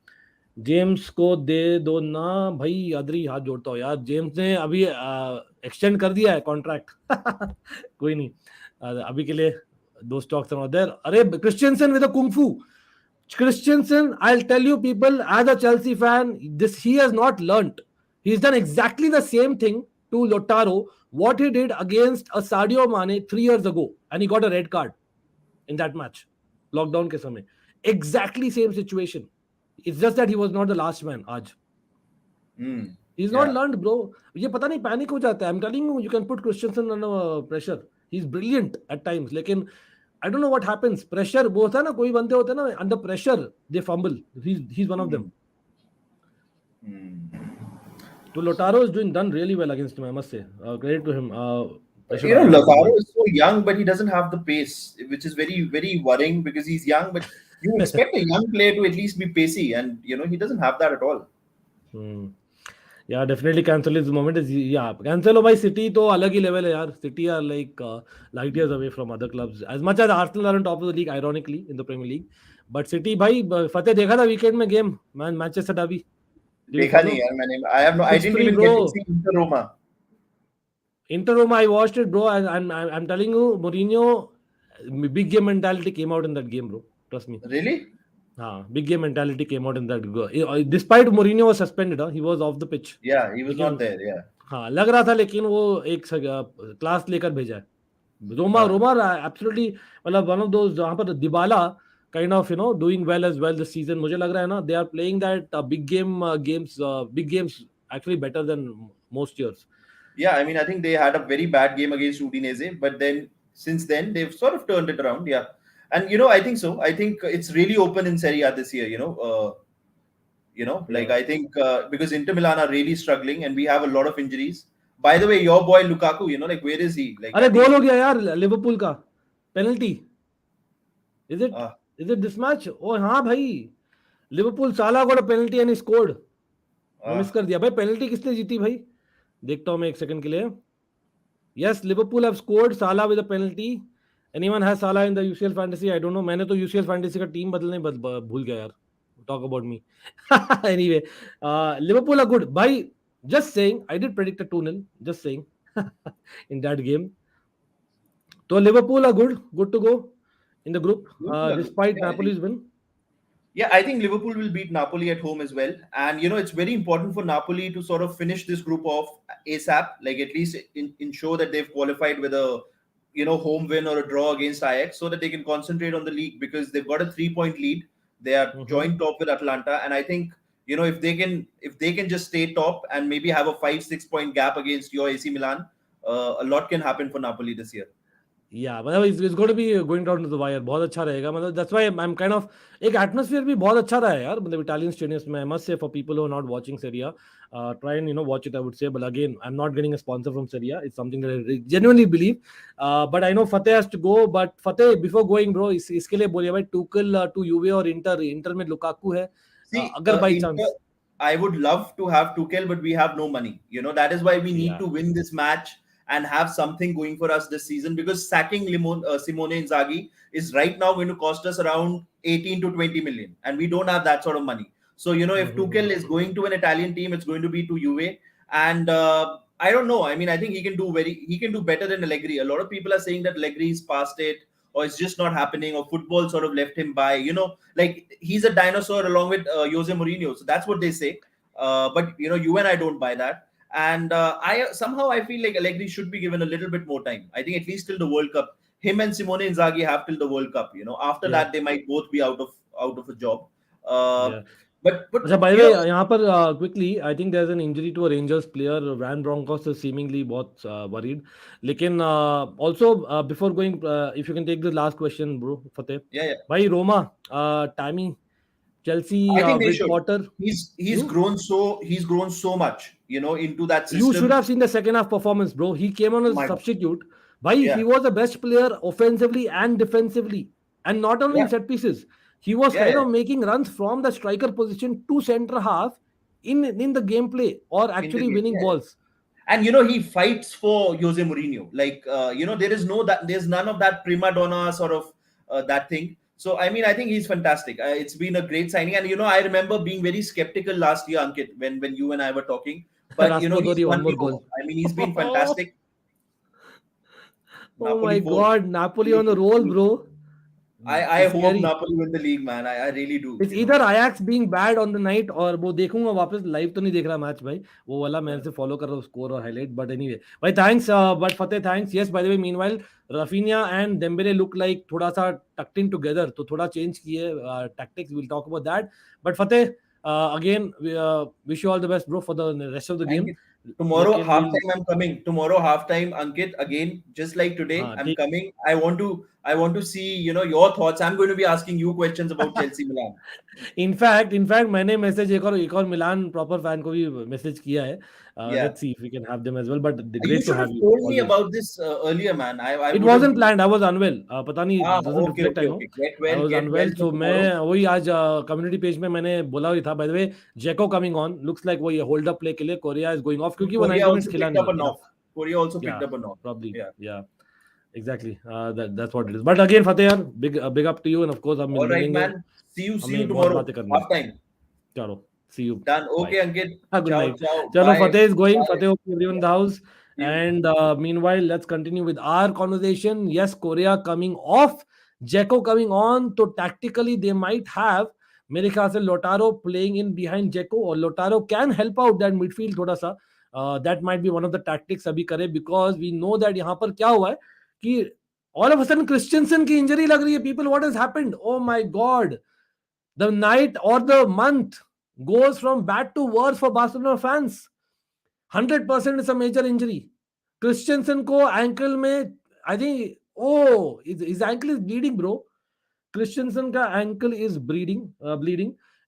जेम्स को दे दो ना भाई. अदरी हाथ जोड़ता हूँ यार. जेम्स ने अभी एक्सटेंड कर दिया है कॉन्ट्रैक्ट. कोई नहीं, अभी के लिए 2 स्टॉक्स आर देयर. अरे Christiansen with a kung fu. Christensen, I'll tell you people, as a Chelsea fan, he has not learnt. He's done exactly the same thing to Lautaro, what he did against a Sadio Mane 3 years ago, and he got a red card in that match, lockdown के समय. Exactly same situation. It's just that he was not the last man आज. He's not learned, bro. ये पता नहीं panic हो जाता है. I'm telling you, you can put Christensen under pressure. He's brilliant at times, लेकिन I don't know what happens. Pressure वो होता है ना, कोई बंदे होते हैं ना under pressure they fumble. He's one of them. So Lautaro is done really well against him, I must say. Credit to him. Lautaro is so young, but he doesn't have the pace, which is very, very worrying because he's young. But you expect a young player to at least be pacey, and he doesn't have that at all. Yeah, definitely cancel is the moment is yeah, cancel भाई. City तो अलग ही level है यार. City are like light years away from other clubs. As much as Arsenal are on top of the league, ironically in the Premier League, but City भाई फतेह देखा था weekend में game man Manchester derby. Did you देखा follow? नहीं यार मैंने. I didn't 6-3 even bro. get to see Inter Roma. Inter Roma, I watched it, bro. And I'm telling you, Mourinho, big game mentality came out in that game, bro. Trust me. Really? Big game mentality came out in that. Despite Mourinho was suspended, he was off the pitch. Yeah, he was not लेकिन there. Yeah. हाँ लग रहा था, लेकिन वो एक class लेकर भेजा है. Roma Huh. रोमा एब्सोल्युटली, मतलब वन ऑफ दोस जहाँ पर Dybala kind of doing well as well this season. मुझे लग रहा है ना, they are playing that big games actually better than most years. Yeah, I mean, I think they had a very bad game against Udinese, but then since then they've sort of turned it around. Yeah, and I think so. I think it's really open in Serie A this year. Like Yeah. I think because Inter Milan are really struggling, and we have a lot of injuries. By the way, your boy Lukaku, like where is he? Like अरे I think goal हो he. गया यार Liverpool का. Penalty. Is it Uh, is it this match? ओ हाँ भाई, Liverpool साला got a penalty and scored. मैं uh, मिस कर दिया भाई. पेनल्टी किसने जीती भाई? देखता हूँ मैं एक सेकंड के लिए. यस, लिवरपूल हैव स्कोर्ड साला with a penalty. Anyone has साला in the UCL fantasy? I don't know. मैंने तो यूसीएल फैंटेसी का टीम बदलने भूल गया यार. Talk about me. Anyway, Liverpool are good भाई. Just saying, I did predict a 2-0. Just saying in that game. तो Liverpool are good to go in the group, Liverpool are good. despite Yeah, I think. Napoli's win. Yeah, I think Liverpool will beat Napoli at home as well. And it's very important for Napoli to sort of finish this group off ASAP, like at least ensure that they've qualified with a home win or a draw against Ajax, so that they can concentrate on the league, because they've got a 3-point lead. They are Mhm. joint top with Atlanta, and I think if they can just stay top and maybe have a 5-6 point gap against your AC Milan, a lot can happen for Napoli this year. Yeah, मतलब it's going to be going down to the wire. बहुत अच्छा रहेगा. मतलब that's why I'm kind of, एक atmosphere भी बहुत अच्छा रहा है यार. मतलब Italian stadiums में, I must say, for people who are not watching Serie A, try and watch it, I would say. But again, I'm not getting a sponsor from Serie A. It's something that I genuinely believe. But I know Fateh has to go. But Fateh, before going, bro, इसके लिए बोलिए भाई, Tuchel to Juve और Inter में Lukaku है. See, अगर by Inter, chance. I would love to have Tuchel, but we have no money. That is why we need Yeah. to win this match and have something going for us this season. Because sacking Simone Inzaghi is right now going to cost us around 18 to 20 million, and we don't have that sort of money. So if Tuchel is going to an Italian team, it's going to be to Juve, and I don't know. I mean, I think he can do better than Allegri. A lot of people are saying that Allegri is past it, or it's just not happening, or football sort of left him by. Like he's a dinosaur along with Jose Mourinho. So that's what they say. But you and I don't buy that. And I feel like Allegri should be given a little bit more time. I think at least till the World Cup. Him and Simone Inzaghi have till the World Cup. After Yeah. that they might both be out of a job. Uh, Yeah. but अच्छा, by the way, यहाँ पर quickly, I think there's an injury to a Rangers player. Van Bronckhorst is seemingly बहुत worried. लेकिन also before going, if you can take the last question, bro, Fateh. yeah. भाई Roma, Tammy, Chelsea I think they with should. Potter. He's You grown so much, into that you should system. have seen the second half performance, bro. He came on Oh as a my God. substitute. Bhai, he Yeah. was the best player offensively and defensively, and not only in Yeah. set pieces. He was Yeah. kind Yeah. of making runs from the striker position to center half in the gameplay, or In the actually game. winning Yeah. balls. And he fights for Jose Mourinho. Like there's none of that prima donna sort of that thing. So I mean, I think he's fantastic. It's been a great signing, and I remember being very skeptical last year, Ankit, when you and I were talking. But he's Raspadori, one won me more over. goal. I mean, he's been fantastic. Oh Napoli my four, God, Napoli on the Liverpool roll, 2. bro. I It's hope scary. Napoli win the league, man. I really do. It's either Ajax being bad on the night, और वो देखूंगा वापस. Live तो नहीं देख रहा match भाई, वो वाला मैं से फॉलो कर रहा हूँ स्कोर और हाईलाइट. बट एनीवे भाई, thanks. But Fateh, thanks. Yes, by the way, meanwhile Raphinha and Dembélé look like थोड़ा सा टक्ड इन टुगेदर, तो थोड़ा चेंज किए tactics. Will talk about that. But Fateh, again wish you all the best, bro, for the rest of the Thank game. you. Tomorrow लेकिन will, halftime I'm coming. Tomorrow halftime, Ankit, again, just like today, हाँ I'm ठीक. coming. I want to see, your thoughts. I'm going to be asking you questions about Chelsea Milan. In fact मैंने message एक और मिलान proper fan को भी message किया है. Yeah. Let's see if we can have them as well. But You great to should have have you told me always. about this earlier, man. I It would have. wasn't planned. I was unwell. पता नहीं, Ah, it doesn't okay, reflect. I okay, know. okay. Get I well, was get well unwell, for so tomorrow. मैं वही आज community page में मैंने बोला ही था. By the way, Jeko coming on looks like वो ये होल्ड अप प्ले के लिए कोरिया is going off क्योंकि वो Korea 90 मिनट्स also खेला picked नहीं up a है. knock. Korea also picked Yeah, up a knock. probably. Yeah. Yeah, exactly. That's what it is. But again, Fateh यार, big up to you, and of course हम All right, मिलेंगे. man. See हमें you बहुत tomorrow. बातें करनी है. Half time. चलो, see you. Done. Bye. Okay, Ankit. Good Ciao, night. ciao. Chalo, Bye. Fateh is going. Bye. Fateh, hope everyone in Yeah. the house. See you. And meanwhile, let's continue with our conversation. Yes, Korea coming off, Jeko coming on. So tactically, they might have मेरे ख्याल से Lotaro playing in behind Jeko, or Lotaro can help out that midfield थोड़ा सा. That might be one of the tactics अभी करे, because we know that यहाँ पर क्या हुआ है कि all of a sudden Christensen की injury लग रही है. People, what has happened? Oh my God! The night or the month goes from bad to worse for Barcelona fans. 100% is a major injury. Christensen को ankle में, I think, oh, his ankle is bleeding, bro. Christensen का ankle is bleeding,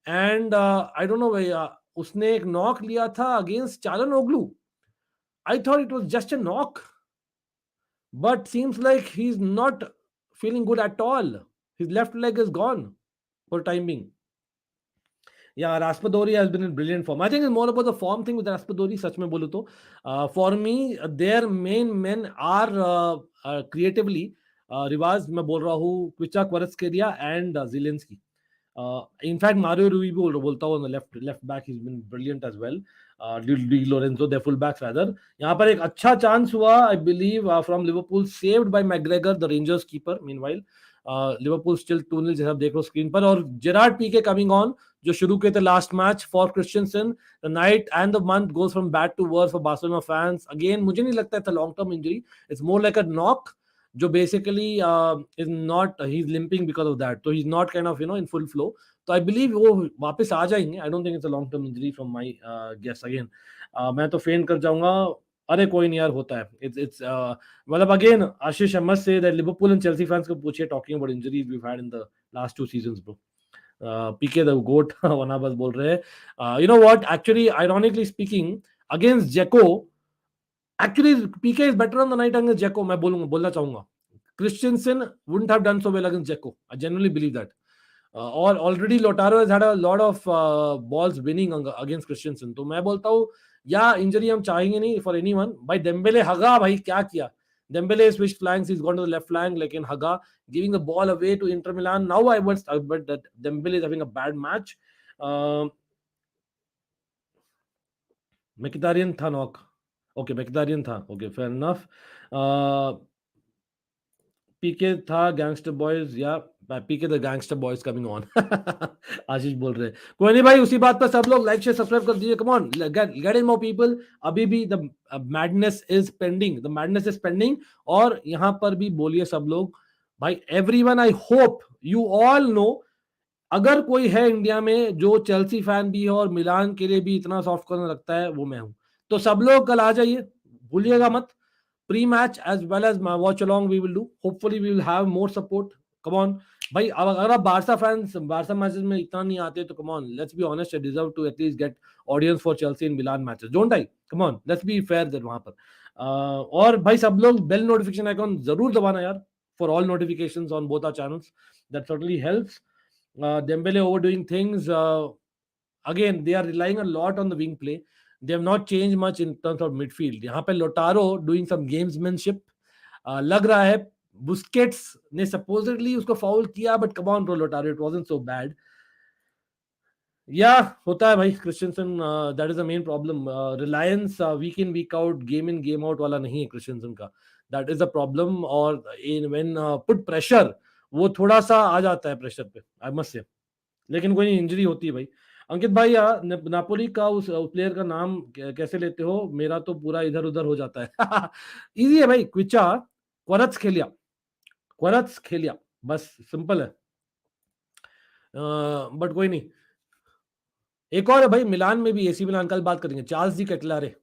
and I don't know why उसने एक knock लिया था against Çalhanoğlu. I thought it was just a knock, but seems like he's not feeling good at all. His left leg is gone for time being. Yeah, Raspadori has been in brilliant form. I think it's more about the form thing with Raspadori. सच में बोलूं तो, for me, their main men are creatively रिवाज मैं बोल रहा हूँ, क्विचा क्वारेत्स्केलिया and Zelensky. In fact Mario रूई भी बोलता हूँ, left back he's been brilliant as well. Di Lorenzo, their full backs rather. यहाँ पर एक अच्छा चांस हुआ, I believe, from Liverpool, saved by McGregor, the Rangers keeper. Meanwhile, Liverpool still 2-0 जैसा आप देख लो स्क्रीन पर. और जेरार्ड पीके कमिंग ऑन, जो शुरू किए थे last match for Christensen. The night and the month goes from bad to worse for Barcelona fans. Again मुझे नहीं लगता है long term injury, it's more like a knock, जो basically is not, he is limping because of that, तो he is not kind of in full flow. तो I believe वो वापस आ जाएंगे. I don't think it's a long term injury from my guess. Again मैं तो फेन कर जाऊंगा. अरे कोई नहीं यार, होता है. इट्स मतलब again Ashish I must say that Liverpool and Chelsea fans को पूछिए, talking about injuries we had in the last 2 seasons bro. PK the GOAT wanna बस बोल रहे हैं. You know what, actually ironically speaking, against Dzeko, actually PK is better on the night against Dzeko. मैं बोलना चाहूंगा. Christensen wouldn't have done so well against Dzeko. I genuinely believe that. Or already Lautaro has had a lot of balls winning against Christensen. तो मैं बोलता हूँ या injury हम चाहेंगे नहीं for anyone. भाई डेम्बेले हगा, भाई क्या किया. Dembele switched flanks, he's gone to the left flank, लेकिन हगा giving the ball away to Inter Milan. Now I was but that Dembele is having a bad match. Mkhitaryan था knock. Okay, Mkhitaryan था. Okay, fair enough. पीके था gangster boys, या PK the gangster boys coming on. Ashish बोल रहे हैं. कोई नहीं भाई, उसी बात पर सब लोग लाइक शेयर सब्सक्राइब कर दीजिए. Come on, gate in more people. अभी भी द मैडनेस इज पेंडिंग. और यहाँ पर भी बोलिए सब लोग भाई. Everyone, I hope you all know, अगर कोई है इंडिया में जो चेल्सी फैन भी है और मिलान के लिए भी इतना सॉफ्ट कॉर्नर रखता है, वो मैं हूं. तो सब लोग कल आ जाइए, भूलिएगा मत. Pre-match as well as my watch along we will do. Hopefully we will have more support. Come on भाई, अब अगर आप बारसा फैंस बारसा मैचेस में इतना नहीं आते तो come on, let's be honest, I deserve to at least get audience for Chelsea and Milan matches, don't I? Come on, let's be fair there वहां पर. और भाई सब लोग बेल नोटिफिकेशन आइकॉन जरूर दबाना यार, for all notifications on both our channels. That certainly helps. Dembele overdoing things. Again, they are relying a lot on the wing play. They have not changed much in terms of midfield. यहाँ पे लोटारो doing some gamesmanship. लग रहा है Busquets ने supposedly उसको foul किया, but come on bro Lautaro, it wasn't so bad. Yeah, होता है भाई. Christiansen, that is the main problem. Reliance week in week out, game in game out वाला नहीं है क्रिश्चियनसन का. That is the problem. और when put pressure, वो थोड़ा सा आ जाता है प्रेशर पे, I must say. लेकिन कोई इंजरी होती है भाई. अंकित भाई, नापोली का उस प्लेयर का नाम कैसे लेते हो? मेरा तो पूरा इधर उधर हो जाता है. इजी है भाई, क्विचा क्वारत्स खेलिया, बस सिंपल है. बट कोई नहीं. एक और है भाई, मिलान में भी, एसी मिलान, कल बात करेंगे. Charles De Ketelaere.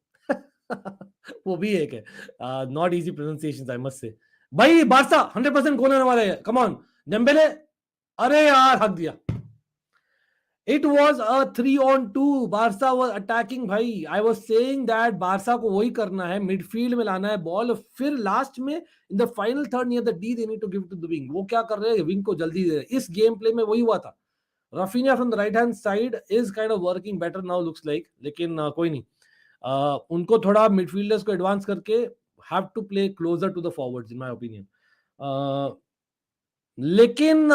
वो भी एक है. Not easy pronunciation I must say. भाई बारसा 100% गोल होने वाला है. Come on Dembele. अरे यार हक दिया. It was a 3-on-2. Barca was attacking भाई. I was saying that Barca को वही करना है, मिडफील्ड में लाना है बॉल, फिर लास्ट में in the final third near the D they need to give to the wing. वो क्या कर रहे हैं, विंग को जल्दी दे रहे हैं. इस गेम प्ले में वही हुआ था. Rafinha from the right hand side is kind of working better now looks like. लेकिन कोई नहीं. उनको थोड़ा मिडफील्डर्स को एडवांस करके have to play closer to the forwards in my opinion. लेकिन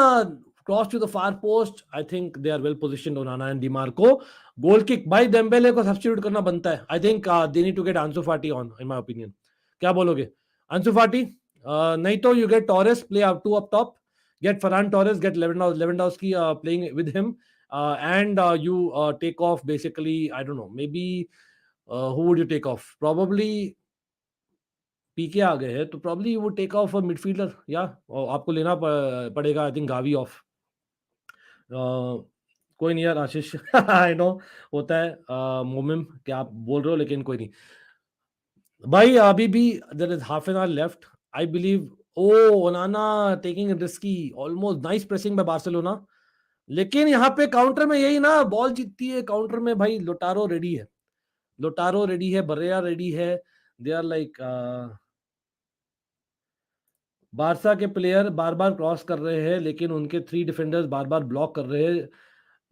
cross to the far post, I think they are well positioned. Onana and Dimarco. Goal kick भाई, Dembele को सब्स्टिट्यूट करना बनता है. I think they need to get Ansu Fati on in my opinion. क्या बोलोगे? आंसू Fati, नहीं तो you get Torres play up to up top, get Ferran Torres, get Lewandowski playing with him, and you take off basically, I don't know, maybe who would you take off? Probably पीके आ गए हैं तो probably you would take off a midfielder, या आपको लेना पड़ेगा आई think Gavi of. कोई नहीं यार आशीष. आई नो होता है. मोमिम क्या आप बोल रहे हो, लेकिन कोई नहीं भाई. अभी भी there is half an hour left I believe. Oh Onana taking risky, almost nice pressing by Barcelona. लेकिन यहाँ पे काउंटर में यही ना, बॉल जीतती है काउंटर में भाई. लोटारो रेडी है, लोटारो रेडी है, बरेया रेडी है. दे आर लाइक बारसा के प्लेयर बार बार क्रॉस कर रहे हैं, लेकिन उनके 3 डिफेंडर्स बार बार ब्लॉक कर रहे हैं.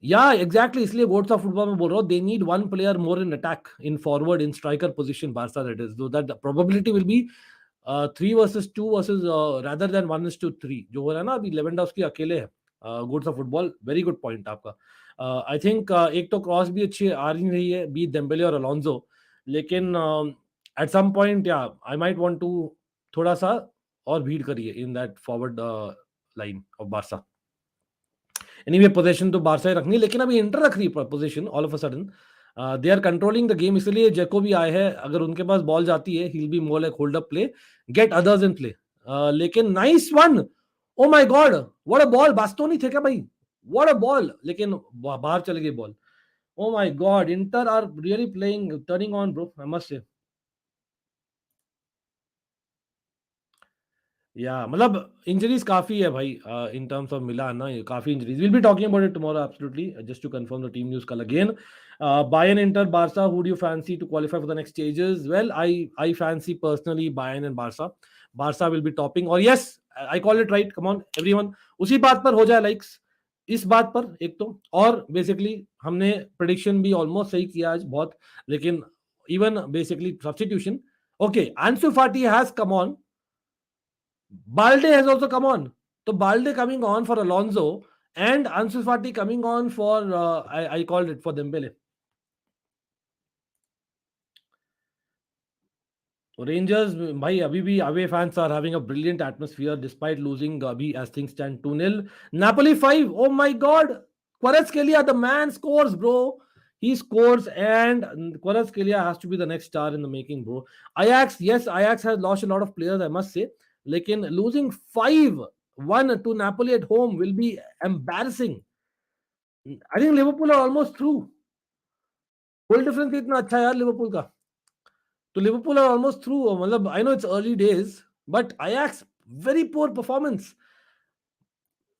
या एग्जैक्टली, इसलिए गोट्स ऑफ फुटबॉल में बोल रहा हूँ, they need one player more in attack, in forward, in striker position. Barça that is, so that probability will be 3 versus 2 versus rather than 1:3 जो हो रहा है ना अभी. लेवेंडोव्स्की अकेले है. GOATs of football, very good point आपका. I think एक तो क्रॉस भी अच्छी आ नहीं रही है, बी डेम्बेले और अलोंसो. लेकिन एट सम पॉइंट या आई माइट वांट टू थोड़ा सा और भीड़ करिए in that forward line of Barca. Anyway position तो बारसा ही रखनी है, लेकिन अभी इंटर रख रही है position all of a sudden. They are controlling the game, इसलिए जेको भी आए हैं. अगर उनके पास बॉल जाती है, he will be more like hold up play, get others in play. लेकिन nice one. Oh my god, what a ball. Bastoni थे क्या भाई? What a ball. लेकिन बाहर चली गई ball. Oh my god, Inter are really playing, turning on bro, I must say. या मतलब इंजरीज काफी है भाई इन टर्म्स ऑफ मिलान ना. काफी injuries, will be talking about it tomorrow absolutely. Just to confirm the team news कल again. Bayern, Inter, Barca, who do you fancy to qualify for the next stages? Well, I fancy personally Bayern and Barca. Barca will be topping. और yes, I call it right. Come on everyone, उसी बात पर हो जाए likes. इस बात पर एक तो, और बेसिकली हमने प्रेडिक्शन भी ऑलमोस्ट सही किया आज बहुत. लेकिन इवन बेसिकली सब्स्टिट्यूशन, ओके, आंसू फाटी has come on. Balde has also come on. So Balde coming on for Alonso and Ansu Fati coming on for I called it for Dembele. Rangers, भाई अभी भी away fans are having a brilliant atmosphere despite losing अभी as things stand 2-0. Napoli 5. Oh my God. Kvaratskhelia, the man scores, bro. He scores, and Kvaratskhelia has to be the next star in the making, bro. Ajax, yes, Ajax has lost a lot of players, I must say. लेकिन losing 5-1 to Napoli at home will be embarrassing. I think Liverpool are almost through. Goal difference इतना अच्छा है यार Liverpool का. तो Liverpool are almost through. मतलब I know it's early days, but Ajax very poor performance.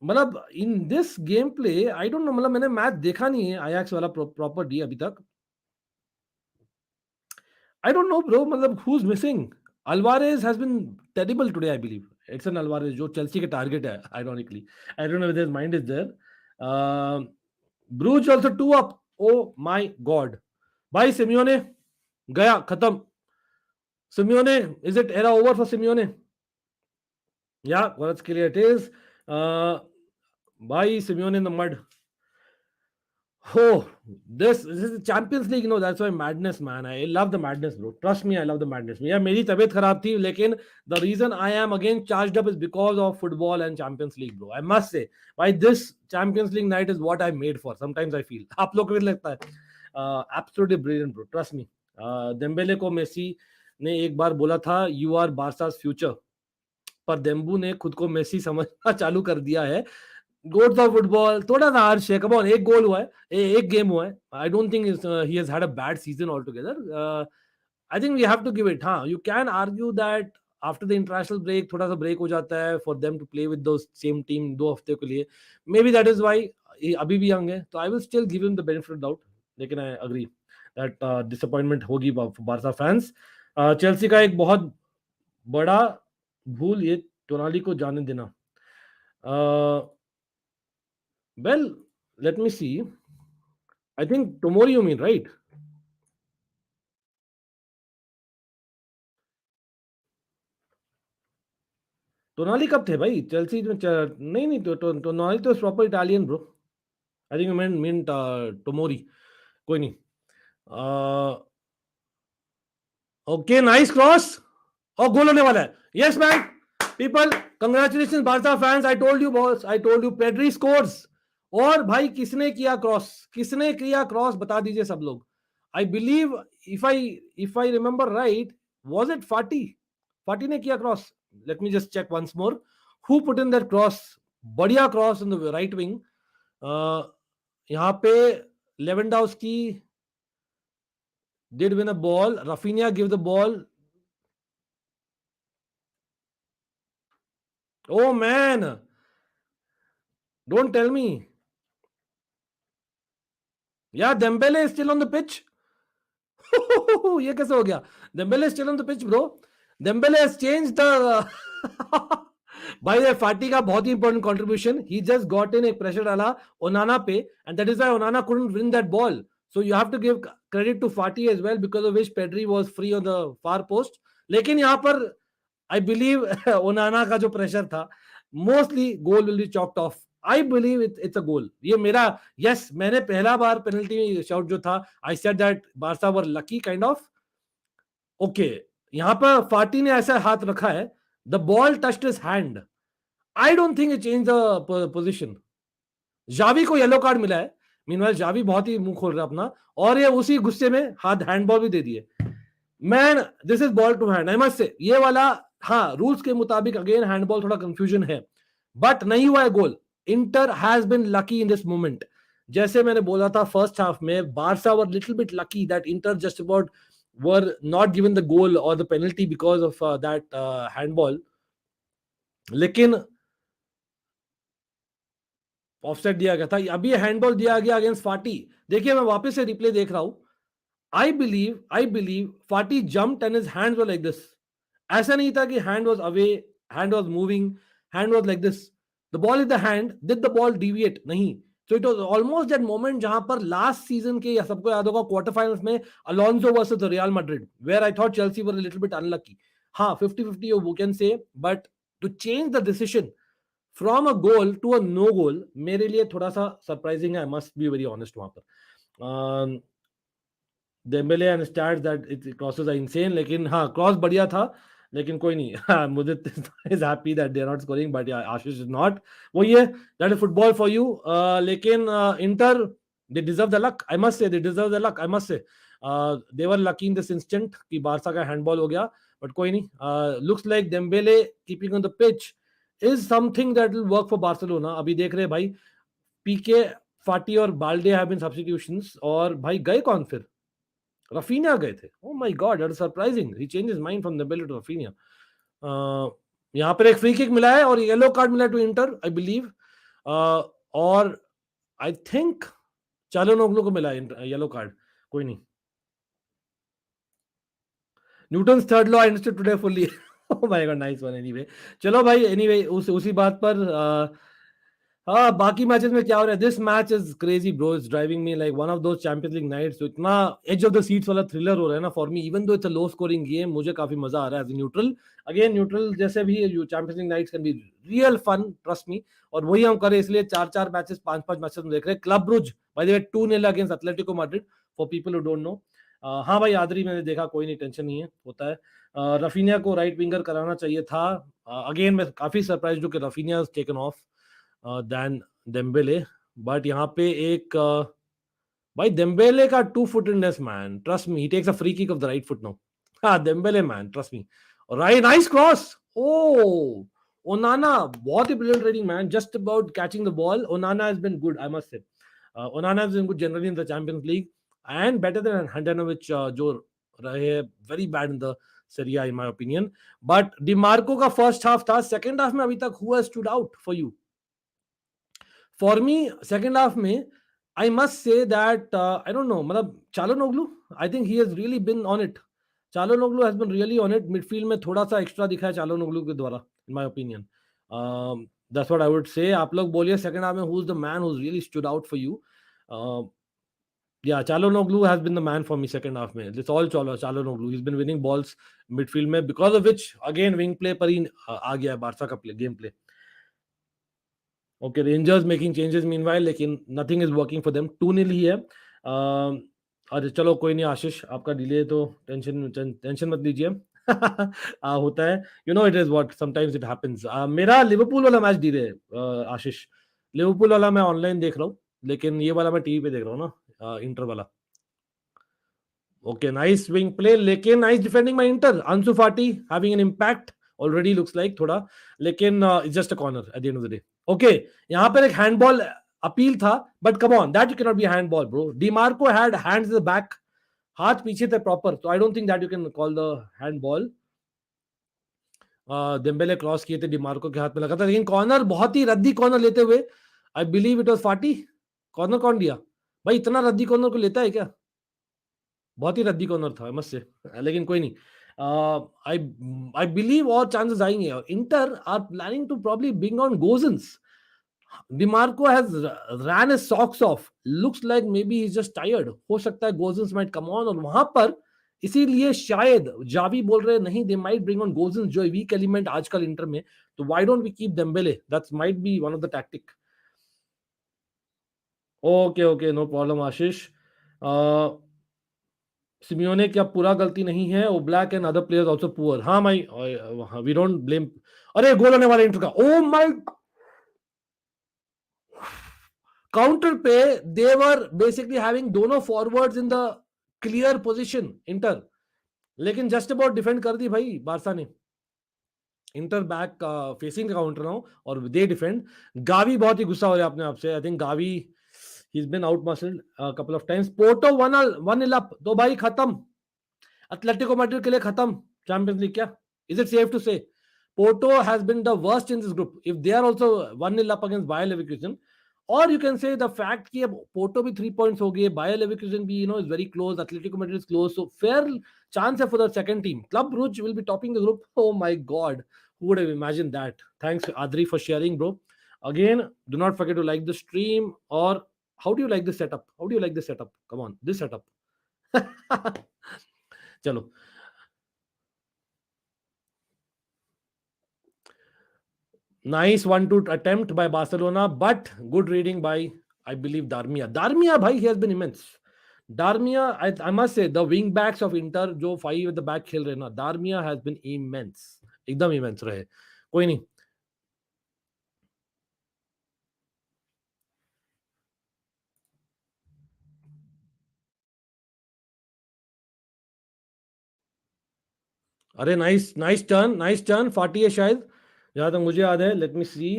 मतलब in this game play I don't know, मतलब मैंने मैच देखा नहीं है Ajax वाला प्रॉपर्ली अभी तक. I don't know, bro. मतलब who's missing? Alvarez has been terrible today, I believe. It's an Alvarez जो चेल्सी के टारगेट है, ironically. I don't know whether his mind is there. Bruges also 2 up. Oh my God. भाई Simeone गया, खत्म. Simeone, is it era over for Simeone? Yeah, Kvaratskhelia it is. भाई Simeone in the mud. Oh, this is the Champions League, you know, that's why madness, man. I love the madness, bro. Trust me, I love the madness. Yeah, मेरी तबीयत खराब थी, लेकिन the reason I am again charged up is because of football and Champions League, bro. I must say, why this Champions League night is what I made for. Sometimes I feel. आप लोग को भी लगता है? Absolutely brilliant, bro. Trust me. Dembélé को Messi ने एक बार बोला था, you are Barca's future. पर डेम्बू ने खुद को मेसी समझना चालू कर दिया है. गोट्स ऑफ फुटबॉल थोड़ा सा हार्श है. कम ऑन, एक गोल हुआ है, एक गेम हुआ है. I don't think he has had a bad season all together. I think we have to give it. हाँ, you can argue that after the international break थोड़ा सा ब्रेक हो जाता है for them to play with the same team 2 हफ्ते के लिए. May B that is why ये अभी भी यंग है, तो I will still give him the benefit of doubt, लेकिन आई अग्री दैट डिसअपॉइंटमेंट होगी बारसा फैंस। चेल्सी का एक बहुत बड़ा भूल ये टोनाली को जाने देना। Well let me see, I think Tomori you mean, right? Tonali कब थे भाई चेल्सी में? नहीं नहीं, टोनाली तो proper Italian bro. I think mean Tomori, कोई नहीं। ओके, नाइस क्रॉस और गोल होने वाला है। Yes man, people, congratulation Barca fans, I told you boss, I told you Pedri scores. और भाई किसने किया क्रॉस, किसने किया क्रॉस, बता दीजिए सब लोग। I believe, if I remember right, was it Fati? Fati ने किया cross? Let me just check once more, who put in that cross? बढ़िया cross in the right wing. यहाँ पे Lewandowski did win a ball. Rafinha give the ball. Oh man, don't tell me. Yeah, Dembele is still on the pitch. ये कैसे हो गया? Dembele is still on the pitch, bro. Dembele has changed the भाई ये Fati का बहुत ही important contribution, he just got in, एक प्रेशर डाला ओनाना पे, and that is why Onana couldn't win that ball. So you have to give credit to Fati as well, because of which Pedri was free on the far post. लेकिन यहाँ पर I believe ओनाना का जो pressure था, mostly goal will be chopped off. I believe it's a goal. ये मेरा yes, मैंने पहला बार पेनल्टी शॉट जो था, I said that Barca were lucky kind of. Okay, यहाँ पर फाटी ने ऐसा हाथ रखा है, the ball touched his hand. I don't think it change the position. Xavi को येलो कार्ड मिला है, मीनवाइल जावी बहुत ही मुंह खोल रहा है अपना, और ये उसी गुस्से में हाथ हैंडबॉल भी दे दिए. Man, this is ball to hand, I must say. ये वाला हाँ, रूल्स के मुताबिक अगेन हैंडबॉल, थोड़ा कंफ्यूजन है, बट नहीं हुआ है goal. Inter has been lucky in this moment. जैसे मैंने बोला था फर्स्ट हाफ में, Barca were little bit lucky that Inter just about were not given the goal और the penalty because of that handball. लेकिन ऑफसाइड दिया गया था. अभी हैंडबॉल दिया गया अगेंस्ट फाटी. देखिए मैं वापस से रिप्ले देख रहा हूं. I believe Fati jumped and his hands were like this. ऐसा नहीं था कि hand was away, hand was moving, hand was like this. The ball is the hand. Did the ball deviate? नहीं. So it was almost that moment जहां पर last season के, या सबको याद होगा, quarter finals में Alonso versus the Real Madrid, where I thought Chelsea were a little bit unlucky. हाँ, 50-50 you can say, but to change the decision from a goal to a no goal मेरे लिए थोड़ा सा surprising है. I must be very honest वहां पर. Dembele and stats that it crosses are insane, लेकिन हाँ क्रॉस बढ़िया था, लेकिन कोई नहीं. हाँ, मुझे is happy that they are not scoring, but yeah, Ashish is not. वो ये that is football for you. लेकिन Inter, they deserve the luck, I must say. They deserve the luck, I must say. They were lucky in this instant कि Barça का handball हो गया, but कोई नहीं. Looks like Dembele keeping on the pitch is something that will work for Barcelona. अभी देख रहे भाई, पीके, फाटी और बाल्डे have been substitutions, और भाई गए कौन फिर? रफीनिया गए थे. Oh my God, that is surprising. He change his mind from Dembele to Raphinha. यहाँ पर एक फ्री किक मिला है और येलो कार्ड मिला है टू इंटर, आई बिलीव. और आई थिंक चालोनोग्लू को मिला है येलो कार्ड. कोई नहीं. Newton's third law I understood today fully. Oh my God, nice one. Anyway, चलो भाई, एनीवे उसी बात पर हाँ, बाकी मैचेस में क्या हो रहा है? This match is crazy bro, it's driving me like one of those Champions League nights. तो इतना एज ऑफ द सीट्स वाला थ्रिलर हो रहा है ना for me, even though it's a low scoring game. मुझे काफी मजा आ रहा है as a neutral. Again neutral जैसे भी Champions League nights can be real fun, trust me. और वही हम करें, इसलिए 4-4 मैचेस, 5-5 मैचेस में देख रहे हैं. Club ब्रुज bye the way 2-0 against Atletico Madrid, for people who don't know. हाँ भाई, आदरी मैंने देखा, कोई नहीं, टेंशन नहीं है, होता है. रफीनिया को राइट विंगर कराना चाहिए था. अगेन मैं काफी सरप्राइज हूं कि Raphinha is taken off then Dembele. But यहाँ पे एक भाई डेम्बेले का 2-footedness man, trust me, he takes a free kick off the right foot no. हाँ, Dembele man, trust me. Right, nice cross. Oh Onana, बहुत ही brilliant reading man, just about catching the ball. Onana has been good, I must say. Onana has been good generally in the Champions League and better then हैंडेनोविच, जो रहे very bad in the Serie A in my opinion. But Dimarco का first half था. Second half में अभी तक who has stood out for you? For me second half में I must say that I don't know, मतलब Calhanoglu, I think he has really been on it. Calhanoglu has been really on it. Midfield में थोड़ा सा extra दिखा है Calhanoglu के द्वारा, in my opinion. That's what I would से. आप लोग बोलिए सेकंड हाफ में who is the man who really stood out for you. Yeah, Çalhanoğlu has been the man for me second half में. It's all Çalhanoğlu. He's been winning balls midfield में, because of which again wing play पर ही आ गया है Barça का game play. Okay, Rangers making changes meanwhile, लेकिन nothing is working for them. 2-0 ही है. अरे चलो कोई नहीं आशीष, आपका डिले तो टेंशन मत लीजिए. होता है, you know it is what sometimes it happens. मेरा लिवरपूल वाला मैच डिले है आशीष. लिवरपूल वाला मैं ऑनलाइन देख रहा हूँ, लेकिन ये वाला मैं टीवी पे देख रहा हूँ ना, इंटर वाला. Okay, nice wing play, लेकिन nice defending by Inter. Ansu Fati having an impact already looks like थोड़ा, लेकिन it's just a corner at the end of the day. Okay, यहाँ पर एक handball अपील था, but come on, that cannot be a handball, bro. DiMarco had hands in the back, हाथ पीछे थे proper, so I don't think that you can call the handball. Dembélé cross किए थे, DeMarco के हाथ में लगा था, लेकिन कॉर्नर बहुत ही रद्दी कॉर्नर लेते हुए, आई बिलीव इट वाज फाटी. कॉर्नर कौन दिया भाई? इतना रद्दी कॉर्नर को लेता है क्या? बहुत ही रद्दी कॉर्नर था मस्त से, लेकिन कोई नहीं. आई आई बिलीव और चांसेस आएंगे. Inter are planning to probably bring on Gosens. Dimarco has ran his socks off. Looks like may be he is just tired. हो सकता है गोजन्स माइट कम ऑन, और वहां पर इसीलिए शायद जावी बोल रहे नहीं, they might bring on Gosens, जो वीक एलिमेंट आजकल इंटर में. तो why don't we keep Dembele? That's might be one of the tactic. Okay okay, no problem Ashish. Simeone क्या पूरा गलती नहीं है, Oblak and other players also poor. हाँ माई, वी डोंट ब्लेम. अरे गोल होने वाला इंटर का. ओ माय, काउंटर पे दे वर बेसिकली हैविंग दोनों forwards in the clear position inter, लेकिन जस्ट अबाउट डिफेंड कर दी भाई बारसा ने. Inter back facing counter now और दे डिफेंड. गावी बहुत ही गुस्सा हो रहा है अपने आप से. I think Gavi he's been out muscled a couple of times. Porto 1-0 up, तो भाई खत्म. एटलेटिको मैड्रिड के लिए खत्म चैंपियंस लीग क्या? Is it safe to say? Porto has been the worst in this group. If they are also 1-0 up against Bayer Leverkusen, और you can say the fact कि अब पोर्टो भी 3 points हो गए, बायर लेवरकुसेन भी is very close, Atletico Madrid is close, so fair chance है for the second team. Club Brugge will be topping the group. Oh my God, who would have imagined that? Thanks Adri for sharing, bro. Again, do not forget to like the stream. Or how do you like this setup? How do you like this setup? Come on, this setup. चलो, nice 1-2 attempt by Barcelona, but good reading by, I believe, Darmian bhai, he has been immense. Darmian, I must say, the wing backs of Inter जो 5 at the back खेल रहे हैं ना, Darmian has been immense, एकदम immense रहे. कोई नहीं. अरे नाइस टर्न 40 है शायद, जहां तक मुझे याद है. लेट मी सी.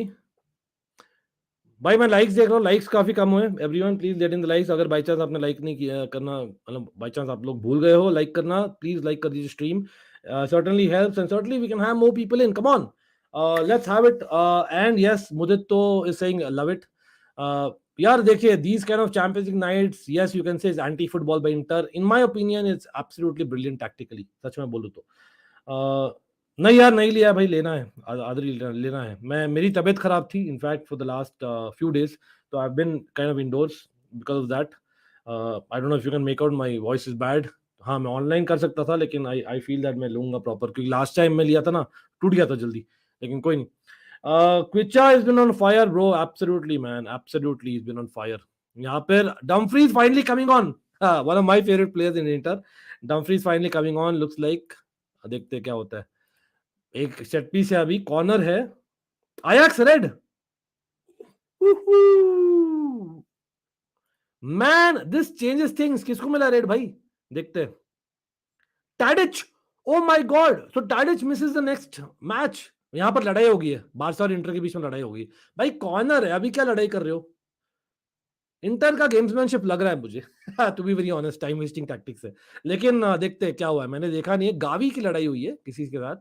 भाई मैं लाइक्स देख रहा हूँ, लाइक्स काफी कम हुए. Everyone please let in the likes. अगर बाई चांस आपने लाइक नहीं किया करना, मतलब बाई चांस आप लोग भूल गए हो लाइक करना, प्लीज लाइक कर दीजिए stream. Certainly helps and certainly we can have more people in. Come on, let's have it. And yes, Mudit तो इज सेइंग लव इट. यार देखिए, these kind of Champions League nights, yes you can say it's anti football by Inter. In my opinion it's absolutely brilliant tactically, सच में बोलूं तो. नहीं यार, नहीं लिया भाई, लेना है, आदरी लेना है. मैं, मेरी तबीयत खराब थी in fact for the last few days, तो I have been kind of indoors because of that. I don't know if you can make out my voice is bad. हाँ, मैं ऑनलाइन कर सकता था, लेकिन आई फील दैट मैं लूंगा proper, क्योंकि लास्ट टाइम मैं लिया था ना, टूट गया था जल्दी. लेकिन कोई नहीं. क्विचा has been on fire bro, absolutely man, absolutely he's been on fire. यहाँ पर Dumfries finally coming on, one of my favorite players in Inter. Dumfries finally coming on, looks like. देखते क्या होता है. एक सेट पीस है, अभी corner है. Ajax red. Man this changes things. किसको मिला रेड भाई? देखते हैं. Tadic, oh my god, so Tadic misses the next match. यहां पर लड़ाई होगी है, बारसा और इंटर के बीच में लड़ाई होगी. भाई कॉर्नर है, अभी क्या लड़ाई कर रहे हो? इंटर का गेम्समैनशिप लग रहा है मुझे, to be very honest. Time wasting tactics है. लेकिन देखते हैं क्या हुआ है. मैंने देखा नहीं है. गावी की लड़ाई हुई है किसी के साथ.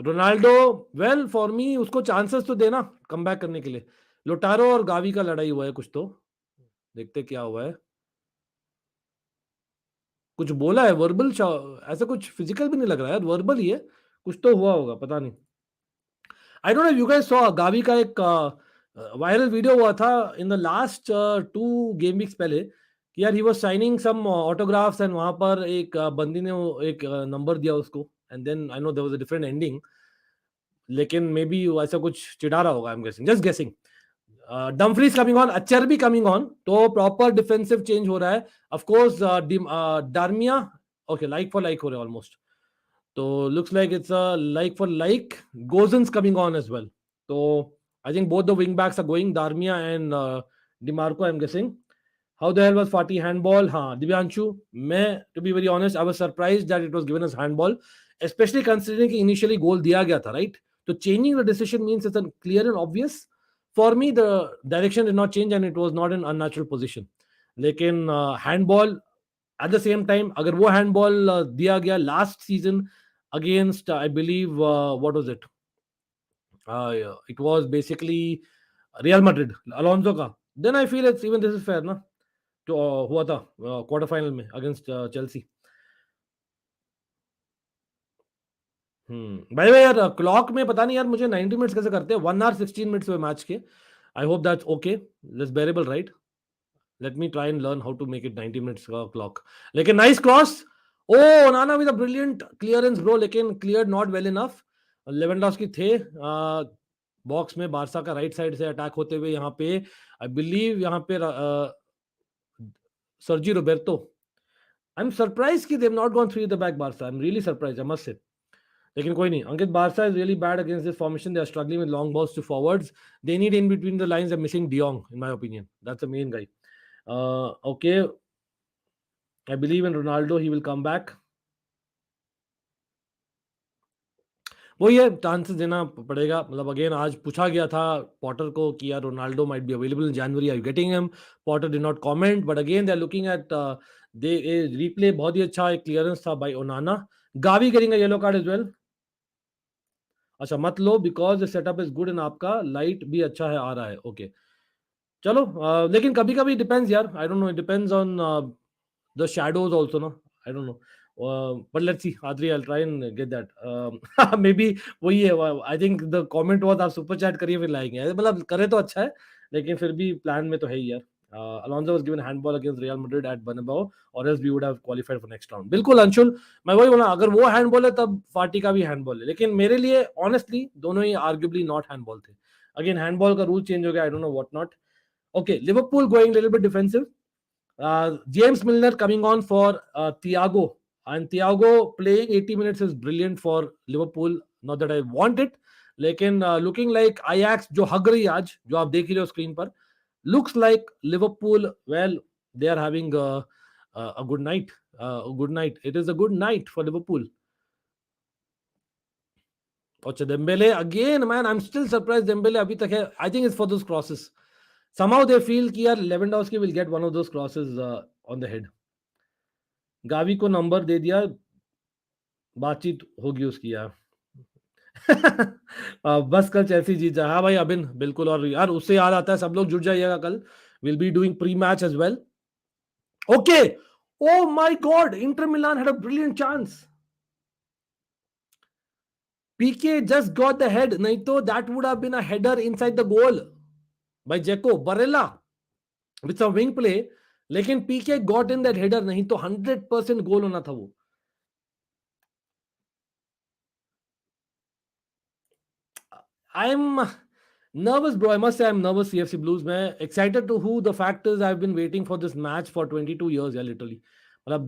रोनाल्डो, वेल फॉर मी उसको चांसेस तो देना कम बैक करने के लिए. लोटारो और गावी का लड़ाई हुआ है कुछ, तो देखते क्या हुआ है. कुछ बोला है वर्बल, ऐसा कुछ फिजिकल भी नहीं लग रहा है, वर्बल ही है. कुछ तो हुआ होगा, पता नहीं. I don't know you guys saw Gavi का एक वायरल वीडियो हुआ था in the last 2 game weeks पहले कि यार he was signing some autographs and वहां पर एक बंदी ने एक नंबर दिया उसको, and then I know there was a different ending. लेकिन मे बी ऐसा कुछ चिढ़ा रहा होगा, I am guessing, just guessing. Dumfries coming on, Acerbi भी कमिंग ऑन, तो प्रॉपर डिफेंसिव चेंज हो रहा है. Of course Darmian, okay like for like हो रहा है ऑलमोस्ट. तो looks like it's a like for like. Gozens coming on as well. So I think both the wing backs are going. Darmia and Dimarco, I'm guessing. How the hell was Fatih handball? हाँ, Divyanshu. मैं to be very honest, I was surprised that it was given as handball, especially considering कि initially goal दिया गया था, right? So changing the decision means it's a clear and obvious. For me, the direction did not change and it was not an unnatural position. लेकिन handball at the same time, अगर वो handball दिया गया last season against I believe what was it? Yeah, it was basically Real Madrid, Alonso का. Then I feel it's even this is fair ना. जो हुआ था क्वार्टर फाइनल में अगेंस्ट चेल्सी. बाय द वे यार, क्लॉक में पता नहीं यार मुझे 90 मिनट्स कैसे करते हैं. 1 आवर 16 मिनट्स हुए मैच के. I hope that's okay, that's bearable right. Let me try and learn how to make it 90 minutes का क्लॉक. लेकिन nice cross. Onana with a brilliant clearance bro, लेकिन clear not well enough. Lewandowski थे box में, Barca का right side से attack होते हुए. यहाँ पे आई बिलीव यहाँ पे सर्जी रोबेर्टो. आई एम सरप्राइज कि they have not gone three the back Barca. I am really surprise, I must say. लेकिन कोई नहीं. Ankit, Barca is really bad against this formation. They are struggling with long balls to forwards. They need in between the lines. They are missing de Jong in my opinion. That's the main guy. Okay, I believe in Ronaldo, he will come back. वही है, chances देना पड़ेगा. मतलब again आज पूछा गया था Potter को कि यार Ronaldo might be available in January, are you getting him? Potter did not comment, but again they are looking at the replay. बहुत ही अच्छा एक क्लियरेंस था बाय ओनाना. गावी करेंगे येलो कार्ड एज वेल. अच्छा मत लो because the setup is good and आपका लाइट भी अच्छा है, आ रहा है. ओके चलो. लेकिन कभी कभी डिपेंड्स यार, आई don't no, it depends on the shadows also, no, I don't know. But let's see, Adri, I'll try and get that. Maybe वही है. I think the comment was आप सुपर चैट करिए फिर लाएंगे. मतलब करे तो अच्छा है, लेकिन फिर भी प्लान में तो है ही यार. Alonso was given handball against Real Madrid at Bernabeu, or else we would have qualified for next round. बिल्कुल अंशुल, मैं वही बोला, अगर वो हैंडबॉल है तब फाटी का भी हैंडबॉल है. लेकिन मेरे लिए ऑनेस्टली दोनों ही आर्ग्यूबली नॉट हैंडबॉल थे. अगेन हैंडबॉल का रूल चेंज हो गया, आई don't know what not. Okay, Liverpool going little bit defensive. James Milner coming on for Thiago, and Thiago playing 80 minutes is brilliant for Liverpool. Not that I want it, लेकिन looking like Ajax जो हग रही है आज, जो आप देख ही रहे हो स्क्रीन पर, looks like Liverpool, well, they are having a good night. A good night. It is a good night for Liverpool. अच्छा Dembele again, man, I'm still surprised Dembele अभी तक है. I think it's for those crosses. Somehow they feel कि यार Lewandowski will get one of those crosses on the head. Gavi को number दे दिया, बातचीत होगी उसकी यार. बस कल चेल्सी जीत जाए. हाँ भाई अबिन, बिल्कुल. और यार उससे याद आता है, सब लोग जुड़ जाइएगा कल. Will be doing pre match as well. Okay, oh my god, Inter Milan had a brilliant chance. PK just got the head, नहीं तो that would have been a header inside the goal by Dzeko Barella with some wing play. लेकिन PK got in that header, नहीं तो 100% गोल होना था वो. I'm nervous, bro. I must say I'm nervous. CFC Blues. मैं excited to who the fact is I've been waiting for this match for 22 years, yeah, literally. मतलब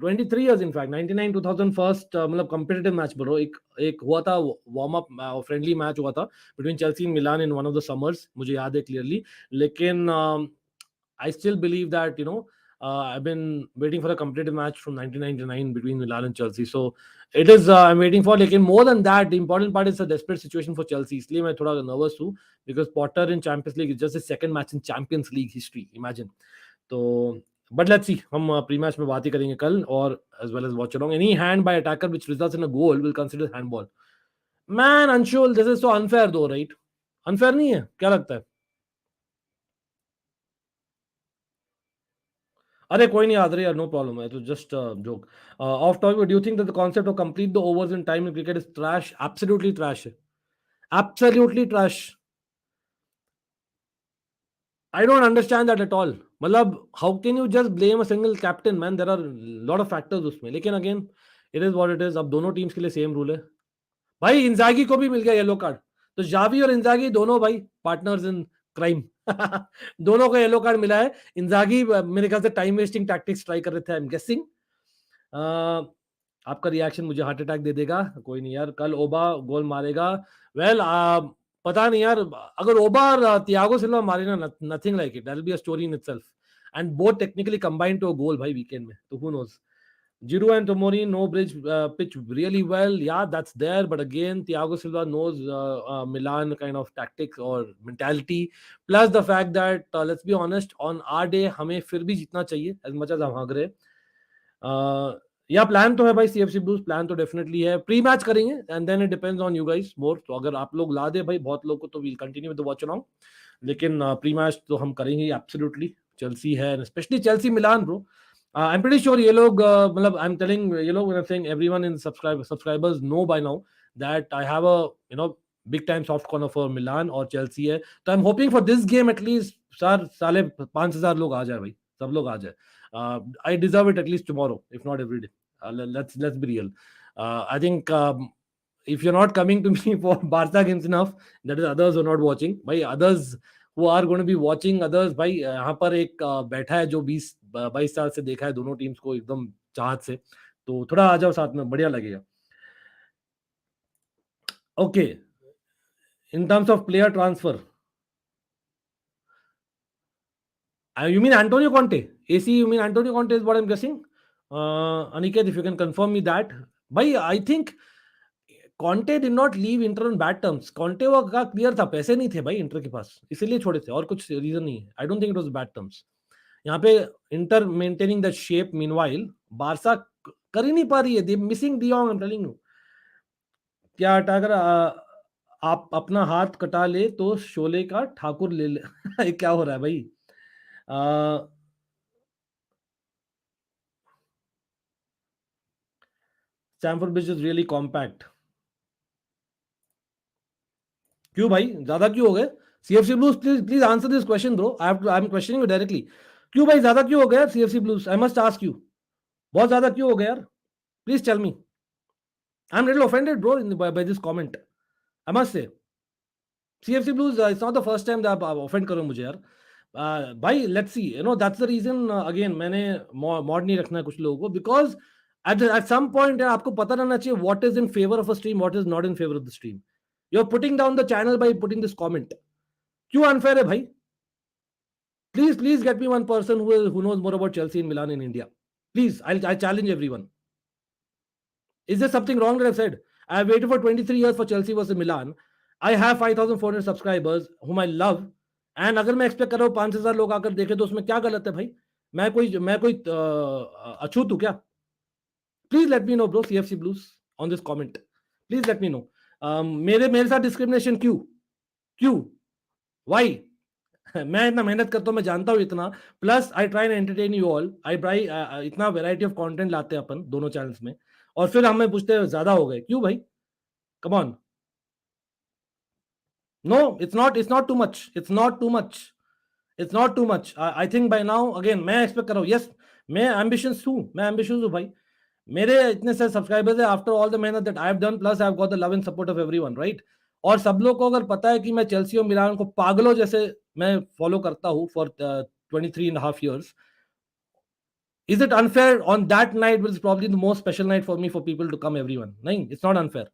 23 years in fact. 99 2000 first मतलब competitive match bro. एक हुआ था warm up friendly match हुआ था between Chelsea and Milan in one of the summers. मुझे याद है clearly. लेकिन I still believe that I've been waiting for a competitive match from 1999 between Milan and Chelsea. So it is I'm waiting for. लेकिन more than that, the important part is a desperate situation for Chelsea. इसलिए मैं थोड़ा nervous हूँ because Potter in Champions League is just his second match in Champions League history. Imagine. तो but let's see. हम pre-match में बात ही करेंगे कल, और as well as watch along. Any hand by attacker which results in a goal will consider handball. Man Anshul, this is so unfair दो, right? Unfair नहीं है? क्या लगता है? अरे कोई नहीं याद रही यार, नो प्रॉब्लम है, तो just joke. Off topic, do you think that the concept of complete the overs in time in cricket is trash? Absolutely trash है, absolutely trash. I don't understand that at all. मतलब how can you just blame a single captain, man? There are lot of factors उसमें. लेकिन again, it is what it is. अब दोनों teams के लिए same rule है. भाई इंजागी को भी मिल गया येलो कार्ड, तो जावी और इंजागी दोनों भाई पार्टनर्स इन क्राइम. दोनों को येलो कार्ड मिला है. इंजागी मेरे ख्याल से टाइम वेस्टिंग टैक्टिक्स ट्राई कर रहे थे, आई एम गेसिंग. आपका रिएक्शन मुझे हार्ट अटैक दे देगा. कोई नहीं यार, कल ओबा गोल मारेगा. वेल पता नहीं यार, अगर ओबा और तियागो सिल्वा मारे ना, nothing like it, that will be a story in itself. And both technically combined to a goal भाई वीकेंड में, तो who knows. Giroud and Tomori, no bridge, pitch really well. Yeah, that's there. But again, Thiago Silva knows Milan kind of tactics or mentality. Plus the fact that, let's be honest, on our day, हमें फिर भी जीतना चाहिए as much as हम भाग रहे हैं. या प्लान तो है भाई, सीएफसी ब्लूज प्लान तो डेफिनेटली है. प्री मैच करेंगे and then it depends on you guys more. तो अगर आप लोग ला दे भाई बहुत लोग को, तो we'll continue with the watch along. लेकिन प्री मैच तो हम करेंगे एब्सोल्युटली. चेल्सी है, specially Chelsea Milan bro. I am pretty sure ये लोग, मतलब आई एम टेलिंग ये लोग, I am saying everyone in subscribers know by now that I have a big time soft corner for Milan और Chelsea है. तो I am hoping for this game at least सर साले 5,000 लोग आ जाए भाई, सब लोग आ जाए. I deserve it at least tomorrow, if not every day. Let's be real. I think if you're not coming to me for Barca games enough, that is others who are not watching. भाई others who are going to be watching others, भाई यहाँ पर एक बैठा है जो 20-22 साल से देखा है दोनों टीम्स को एकदम चाहत से, तो थोड़ा आ जाओ साथ में, बढ़िया लगेगा. Okay, in terms of player transfer, you mean Antonio Conte? AC, you mean Antonio Conte is what I'm guessing? Aniket, if you can confirm me that. Bhai, I think Conte did not leave Inter on bad terms. Conte वो का clear था, पैसे नहीं थे भाई inter के पास, इसीलिए छोड़े थे, और कुछ रीजन नहीं है. I don't think it was bad terms. यहाँ पे Inter maintaining the shape, meanwhile Barca कर ही नहीं पा रही है. They missing de Jong, I am telling you. क्या हटा कर आप अपना हाथ कटा ले तो शोले का ठाकुर ले ले. क्या हो रहा है भाई? Stamford Bridge is really compact. क्यों भाई, ज्यादा क्यों हो गए? CFC Blues, please please answer this question bro. I am questioning you directly. क्यों भाई, ज्यादा क्यों हो गया CFC blues? I must ask you, बहुत ज्यादा क्यों हो गया यार? Please tell me. I am little offended bro by this comment, I must say. CFC Blues, it's not the first time आप ऑफेंड करो मुझे यार. भाई let's see, that's the reason. Again मैंने मॉड नहीं रखना है कुछ लोगों को, बिकॉज at some point यार आपको पता रहना चाहिए what is in favor of a stream, what is not in favor of the stream. You're putting down the channel by putting this comment. क्यों unfair है भाई? Please get me one person who knows more about Chelsea and Milan in India. Please, I challenge everyone. Is there something wrong that I've said? I have waited for 23 years for Chelsea versus Milan. I have 5,400 subscribers whom I love. And अगर मैं expect कर रहा हूँ 5,000 लोग आकर देखे, तो उसमें क्या गलत है भाई? मैं कोई अछूत हूँ क्या? Please let me no bro, CFC blues on this comment. Please let me no. मेरे साथ डिस्क्रिमिनेशन क्यों? क्यों? वाई? मैं इतना मेहनत करता हूँ, मैं जानता हूँ इतना. Plus I try and entertain you all. I try, इतना वेराइटी ऑफ कंटेंट लाते हैं अपन दोनों चैनल्स में, और फिर हमें पूछते हैं ज्यादा हो गए क्यों भाई? Come on. No, it's not too much, I think by now. Again मैं एक्सपेक्ट कर रहा हूँ, यस मैं एम्बिशियस हूँ भाई. मेरे इतने सारे सब्सक्राइबर्स है आफ्टर ऑल द मेहनत that I have done, plus I have got the love and support of everyone, right? और सब लोग को अगर पता है कि मैं चेल्सी और मिलान को पागलों जैसे मैं फॉलो करता हूँ for 23.5 years, is it unfair on that night, which is probably the most special night for me, for people to come, everyone? नहीं, it's not unfair.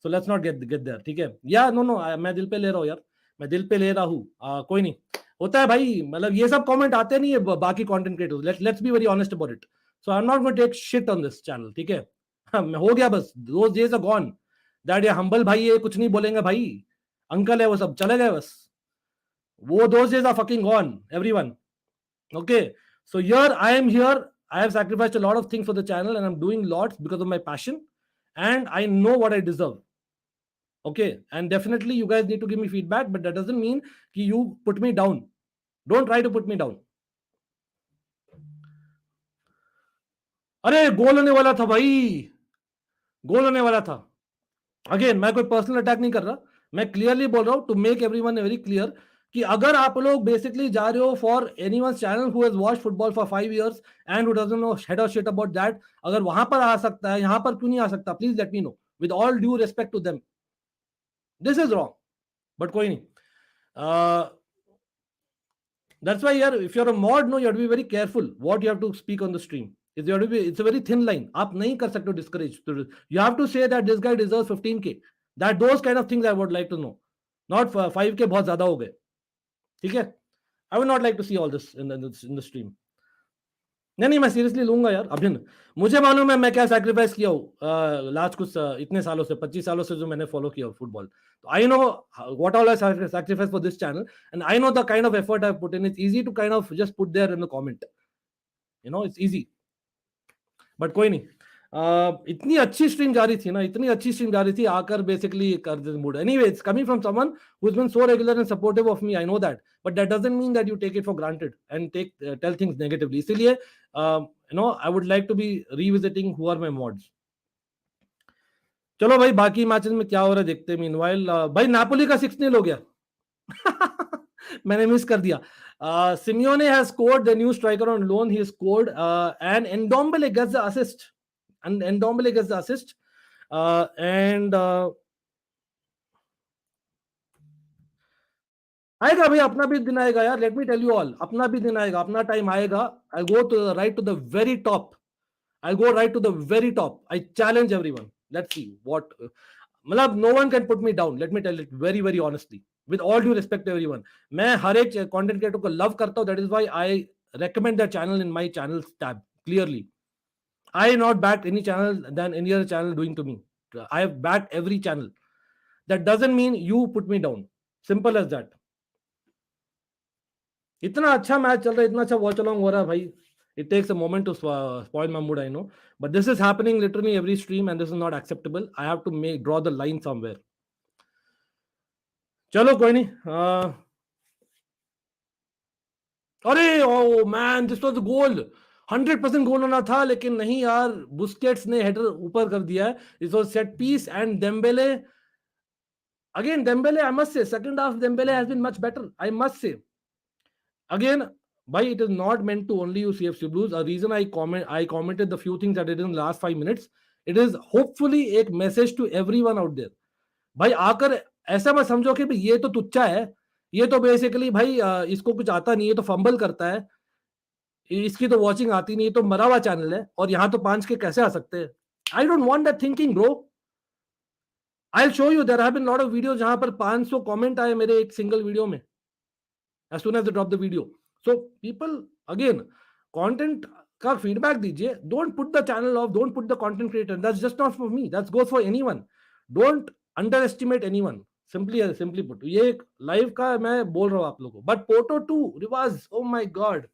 So let's not get there, ठीक है? या no, मैं दिल पे ले रहा हूँ यार, मैं दिल पे ले रहा हूँ. कोई नहीं, होता है भाई. मतलब ये सब कमेंट आते नहीं है बाकी content creators. Let's be very honest about it. So I am not going to take shit on this channel, ठीक है? हो गया बस, those days are gone. That ये हम्बल भाई है, कुछ नहीं बोलेंगे भाई, अंकल है, वो सब चले गए बस. वो those days are fucking gone everyone. Okay, so here I am here. I have sacrificed a lot of things for the channel, and I'm doing lots because of my passion, and I know what I deserve. Okay, and definitely you guys need to give me feedback, but that doesn't mean कि you put me down. Don't try to put me down. अरे गोल होने वाला था भाई, गोल होने वाला था. Again मैं कोई पर्सनल अटैक नहीं कर रहा, मैं क्लियरली बोल रहा हूं to make everyone very clear कि अगर आप लोग बेसिकली जा रहे हो for anyone's channel who has watched football for 5 years and who doesn't know head और शिट अबाउट दैट, अगर वहां पर आ सकता है यहां पर क्यों नहीं आ सकता? Please let me know with all due respect to them. This is wrong, but कोई नहीं. That's why यार, if you're a mod, no, you have to be very careful what you have to speak on the stream. It's a very thin line. आप नहीं कर सकते discourage. You have to say that this guy deserves 15k. That those kind of things I would like to know. Not 5k बहुत ज्यादा हो गए. ठीक है? I would not like to see all this in the stream. नहीं मैं seriously लूंगा यार. अभिन मुझे मालूम है मैं क्या सैक्रिफाइस किया हूँ लास्ट कुछ इतने सालों से, 25 सालों से जो मैंने फॉलो किया फुटबॉल. तो I know what all I sacrifice for this channel and I know the kind of effort I put in. It's easy to kind of just put there in the comment, you know, it's easy. But कोई नहीं. इतनी अच्छी stream जा रही थी ना, इतनी अच्छी स्ट्रीम जा रही थी, आकर बेसिकली कर this mood. Anyway, it's coming from someone who has been so regular and supportive of me. I know that, but that doesn't mean that you take it for granted and tell things negatively. इसीलिए you know I would like to be revisiting who are my mods. चलो भाई, बाकी matches में क्या हो रहा है देखते हैं. मीनवाइल भाई नापोली का 6-0 हो गया. मैंने मिस कर दिया. Simeone has scored, the new striker on loan. He scored, and Ndombele gets the assist. And Ndombele gets the assist. And आएगा भाई, अपना भी दिन आएगा यार. Let me tell you all, अपना भी दिन आएगा, अपना टाइम आएगा. I go to the right to the very top. I go right to the very top. I challenge everyone. Let's see what. मतलब no one can put me down. Let me tell it very very honestly. With all due respect to everyone. मैं हर एक content creator को love करता हूँ. That is why I recommend their channel in my channels tab. Clearly, I not backed any channel than any other channel doing to me. I have backed every channel. That doesn't mean you put me down. Simple as that. इतना अच्छा match चल रहा है, इतना अच्छा watch along हो रहा है भाई. It takes a moment to spoil my mood, I know. But this is happening literally every stream and this is not acceptable. I have to draw the line somewhere. चलो कोई नहीं. अरे oh man, this was गोल. 100% गोल होना था, लेकिन नहीं यार, Busquets ने हेडर ऊपर कर दिया है. This was set piece and Dembele. Again, Dembele, I must say, second half Dembele has been much better. I must say. Again, why it is not meant to only use CFC Blues. A reason I commented the few things that I did in the last 5 minutes. It is hopefully a message to everyone out there. भाई आकर ऐसा मत समझो कि भाई ये तो तुच्चा है, ये तो बेसिकली भाई इसको कुछ आता नहीं है, तो फंबल करता है, इसकी तो वॉचिंग आती नहीं है, तो मरा हुआ चैनल है, और यहाँ तो 5 के कैसे आ सकते हैं. I don't want that thinking bro. I will show you, there have been lot of videos जहां पर 500 कमेंट आए मेरे एक सिंगल वीडियो में as soon as they drop the video. So people, again, content का feedback दीजिए. Don't put the channel off, don't put the content creator. That's just not for me, that goes for anyone. Don't underestimate anyone. Simply put, ये एक live का मैं बोल रहा हूँ आप लोगों को. But Porto 2 रिवाज, oh my god.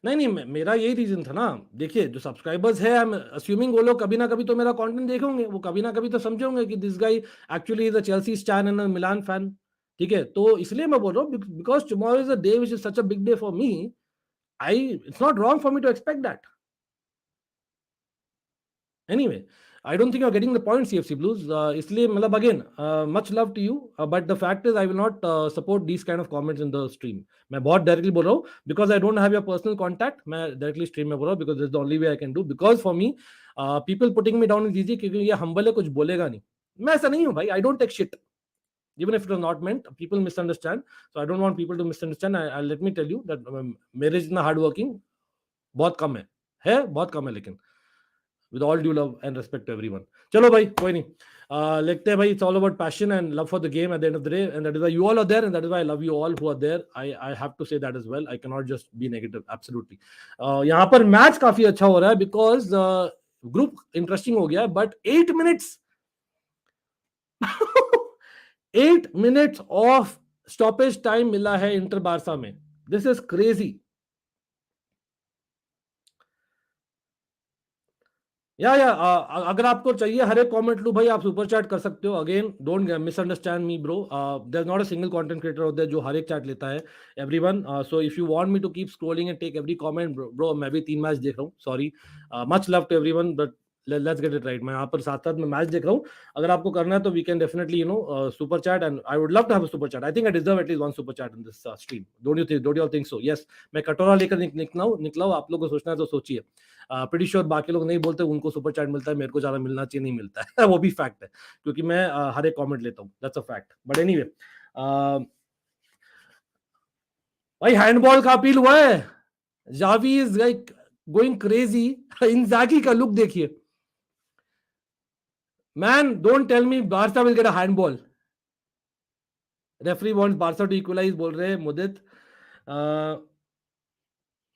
नहीं मेरा यही रीजन था ना. देखिए, जो सब्सक्राइबर्स है, आई एम अस्यूमिंग वो लोग कभी ना कभी तो मेरा कंटेंट देखेंगे, वो कभी ना कभी तो समझेंगे कि this guy actually is a Chelsea stan and a Milan fan. ठीक है, तो इसलिए मैं बोल रहा हूँ, because tomorrow is a day which is such a big day for me. I it's not wrong for me to expect that. Anyway, I don't think you're getting the point, CFC Blues. इसलिए मतलब again, much love to you, but the fact is I will not support these kind of comments in the stream. मैं बहुत directly बोल रहा हूँ, because I don't have your personal contact. मैं directly stream में बोल रहा हूँ, because this is the only way I can do. Because for me, people putting me down is easy, क्योंकि ये humble है, कुछ बोलेगा नहीं. मैं ऐसा नहीं हूँ भाई. I don't take shit. Even if it was not meant, people misunderstand. So I don't want people to misunderstand. Let me tell you that मेरे जितना hard working बहुत कम है बहुत कम है, लेकिन with all due love and respect to everyone. चलो भाई, कोई नहीं. लिखते हैं भाई, it's all about passion and love for the game at the end of the day, and that is why you all are there, and that is why I love you all who are there. I have to say that as well. I cannot just be negative. Absolutely. यहाँ पर match काफी अच्छा हो रहा है, because group interesting हो गया है, but 8 minutes 8 minutes of stoppage time मिला है इंटर बारसा में. This is crazy. या अगर आपको चाहिए हर एक कमेंट लू भाई, आप सुपर चैट कर सकते हो। Again don't misunderstand me bro, there is not a single content creator होता है जो हर एक चैट लेता है। Everyone, so if you want me to keep scrolling and take every comment bro, मैं भी 3 मैच देख रहा हूँ, sorry. Much love to everyone, but let's get it right. मैं यहाँ पर साथ साथ में मैच देख रहा हूँ। अगर आपको करना है तो we can definitely super chat, and I would love to have a super chat. I think I deserve at least one super chat in this stream. Don't you think so? Yes, मैं कटोरा लेकर निकला हूँ। आप लोग को सोचना है तो सोचिए। प्रीटी श्योर बाकी लोग नहीं बोलते, उनको सुपर चैट मिलता है, मेरे को ज्यादा मिलना चाहिए, नहीं मिलता है। वो भी फैक्ट है, क्योंकि मैं हर एक कमेंट लेता हूँ, that's a fact. But anyway, भाई हैंडबॉल का अपील हुआ है। Xavi is like going crazy. Inzaghi का लुक देखिए man, don't tell me Barca will get a handball. Referee wants Barca to equalise बोल रहे हैं मुदित।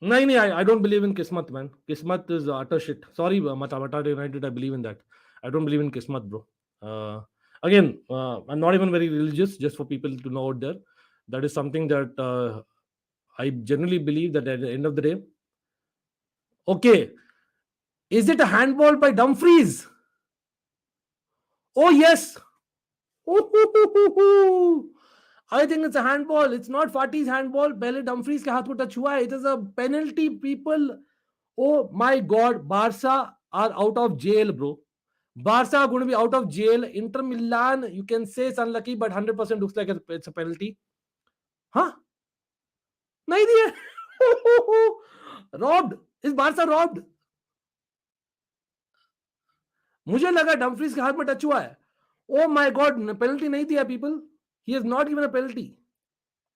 नहीं नहीं, आई डोंट बिलीव इन किस्मत मैन। किस्मत इज अटर शिट, सॉरी मटा United, I believe in that. I don't believe in किस्मत bro. Again, I'm not even very religious, just for people to know out there. That is something that I generally believe that at the end of the day. Okay, is it a handball by Dumfries? Oh yes. I think it's a handball. It's not Fati's handball. पहले Dumfries के हाथ को touch हुआ है. It is a penalty, people. Oh my God, Barca are out of jail, bro. Barca are going to be out of jail. Inter Milan, you can say it's unlucky, but 100% looks like it's a penalty. Huh? नहीं दिए. Robbed. Is Barca robbed? मुझे लगा Dumfries के हाथ में touch हुआ है. Oh my God, penalty नहीं दिया people. He has not given a penalty.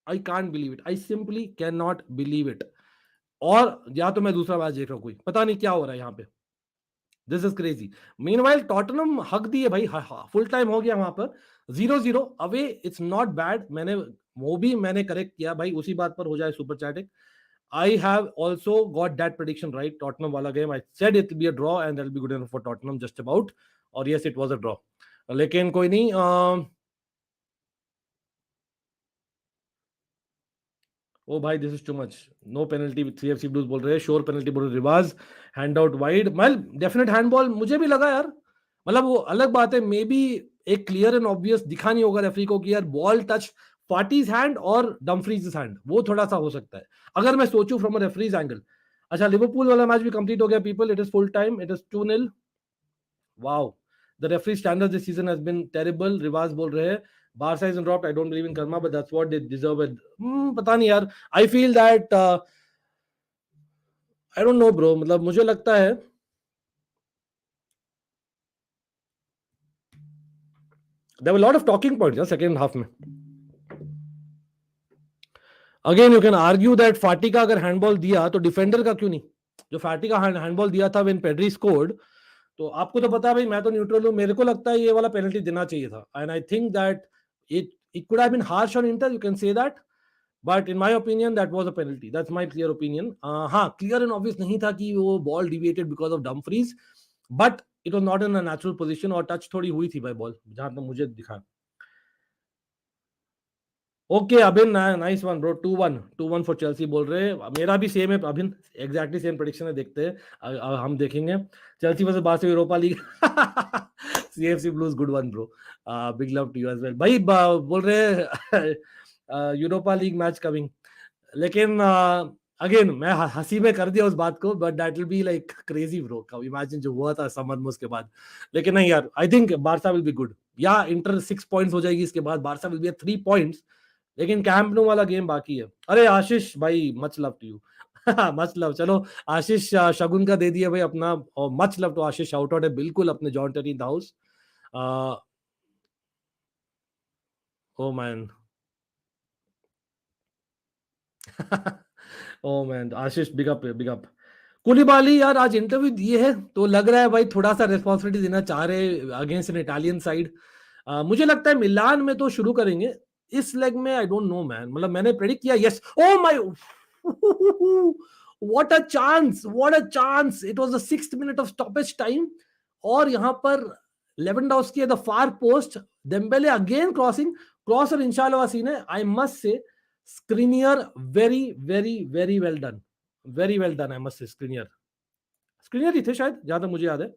I can't believe it. I simply cannot believe it. और या तो मैं दूसरा मैच देख रहा हूँ, कोई पता नहीं क्या हो रहा है यहाँ पे. This is crazy. Meanwhile Tottenham हक दिए भाई, फुल टाइम हो गया वहां पर. 0-0 अवे, इट्स नॉट बैड. मैंने करेक्ट किया भाई, उसी बात पर हो जाए super चैटिक. I have also got that prediction right. Tottenham wala game. I said it will be a draw and that'll be good enough for Tottenham just about. Or yes, it was a draw. लेकिन कोई नहीं. ओ भाई, this is too much. No penalty. 3FC Blues बोल रहे हैं. Sure penalty बोल रहे Riwaj. Hand out wide. Well, definite handball मुझे भी लगा यार. मतलब वो अलग बात है, मे बी एक क्लियर एंड ऑब्वियस दिखा नहीं होगा रेफरी को कि यार बॉल टच फाटीज हैंड और डम्फ्रीज हैंड, वो थोड़ा सा हो सकता है अगर मैं सोचूं फ्रॉम अ रेफरीज एंगल. अच्छा, लिवरपूल वाला मैच भी कंप्लीट हो गया people. It is full time. It is 2-0. Wow, the referee standard this season has been terrible. Riwaj बोल रहे हैं Barca isn't dropped. I don't believe in karma, but that's what they deserve it. पता नहीं यार. I feel that I don't know bro. मतलब मुझे लगता है there were a lot of talking points second half में. Again, you can argue that फाटी का अगर हैंडबॉल दिया तो डिफेंडर का क्यों नहीं? जो फाटी का हैंडबॉल दिया था when Pedri scored, तो आपको तो पता है भाई, मैं तो न्यूट्रल हूं, मेरे को लगता है ये वाला पेनल्टी देना चाहिए था. And I think that it could have been harsh on Inter, you can say that, but in my opinion that was a penalty. That's my clear opinion. हाँ, clear and obvious नहीं था कि वो ball deviated because of Dumfries, but it was not in a natural position और touch थोड़ी हुई थी भाई बॉल, जहां तक मुझे दिखा. ओके अभिन, nice one bro. 2-1 for Chelsea बोल रहे हैं. मेरा भी सेम है अभिन, एग्जैक्टली सेम प्रेडिक्शन है. देखते हैं, हम देखेंगे. Chelsea versus Barca Europa League. CFC Blues, good one bro. Big love to you as well भाई. बोल रहे हैं यूरोपा लीग मैच कमिंग. लेकिन अगेन मैं हंसी में कर दिया उस बात को, but that will be like crazy bro. Imagine जो हुआ था समर में उसके बाद. लेकिन नहीं यार, I think Barca will be good. या इंटर 6 पॉइंट्स हो जाएगी इसके बाद, बार्सा विल बी 3 पॉइंट्स. लेकिन कैंप नो वाला गेम बाकी है. अरे आशीष भाई, much love to you. Much love. चलो आशीष शगुन का दे दिया भाई अपना, और much love to Ashish. Out out है बिल्कुल अपने John Terry in the house. Oh man. Oh man, Ashish big up, big up. कुलिबाली यार आज इंटरव्यू दिए है, तो लग रहा है भाई थोड़ा सा रिस्पॉन्सिबिलिटी देना चाह रहे अगेंस्ट एन इटालियन साइड. मुझे लगता है मिलान में तो शुरू करेंगे इस लेग में. आई डोंट नो मैन, मतलब मैंने प्रेडिक्ट किया. Yes, oh my, what a chance, what a chance. It was the 6th minute of stoppage time, और यहां पर Lewandowski at the far post. Dembele again crossing, crosser इंशाल्लाह scene है. I must say Skriniar very very very well done. Very well done, I must say. Skriniar ही थे शायद, जहां तक मुझे याद है.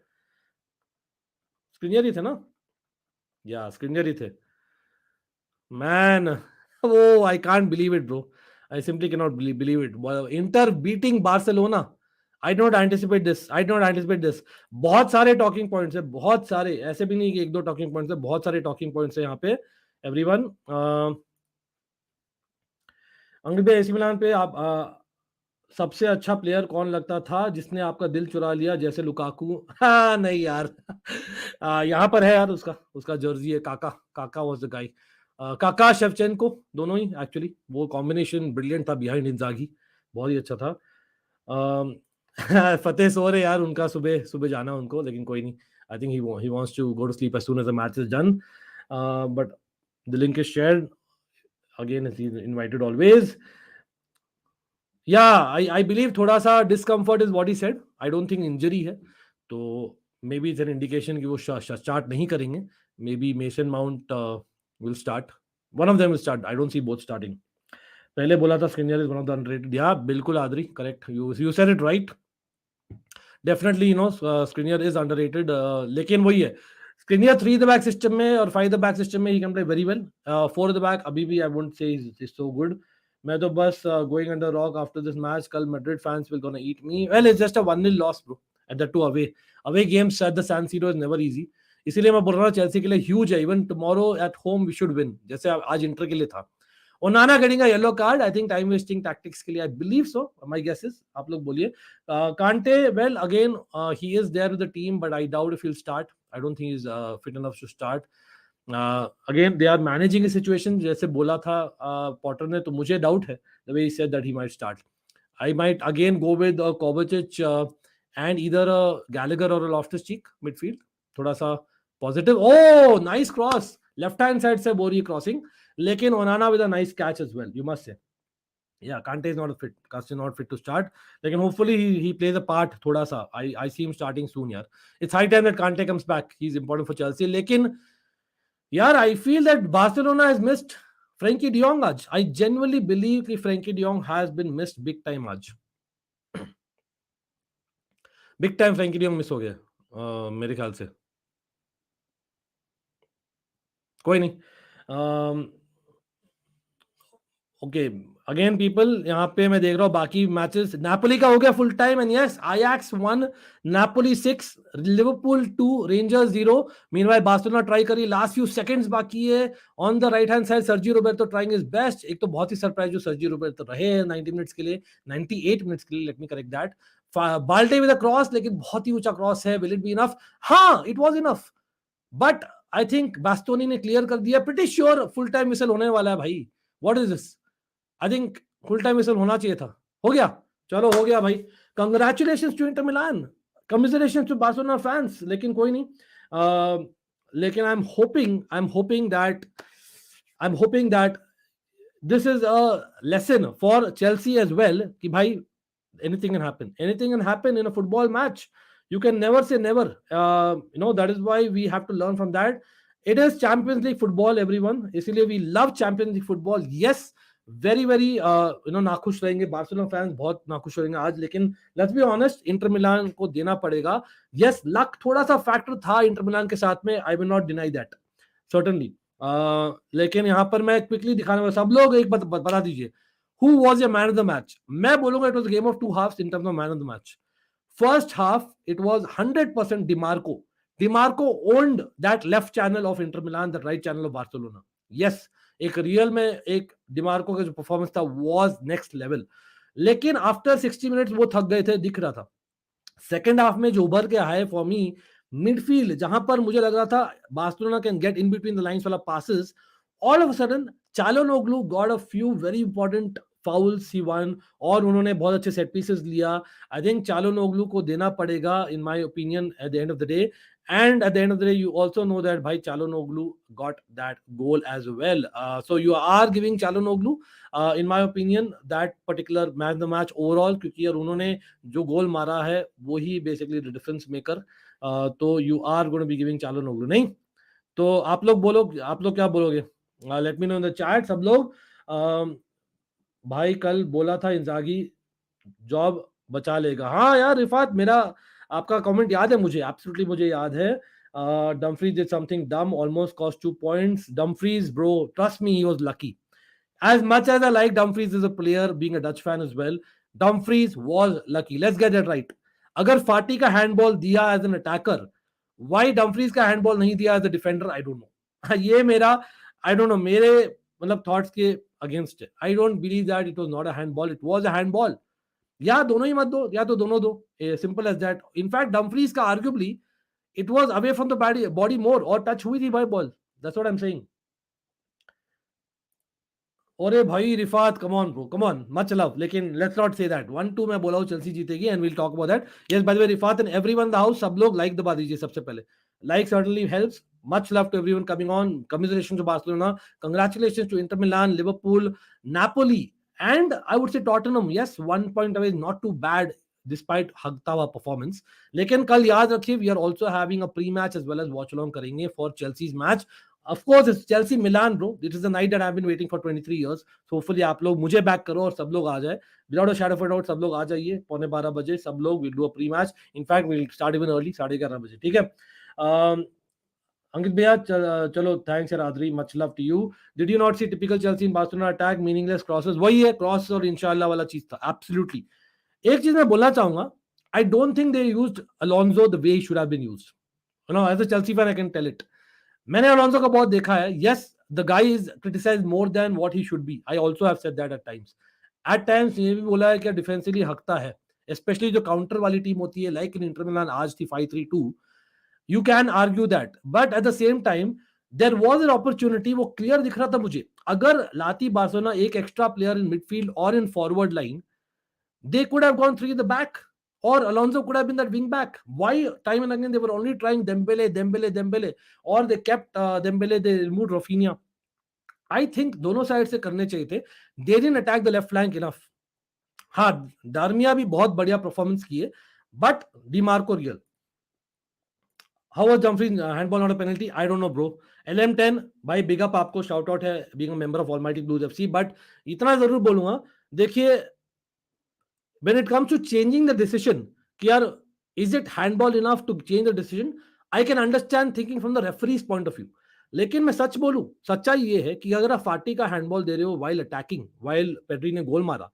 स्क्रीनियर ही थे ना, या स्क्रीनियर ही थे man. Oh, I can't believe it, bro. I simply cannot believe it. Well, Inter beating Barcelona. I don't anticipate this. I don't anticipate this. बहुत सारे टॉकिंग पॉइंट्स है, बहुत सारे, ऐसे भी नहीं कि एक दो टॉकिंग पॉइंट्स है, बहुत सारे टॉकिंग पॉइंट्स है यहाँ पे एवरीवन। अंकित भाई, एसी मिलान पे आप सबसे अच्छा प्लेयर कौन लगता था जिसने आपका दिल चुरा लिया जैसे लुकाकू? हाँ नहीं यार। यहाँ पर है यार, उसका उसका जर्सी है, काका। काका वाज द गाय। काका शेवचेंको, दोनों ही एक्चुअली। वो कॉम्बिनेशन ब्रिलियंट था बिहाइंड इंजागी, बहुत ही अच्छा था। अम, फतेह सो रहे यार, उनका सुबह सुबह जाना उनको, लेकिन कोई नहीं। I think he wants to go to sleep as soon as the match is done, but the link is shared again, is invited always. I believe थोड़ा सा discomfort is what he said. I don't think injury है, तो maybe it's an indication कि वो start नहीं करेंगे। Maybe Mason Mount will start, one of them will start. I don't see both starting. पहले बोला था Skriniar is one of the unrated, या बिल्कुल Adri, correct, you said it right. Definitely you know Skriniar is underrated, लेकिन वही है, Skriniar 3 the back system में और 5 द बैक सिस्टम में he can play very well. 4 the back अभी भी I won't say is so good. मैं तो बस going under rock after this match, कल Madrid fans will gonna eat me. Well it's just a 1-0 loss bro, at that too away. Away games at the San Siro is never easy, इसीलिए मैं बोल रहा हूँ Chelsea के लिए huge है। Even tomorrow at home we should win, जैसे आज इंटर के लिए था। Onana getting a yellow card, I think time wasting tactics के लिए, I believe so, my guess is. आप लोग बोलिए। Kante, well, again, he is there with the team, but I doubt if he'll start. I don't think he's fit enough to start. Again, they are managing a situation. जैसे बोला था Potter ने, तो मुझे doubt है the way he said that he might start. I might again go with Kovacic and either a Gallagher or a Loftus-Cheek midfield. थोड़ा सा positive. Oh, nice cross. Left hand side से बोरी crossing, लेकिन ओनाना with a nice catch as well, you must say. Yeah, Kante is not fit. Kante is not fit to start. Like, and hopefully he plays a part. Thoda sa. I see him starting soon. Yaar, it's high time that Kante comes back. He's important for Chelsea. Lekin, yaar, I feel that Barcelona has missed Frankie De Jong. Aj, I genuinely believe that Frankie De Jong has been missed big time. Aj, big time Frankie De Jong miss हो गया मेरे ख्याल से। कोई नहीं। Okay, again people, यहाँ पे मैं देख रहा हूँ बाकी मैचेस। नापोली का हो गया full time, and yes, Ajax 1, Napoli 6, Liverpool 2, Rangers 0। Meanwhile Barcelona try करी, लास्ट फ्यू सेकंड्स बाकी है। On the right hand side Sergi Roberto trying his best. एक तो बहुत ही सरप्राइज जो सर्जी रोबर्टो रहे 90 मिनट्स के लिए, 98 मिनट्स के लिए, let me correct that. Balde with a cross, लेकिन बहुत ही ऊंचा क्रॉस है। Will it be enough? हाँ, it was enough, but I think Bastoni ने क्लियर कर दिया। प्रीटी श्योर फुल टाइम मिसल होने वाला है भाई। What is this? I think full time whistle होना चाहिए था। हो गया, चलो हो गया भाई। Congratulation to Inter Milan, commiseration to Barcelona fans. लेकिन कोई नहीं, लेकिन I am hoping that this is a lesson for Chelsea as well कि भाई anything can happen in a football match. You can never say never. That is why we have to learn from that. It is Champions League football, everyone. इसीलिए we love Champions League football. Yes, very very नाखुश रहेंगे Barcelona fans, बहुत नाखुश रहेंगे आज। लेकिन let's be honest, Inter Milan को देना पड़ेगा। यस, लक थोड़ा सा फैक्टर था इंटर मिलान के साथ में, I will not deny that certainly. लेकिन यहाँ पर मैं क्विकली दिखाने वाला, सब लोग एक बात बता दीजिए, who was your man of the match? मैं बोलूंगा it was game of two halves in terms of man of the match. First half, it was 100% DiMarco. DiMarco owned that left channel of Inter Milan, that right channel of Barcelona. Yes, एक real में एक DeMarco का जो performance था was next level. लेकिन after 60 minutes वो थक गए थे, दिख रहा था। सेकेंड हाफ में जो उभर के आए फॉर मी, मिडफील्ड, जहां पर मुझे लग रहा था Barcelona can get in between the lines वाला passes, all of a sudden Calhanoglu got a few very important fouls he won, और उन्होंने बहुत अच्छे सेट पीसेस लिया। आई थिंक चालोनोग्लू को देना पड़ेगा इन my opinion eight the end of the day. And at the end of the day, you also know that bhai Çalhanoğlu got that goal as well. So you are giving Çalhanoğlu, in my opinion, that particular man of the match overall, क्योंकि यार उन्होंने जो गोल मारा है वो ही basically the difference maker. तो you are going to be giving Çalhanoğlu, नहीं? तो आप लोग बोलो, आप लोग क्या बोलोगे? Let me know in the chat सब लोग। भाई कल बोला था इंजागी जॉब बचा लेगा। हाँ यार रिफात, मेरा आपका कमेंट याद है मुझे, एब्सोल्युटली मुझे याद है। Dumfries did something dumb, almost cost 2 points. Dumfries, bro, trust me, he was lucky. As much as I like Dumfries as a player, being a Dutch fan as well, Dumfries was lucky. Let's get that right. अगर फाटी का handball दिया as an attacker, why Dumfries का handball नहीं दिया as a defender, I don't know. ये मेरा, आई don't no, मेरे मतलब थॉट्स के अगेंस्ट है. I don't believe that it was not a handball, it was a handball. या दोनों ही मत दो, या तो दोनों दो, simple as that. In fact Dumfries का arguably it was away from the body more, और टच हुई थी by ball. That's what I am saying. अरे भाई Rifat, come on bro, come on, much love, लेकिन लेट्स नॉट से दैट. 1-2 मैं बोला हूं चेल्सी जीतेगी, and will talk about that. Yes, by the way Rifat and everyone in the house, सब लोग like दबा दीजिए सबसे पहले. Like certainly helps. Much love to everyone coming on. Congratulation to Barcelona, congratulation to Inter Milan, Liverpool, Napoli, and I would say Tottenham. Yes, 1 point away is not too bad despite हगता हुआ performance. लेकिन कल याद रखिए, we are also having a pre-match as well as watch along करेंगे for Chelsea's match. Of course, it's Chelsea Milan, bro. It is the night that I've been waiting for 23 years. So hopefully आप लोग मुझे back करो और सब लोग आ जाए. Without a shadow of a doubt, सब लोग आ जाइए. 11:15 सब लोग. We'll do a pre-match. In fact, we'll start even early, 11:30. ठीक है. अंकित भैया, चलो, थैंक्स यार Adri, much love to you. Did you not see typical Chelsea in Barcelona attack, meaningless crosses? वही है, क्रॉस और इंशाल्लाह वाला चीज था. एब्सोल्युटली. एक चीज मैं बोलना चाहूंगा, I don't think they used Alonso the way he should have been used. You know, as a Chelsea fan I can tell it. मैंने अलोंसो का बहुत देखा है. Yes, the guy is criticised more than what he should be. I also have said that at times. At times ये भी बोला है कि डिफेंसिवली हकता है, स्पेशली जो काउंटर वाली टीम होती है, लाइक इन इंटर मिलान आज थी 5-3-2. You can argue that, but at the same time there was an opportunity. वो क्लियर दिख रहा था मुझे. अगर लाती बार्सिलोना एक एक्स्ट्रा प्लेयर इन मिडफील्ड और in forward line, they could have gone 3 in the back, or Alonso could have been that wing back. Why time and again they were only trying Dembele, or they kept Dembele, they removed Rafinha. I think दोनों side से करने चाहिए थे. They didn't attack the left flank enough. हाँ, डार्मिया भी बहुत बढ़िया performance की है, but Dimarco real. How was Dumfries handball not a penalty? I don't know, bro. LM10 भाई, बिग अप आपको, शाउट आउट है, being a member of almighty blues FC. But इतना जरूर बोलूंगा, देखिए, when it comes to changing the decision, कि यार, is it handball enough to change the decision? I can understand thinking from the referee's point of view. लेकिन मैं सच बोलूं, सच्चाई ये है कि अगर आप फाटी का हैंडबॉल दे रहे हो while attacking, while पेड्री ने गोल मारा,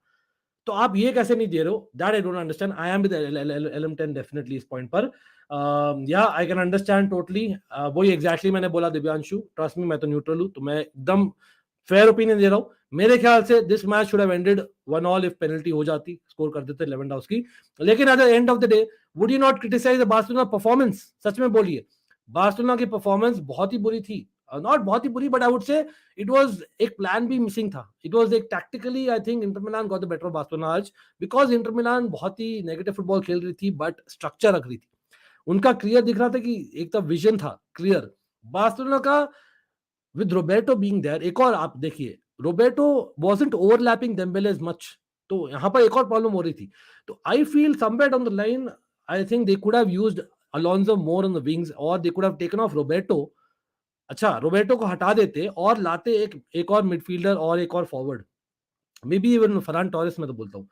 तो आप ये कैसे नहीं दे रहे हो? That I don't understand. I am with LM10 definitely इस पॉइंट पर. या आई कैन अंडरस्टैंड टोटली. वही एग्जैक्टली मैंने बोला दिव्यांशु, ट्रस्ट मी, मैं तो न्यूट्रल हूं, तो मैं एकदम फेयर ओपिनियन दे रहा हूं. मेरे ख्याल से this match should have ended 1-1 if penalty हो जाती, स्कोर कर देते लेवेंडोव्स्की. लेकिन at the end of the day, would you not criticise the Barcelona performance? सच में बोलिए, बार्सिलोना की परफॉर्मेंस बहुत ही बुरी थी. नॉट बहुत ही बुरी, बट आई वुड से इट वाज एक प्लान भी मिसिंग था. इट वाज एक tactically, I think Inter Milan got the better of Barcelona आज, बिकॉज इंटर मिलान बहुत ही नेगेटिव फुटबॉल खेल रही थी, बट स्ट्रक्चर रख रही थी. उनका क्लियर दिख रहा था कि एक तो विजन था क्लियर. बार्सिलोना का with Roberto being there, एक और आप देखिए, Roberto wasn't overlapping Dembele as much. तो यहाँ पर एक और प्रॉब्लम हो रही थी. तो I feel somewhere down the line, I think they could have used Alonso more on the wings, or they could have taken off Roberto. अच्छा, रोबेटो को हटा देते और लाते एक और मिडफील्डर और एक और forward, may be even Ferran Torres. मैं तो बोलता हूँ,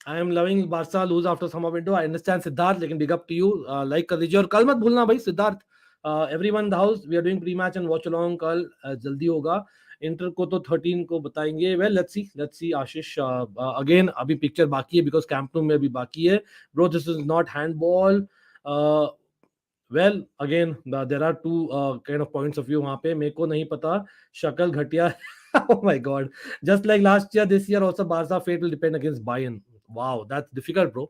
I am loving Barca lose after summer window. I understand Siddharth, लेकिन big up to you. Like कर दीजिए, और कल मत भूलना भाई Siddharth, everyone in the house, we are doing pre match and watch along. कल जल्दी होगा. इंटर को तो 13 को बताएंगे. Well, let's see Ashish. Again अभी पिक्चर बाकी है, बिकॉज कैंप नो में अभी बाकी है. Bro, this is not handball. Well, again there are two kind of points of view वहां पे. मेरे को नहीं पता, शक्ल घटिया. Oh my god, just like last year, this year also Barca fate will depend against Bayern. Wow, that's difficult, bro.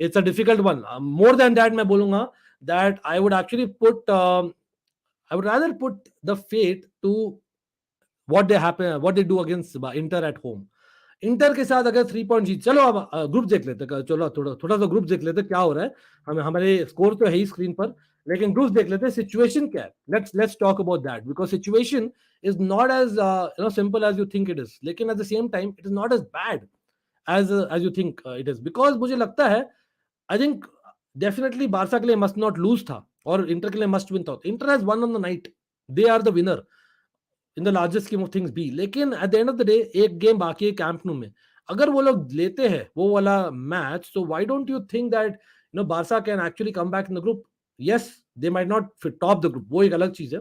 It's a difficult one. More than that, मैं बोलूंगा that I would actually put I would rather put the fate to what they do against Inter at home. Inter के साथ अगर 3 point जीत, चलो अब group देख लेते, चलो थोड़ा सा ग्रुप देख लेते क्या हो रहा है. हमारे स्कोर तो है ही स्क्रीन पर, लेकिन ग्रुप देख लेते सिचुएशन क्या है. Let's talk about that, because situation is not as simple as you think it is, लेकिन at the same time it is not as bad as you think it is. Because मुझे लगता है, I think definitely Barca के लिए must not lose था, और Inter के लिए मस्ट विन था. Inter has won on the night, they are the winner in the largest scheme of things भी. लेकिन at the end of the day एक गेम बाकी है कैंप नो में. अगर वो लोग लेते हैं वो वाला match, so why don't you think that Barca can actually come back in the group? yes, they might not top the group, वो एक अलग चीज है.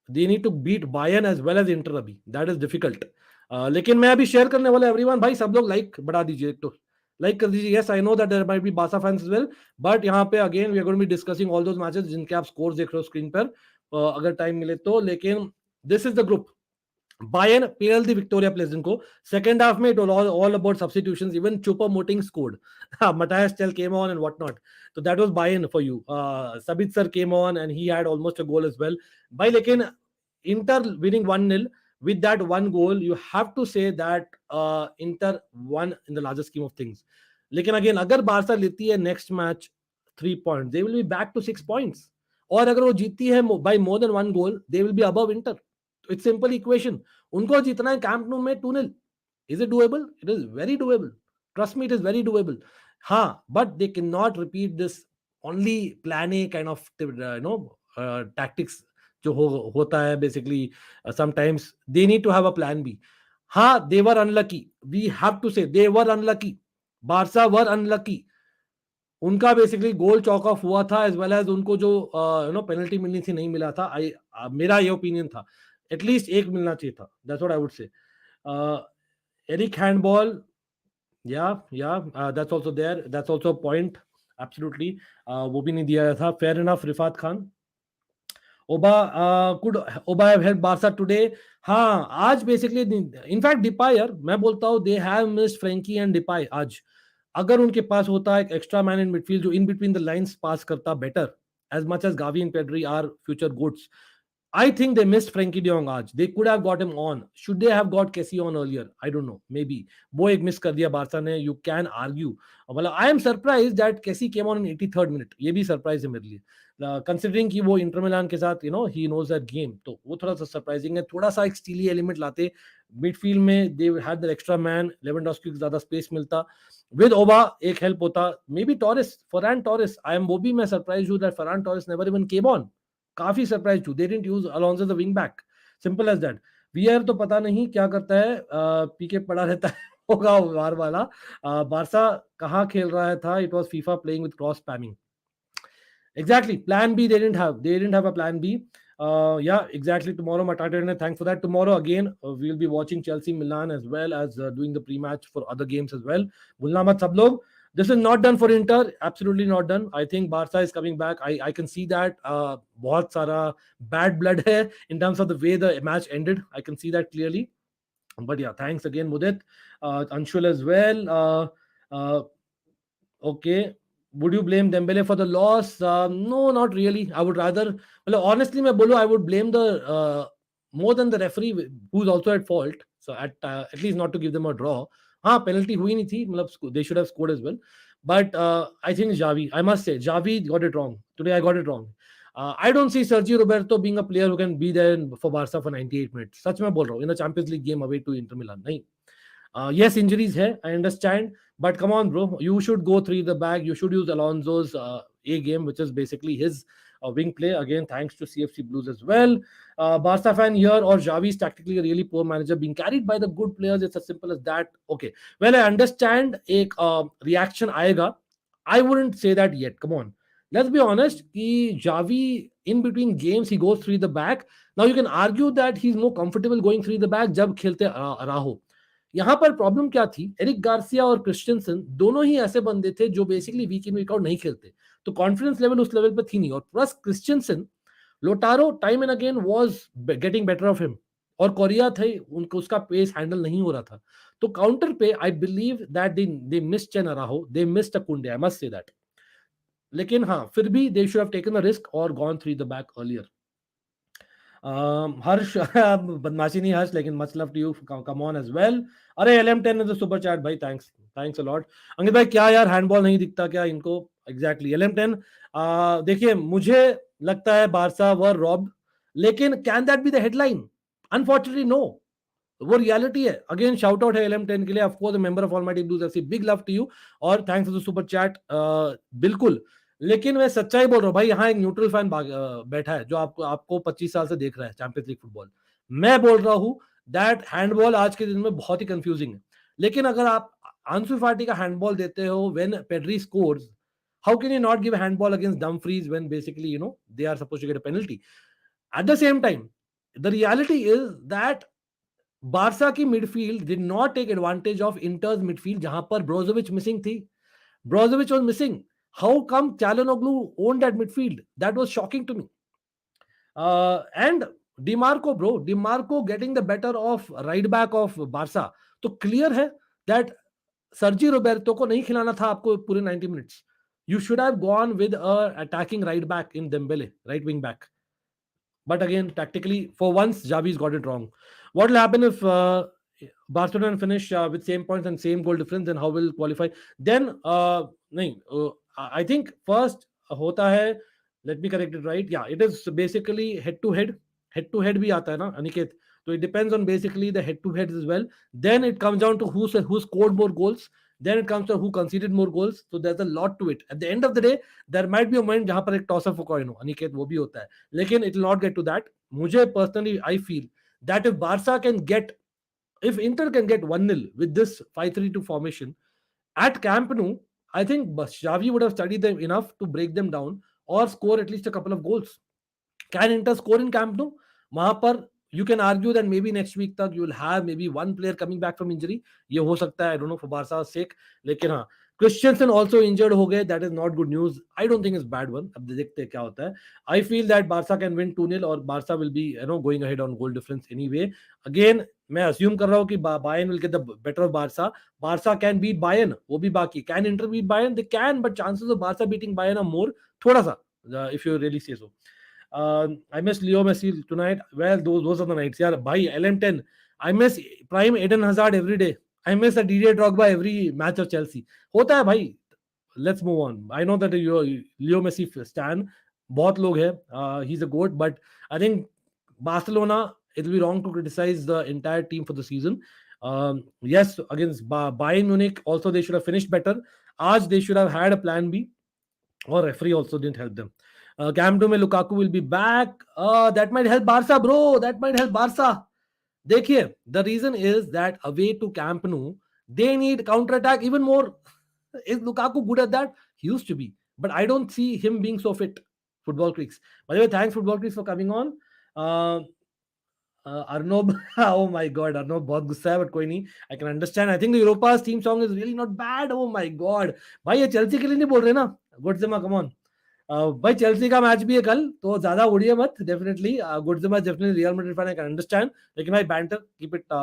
They need to beat Bayern as well as Inter अभी, that is difficult. लेकिन मैं अभी share करने वाला एवरीवन, भाई सब लोग लाइक बढ़ा दीजिए, एक तो लाइक कर दीजिए. Yes I know that there might be बासा फैंस एज वेल, बट यहाँ पे again we are going to be discussing all those matches जिनके आप स्कोर देख रहे हो स्क्रीन पर, अगर टाइम मिले तो. लेकिन this is the group. Bayern PL the Victoria Plzen को. Second half में it was all about substitutions. Even Choupo-Moting scored. Matthias Tel came on and whatnot. So that was Bayern for you. Sabitzer came on and he had almost a goal as well. By लेकिन Inter winning 1-0 with that one goal, you have to say that Inter won in the larger scheme of things. लेकिन again अगर Barça लेती है next match 3 points, they will be back to 6 points. और अगर वो जीती है by more than one goal, they will be above Inter. It's simple equation. उनको जीतना है कैंप नो में 2-0. Is it doable? It is very doable. Trust me, it is very doable. हाँ, but they cannot repeat this only plan A kind of tactics जो होता है basically. Sometimes they need to have a plan B. हाँ, they were unlucky. We have to say they were unlucky. Barca were unlucky. उनका basically goal Chowk of हुआ था as well as उनको जो penalty मिलनी थी नहीं मिला था. मेरा ये ओपिनियन था, एटलीस्ट एक मिलना चाहिए था. That's what I would say. Eric handball, that's also there, that's also point. Absolutely वो भी नहीं दिया था. Fair enough. Rifat Khan, Auba could Auba have help Barca today. हाँ, आज बेसिकली इनफैक्ट डिपाई, यार मैं बोलता हूँ they have missed Frenkie and Depay आज. अगर उनके पास होता एक एक्स्ट्रा मैन इन मिडफील्ड जो इन बिटवीन द लाइंस पास करता better, as much as Gavi and Pedri are future goods, I think they missed Frankie de Jong आज. They could have got him on. Should they have got Kessie on earlier? I don't know. Maybe. वो एक miss कर दिया Barça ने. You can argue. मतलब I am surprised that Kessie came on in 83rd minute. ये भी surprise है मेरे लिए. Considering कि वो इंटर मिलान के साथ he knows that game, तो वो थोड़ा सा सरप्राइजिंग है. थोड़ा सा एक स्टीली एलिमेंट लाते मिडफील्ड में. They had that extra man. Lewandowski को ज्यादा स्पेस मिलता. With Oba एक हेल्प होता. Maybe Torres, Ferran Torres. वो भी मैं सरप्राइज हूँ that Ferran Torres never even came on. काफी सरप्राइज हूँ. They didn't use Alonso the wing back. Simple as that. VR तो पता नहीं क्या करता है. पीके पड़ा रहता है होगा वार वाला. बारसा कहाँ खेल रहा था. It was FIFA playing with cross spamming. Exactly. Plan B they didn't have. They didn't have a plan B. Yeah, exactly. Tomorrow, Matata, thanks for that. Tomorrow again, we'll be watching Chelsea Milan as well as doing the pre-match for other games as well. Bhulna mat sab log. This is not done for Inter. Absolutely not done. I think Barca is coming back. I can see that. बहुत सारा bad blood है in terms of the way the match ended. I can see that clearly. But yeah, thanks again, Mudit. Anshul as well. Okay. Would you blame Dembele for the loss? No, not really. I would rather, well, honestly, मैं बोलूँ, I would blame the more than the referee who's also at fault. So at least not to give them a draw. हाँ, penalty हुई नहीं थी. मतलब they should have scored as well. But I think Xavi, I must say, Xavi got it wrong. Today I got it wrong. I don't see Sergio Roberto being a player who can be there for Barca for 98 minutes. सच में बोल रहा हूँ. In a Champions League game away to Inter Milan. नहीं. Yes, injuries hai, I understand, but come on, bro. You should go three the back. You should use Alonso's A game, which is basically his wing play. Again, thanks to CFC Blues as well. Barca fan here or Xavi is tactically a really poor manager being carried by the good players. It's as simple as that. Okay. Well, I understand एक reaction आएगा. I wouldn't say that yet. Come on. Let's be honest. कि Xavi in between games he goes three the back. Now you can argue that he's more comfortable going three the back जब खेलते राहो. यहाँ पर problem क्या थी. Eric Garcia और Christiansen दोनों ही ऐसे बंदे थे जो बेसिकली वीक इन वीक आउट नहीं खेलते, तो कॉन्फिडेंस लेवल उस लेवल पे थी नहीं. और plus Christiansen, लोटारो time and again was getting better of him, और कोरिया थे उनको उसका पेस हैंडल नहीं हो रहा था. तो काउंटर पे I believe that they missed चेन Araujo, they missed a Kounde, I must say that. लेकिन हाँ, फिर भी they should have taken the risk और gone through the back earlier. Harsh बदमाशी नहीं हर्ष, लेकिन much love to you, come on as well. अरे LM10 इज सुपर चैट भाई, थैंक्स अ लॉट. अंकित भाई क्या यार हैंडबॉल नहीं दिखता क्या इनको. Exactly LM10. देखिए मुझे लगता है बारसा वर रॉब्ड, लेकिन can that be the headline. Unfortunately no, वो रियलिटी है. अगेन शाउट आउट है LM10 के लिए, of course member of almighty blues FC, big love to you और thanks for the super chat. बिल्कुल, लेकिन मैं सच्चाई बोल रहा हूँ भाई. यहाँ एक न्यूट्रल फैन बैठा है जो आपको 25 साल से देख रहा है चैंपियंस लीग फुटबॉल. मैं बोल रहा हूँ दैट हैंडबॉल आज के दिन में बहुत ही कंफ्यूजिंग है. लेकिन अगर आप आंसू फाटी का हैंडबॉल देते हो when Pedri scores, How can you not give a handball against Dumfries when basically, they are supposed to get a penalty? At the same time, the reality is that Barca की midfield did not take advantage of Inter's midfield जहां पर Brozovic missing थी. Brozovic was missing. How come Çalhanoğlu owned that midfield? That was shocking to me. And Dimarco, bro, Dimarco getting the better of right back of Barca. तो clear है that सर्जी रोबेर्टो को नहीं खिलाना था आपको पूरे 90 minutes. You should have gone with a attacking right back in Dembele, right wing back. But again, tactically, for once, Javi's got it wrong. What will happen if Barcelona finish with same points and same goal difference? Then how will qualify? Then, nahin, I think first hota hai. Let me correct it right. Yeah, it is basically head to head. Head to head bhi aata hai na, Aniket. So it depends on basically the head to heads as well. Then it comes down to who scored more goals. Then it comes to who conceded more goals. So there's a lot to it. At the end of the day, there might be a moment जहां पर एक toss of a coin हो, अनिकेत वो भी होता है. लेकिन it will not get to that. मुझे personally I feel that if Barca can get, if Inter can get 1-0 with this 5-3-2 formation at Camp Nou, I think Xavi would have studied them enough to break them down or score at least a couple of goals. Can Inter score in Camp Nou? वहां पर you can argue that maybe next week तक you will have maybe one player coming back from injury. ये हो सकता है, I don't know, for Barca's sake. लेकिन हाँ, Christensen also injured हो गए. That is not good news. I don't think it's bad one. अब देखते हैं क्या होता है. I feel that Barca can win 2-0 or Barca will be going ahead on goal difference anyway. Again, मैं assume कर रहा हूँ कि Bayern will get the better of Barca. Barca can beat Bayern. वो भी बाकी. Can Inter beat Bayern? They can, but chances of Barca beating Bayern are more. थोड़ा सा, if you really say so. I miss Leo Messi tonight. Well, those are the nights. Yeah, by LM10. I miss prime Eden Hazard every day. I miss a DJ Drogba every match of Chelsea. होता है भाई. Let's move on. I know that you Leo Messi stan. बहुत लोग हैं. He's a goat, but I think Barcelona, it will be wrong to criticize the entire team for the season. Yes, against Bayern Munich, also they should have finished better. आज they should have had a plan B. Or referee also didn't help them. Camp Nou में Lukaku will be back. That might help Barca, bro. That might help Barca. देखिए, the reason is that away to Camp Nou, they need counter-attack even more. Is Lukaku good at that? He used to be. But I don't see him being so fit. Football Creeks. By the way, thanks Football Creeks for coming on. Arnob, oh my god, Arnob बहुत गुस्सा है, but कोई नहीं. I can understand. I think the Europa's theme song is really not bad. Oh my god. भाई ये Chelsea के लिए नहीं बोल रहे ना. गुडजिमा, come on. भाई चेल्सी का मैच भी है कल, तो ज्यादा उड़िए मत. डेफिनेटली गुडजिमा definitely Real Madrid fan, I can understand. लेकिन भाई banter keep it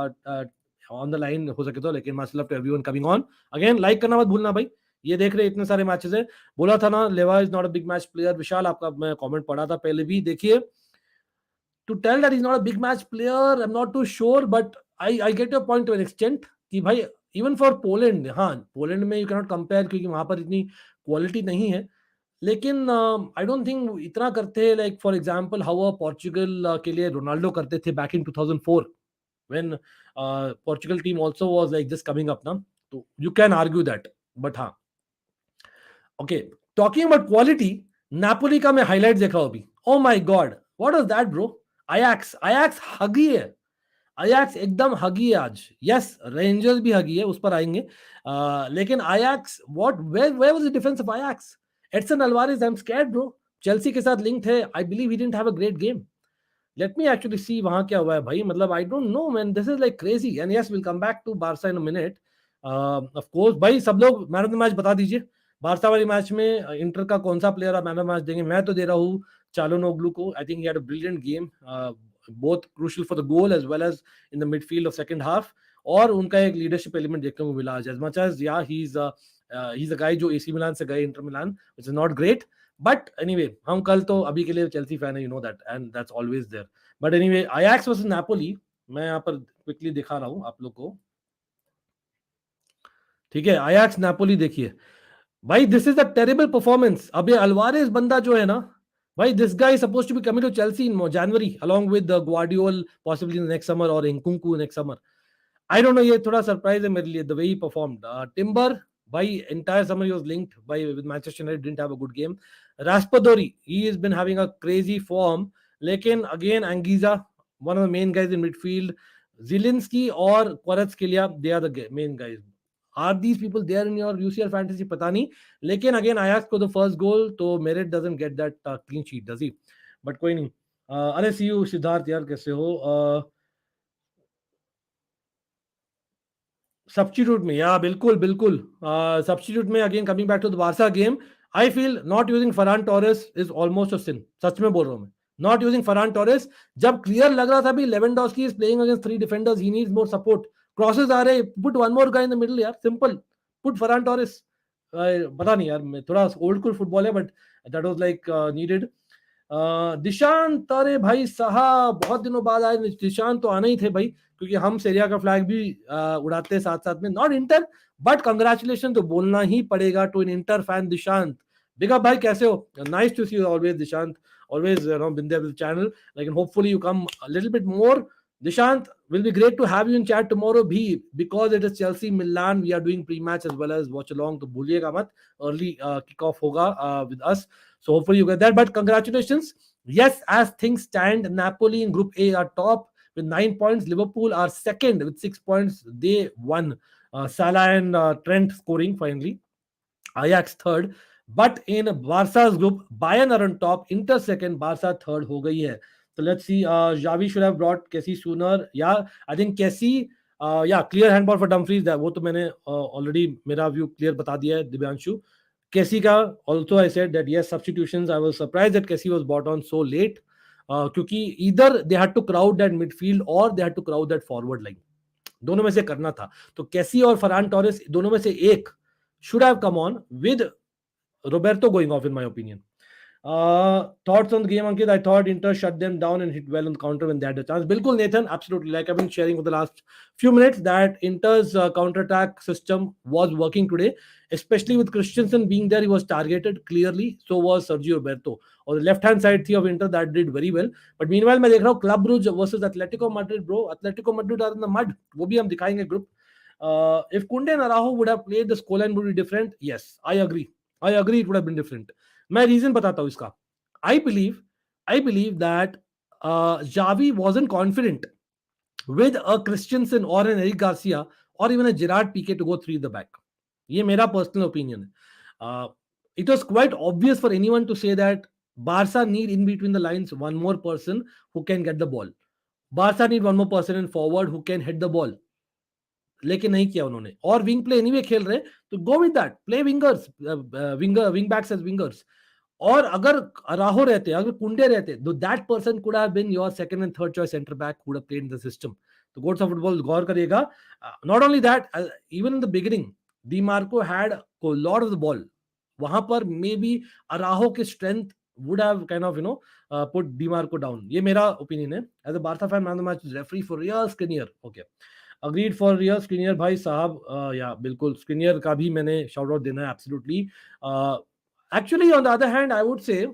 on the line हो सके तो. लेकिन much love to everyone coming on. Again like करना मत भूलना भाई. ये देख रहे इतने सारे मैचेस है. बोला था ना Lewa is not a big match player. Vishal आपका मैं कमेंट पढ़ा था पहले भी. देखिए, to tell that he's not a big match player, I'm not too sure, but I get your point to an extent कि भाई even for Poland, हाँ पोलैंड में you cannot compare क्योंकि वहां पर इतनी क्वालिटी नहीं है. लेकिन आई डोंट थिंक इतना करते like for example how Portugal के लिए रोनाल्डो करते थे back in 2004 when Portugal team also was like just coming up ना. तो you can argue that. But हाँ, okay, talking about quality, Napoli का मैं हाईलाइट देख रहा हूं अभी. Oh my god, what was that bro. Ajax हगी है. अयाक्स एकदम हगी है आज. यस, रेंजर्स भी हगी है, उस पर आएंगे. लेकिन Ajax what, where was the defence of Ajax. Edson Alvarez, I am scared bro. Chelsea के साथ लिंक्ड है. I believe he didn't have a great game. Let me actually see वहां क्या हुआ है भाई. मतलब I don't know man, this is like crazy. And yes, will come back to Barca in a minute. Of course भाई, सब लोग man of the match बता दीजिए. बार्सा वाली मैच में इंटर का कौन सा प्लेयर आप मैन ऑफ द मैच देंगे. मैं तो दे रहा हूँ चालोनोग्लू को. आई think he had a brilliant game, both crucial for the goal as well as in the midfield of second half. और उनका एक लीडरशिप एलिमेंट देखने को मिला. as much as yeah he's a guy जो AC Milan से गए Inter Milan, which is not great, but anyway हम कल तो अभी के लिए चेल्सी फैन है, you know that, and that's always there. but anyway, Ajax versus Napoli मैं यहाँ पर क्विकली दिखा रहा हूँ आप लोग को. ठीक है, Ajax Napoli देखिए भाई. This is a terrible performance. अब ये अल्वारेज बंदा जो है ना भाई, this guy is supposed to be coming to Chelsea in January along with Guardiola possibly in the next summer or Nkunku next summer. I don't know, ये थोड़ा surprise है मेरे लिए the way he performed. Timber भाई entire summer he was linked with Manchester United, didn't have a good game. Raspadori, he has been having a crazy form. लेकिन again Anguissa, one of the main guys in midfield. Zielinski और Kvaratskhelia, they are the main guys. Are these people there in your UCL fantasy, पता नहीं. लेकिन again Ajax को the first goal, तो Meret doesn't get that clean sheet, does he? But कोई नहीं. अरे सी you Siddharth, यार कैसे हो? सब्स्टिट्यूट में, या बिल्कुल बिल्कुल. सब्स्टिट्यूट में again coming back to the Barca game, I feel not using Ferran Torres is almost a sin. सच में बोल रहा हूं मैं. नॉट यूजिंग फरहान टोरेस, जब क्लियर लग रहा था भी Lewandowski is playing against three defenders, he needs more support. Crosses आ रहे, put one more guy in the middle यार, सिंपल. Put Ferran Torres. पता नहीं यार, मैं थोड़ा ओल्ड स्कूल फुटबॉल है, but that was like needed. Dishant, अरे भाई साहब बहुत दिनों बाद आए. दिशांत तो आने ही थे भाई, क्योंकि हम सीरिया का फ्लैग भी उड़ाते हैं साथ साथ में. नॉट इंटर, बट कंग्रेचुलेशन तो बोलना ही पड़ेगा to an Inter fan. Dishant, big up भाई, कैसे हो? Nice to see you always Dishant. Always, been there with the channel. Like, and hopefully you come a little bit more. Dishant, will be great to have you in chat tomorrow bhi, because it is Chelsea Milan. We are doing pre-match as well as watch along. तो भूलिएगा मत, early kickoff होगा with us. So hopefully you get that. But congratulations. Yes, as things stand, Napoli in Group A are top with 9 points. Liverpool are second with 6 points. They won. Salah and Trent scoring finally. Ajax third. But in Barca's group, Bayern are on top, Inter second, Barca third हो गई है. So let's see. Xavi should have brought Kessie sooner. Yeah, I think Kessie. Yeah, clear handball for Dumfries. That वो तो मैंने already मेरा view clear बता दिया है दिव्यांशु. Kessie का also I said that yes, substitutions. I was surprised that Kessie was brought on so late. क्योंकि either they had to crowd that midfield or they had to crowd that forward line. दोनों में से करना था. तो कैसी और Farhan Torres दोनों में से एक should have come on with Roberto going off, in my opinion. Thoughts on the game, Ankit? I thought Inter shut them down and hit well on the counter when they had a chance. Bilkul, Nathan, absolutely. Like I've been sharing for the last few minutes, that Inter's counter-attack system was working today, especially with Christensen being there. He was targeted clearly. So was Sergio Roberto. On the left-hand side of Inter, that did very well. But meanwhile, मैं देख रहा हूँ Club Brugge versus Atletico Madrid, bro. Atletico Madrid are in the mud. वो भी हम दिखाएंगे group. If Kunde and Araujo would have played, the scoreline would be different. Yes, I agree. It would have been different. मैं reason बताता हूँ इसका. I believe that Xavi wasn't confident with a Christensen or an Eric Garcia or even a Gerard Piqué to go three in the back. ये मेरा personal opinion है. It was quite obvious for anyone to say that Barca need in between the lines one more person who can get the ball. Barca need one more person in forward who can hit the ball. लेकिन नहीं किया उन्होंने. और wing play anyway खेल रहे, तो go with that, play wingers, wing backs as wingers. और अगर अराहो रहते, अगर कुंडे रहते, तो that person could have been your second and third choice centre back who would have played in the system. तो गोट्स ऑफ फुटबॉल गौर करिएगा. Not only that, even in the beginning Di Marco had lot of the ball. वहां पर maybe Araujo के strength would have kind of put Di Marco down. ये मेरा opinion है. As a Barca fan, man of the match referee for real Skriniar. Okay, agreed for real Skriniar भाई साहब. या बिल्कुल, स्क्रीनियर का भी मैंने शाउट आउट देना है. Absolutely. Actually on the other hand I would से,